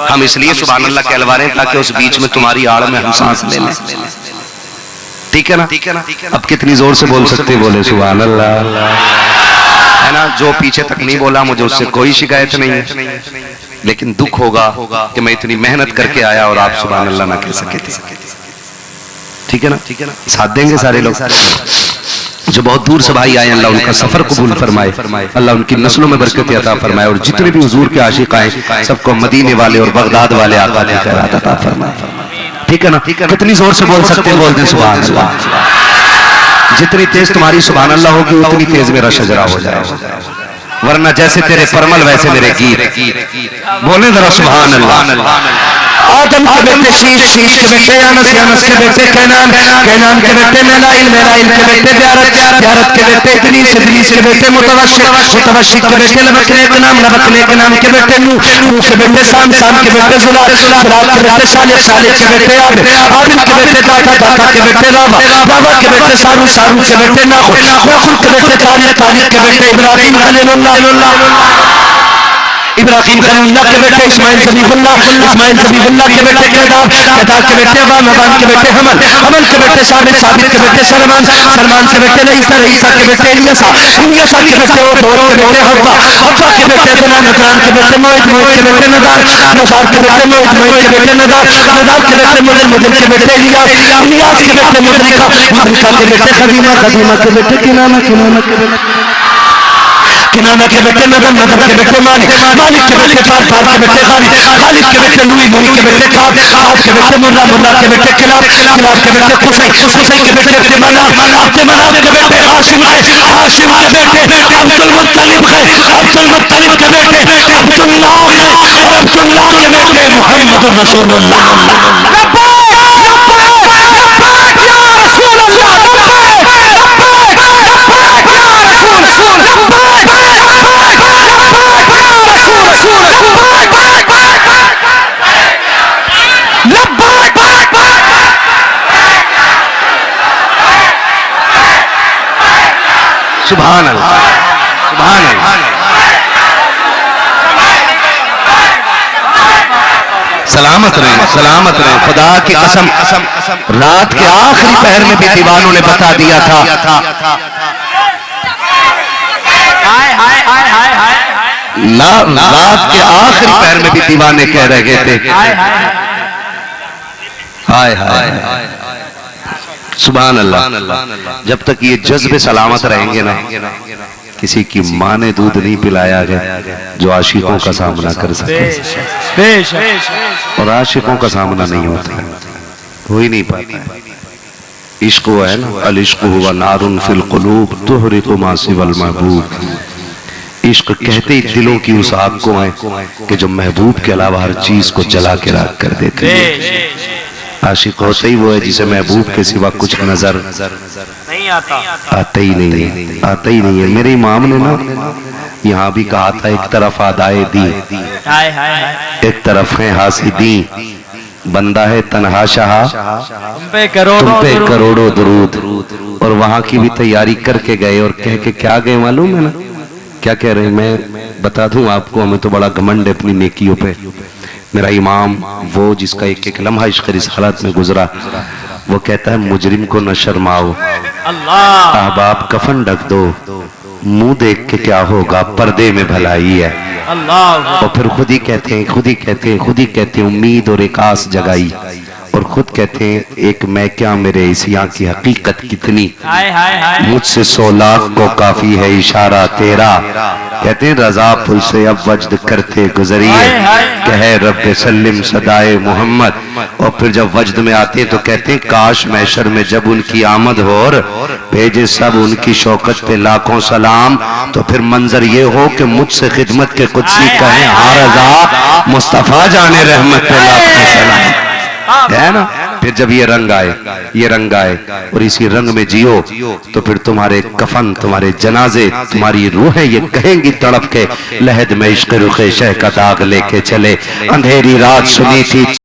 हम इसलिए सुभान अल्लाह कहलवा रहे हैं ताकि उस बीच में तुम्हारी आड़ में हम सांस ले लें, ठीक है ना। अब कितनी जोर से बोल सकते बोले सुभान अल्लाह, है ना। जो पीछे तक नहीं बोला मुझे उससे कोई शिकायत नहीं है, लेकिन दुख होगा कि मैं इतनी मेहनत करके आया और आप सुभान अल्लाह ना कह सके थे, ठीक है ना। साथ देंगे सारे लोग। जो बहुत दूर से भाई आए, अल्लाह उनका सफर कबूल फरमाए, अल्लाह उनकी नस्लों में बरकत अता फरमाए, और जितने भी हुजूर के आशिक आए सबको मदीने वाले और बगदाद वाले आका की खैरात अता फरमाए, ठीक है ना। कितनी जोर से बोल सकते हैं, बोल दें सुभान अल्लाह। जितनी तेज तुम्हारी सुभान अल्लाह होगी उतनी तेज मेरा शजरा हो जाएगा, वरना जैसे तेरे परमल वैसे मेरे गीत। बोले जरा सुभान अल्लाह। आदम के बेटे शीश, शीश के बेटे यानस, यानस के बेटे कैनान, कैनान के बेटे मेलाइल, मेलाइल के बेटे ब्यारत, ब्यारत के बेटे इदरीस, इदरीस के बेटे मुतवश्शिक, मुतवश्शिक के बेटे लबकने के नाम, लबकने के नाम के बेटे नूह, नूह के बेटे साम, साम के बेटे जुलाल, जुलाल के बेटे सालिह, सालिह के बेटे आबिद, आबिद के बेटे दाता, दाता के बेटे रावा, रावा के बेटे सारू, सारू के बेटे नाखुन, नाखुन के बेटे तालिह, तालिह के बेटे इब्राहिम खलीलुल्लाह, इब्राहिम खलीलुल्लाह के बेटे इस्माइल ज़बीहुल्लाह, इस्माइल ज़बीहुल्लाह के बेटे केदार, केदार के बेटे अबान, अबान के बेटे हमल, हमल के बेटे साबित, साबित के बेटे सलमान, सलमान के बेटे रईसा, रईसा के बेटे इलियासा, इलियासा के बेटे और के बेटे हव्वा, हव्वा के बेटे अदनान, अदनान के बेटे मोइद, मोइद के बेटे नदार, नदार के बेटे मोइद, मोइद के बेटे नदार, नदार के बेटे मुदल, मुदल के बेटे इलियास, इलियास के बेटे मुदरिका, मुदरिका के बेटे खदीमा, खदीमा के बेटे किनाना, किनाना के बेटे किनाना के बेटे नदम, नदम के बेटे मालिक, मालिक के बेटे फार, फार के बेटे खालिद, खालिद के बेटे लुई, लुई के बेटे काब, काब के बेटे मुल्ला, मुल्ला के बेटे किलाब, किलाब के बेटे कुसै, कुसै के बेटे तिमना, तिमना के बेटे हाशिम है, हाशिम के बेटे अब्दुल मुत्तलिब है, अब्दुल मुत्तलिब के बेटे अब्दुल्लाह है, अब्दुल्लाह के बेटे मुहम्मद रसूलुल्लाह। सुभान अल्लाह, सुभान अल्लाह। सलामत रहे, सलामत रहे। खुदा की कसम, रात के आखिरी पहर में भी दीवानों ने बता दिया था, हाय हाय हाय हाय हाय। रात के आखिरी पैर में भी दीवाने कह रहे थे हाय हाय सुभान अल्लाह। जब तक ये जज्बे सलामत रहेंगे ना, किसी की माँ ने दूध नहीं पिलाया है जो आशिकों का सामना कर सके, और आशिकों का सामना नहीं होता है, हो ही नहीं पाता है। इश्क वो है ना, अल इश्क हुवा नारुन फिल कुलूब तुहरिकु मा सिवल महबूब। इश्क कहते ही दिलों की उस आग को है कि जो महबूब के अलावा हर चीज को जला के राख कर देती है। आशिक होते ही वो है जिसे महबूब के सिवा कुछ नजर नहीं आता ही नहीं है, आता ही नहीं है। मेरे इमाम ने ना यहाँ भी कहा था, एक तरफ आदाए दी, एक तरफ है हासिदी, बंदा है तन्हा शाह, तुम पे करोड़ों दुरूद। और वहां की भी तैयारी करके गए, और कह के क्या गए मालूम है ना, क्या कह रहे हैं मैं बता दूं आपको, हमें तो बड़ा घमंड है अपनी नेकियों पे। मेरा इमाम वो जिसका एक एक लम्हा इश्क रिसालत में गुजरा, वो कहता है मुजरिम को न शर्माओ, अहबाब कफन ढक दो, मुंह देख के क्या होगा, पर्दे में भलाई है। और फिर खुद ही कहते हैं उम्मीद और एक आस जगाई, और खुद कहते हैं एक मैं क्या मेरे इस यहाँ की हकीकत कितनी, मुझसे 100 लाख को काफी है इशारा तेरा। कहते हैं रजा पुल से अब वजद करते गुजरिए, कहे रब्बे सल्लिम सदाए मोहम्मद। और फिर जब वजद में आते हैं तो कहते हैं काश मैशर में जब उनकी आमद हो और भेजे सब उनकी शौकत पे लाखों सलाम, तो फिर मंजर ये हो कि मुझसे खिदमत के कुदसी कहें हाँ रजा मुस्तफा जाने रहमत पे लाखों सलाम, है ना। फिर जब ये रंग आए और इसी रंग में जियो, तो फिर तुम्हारे कफन, तुम्हारे जनाजे, तुम्हारी रूहें ये कहेंगी तड़प के, लहद में इश्क रुखे शह का दाग लेके चले, अंधेरी रात सुनी थी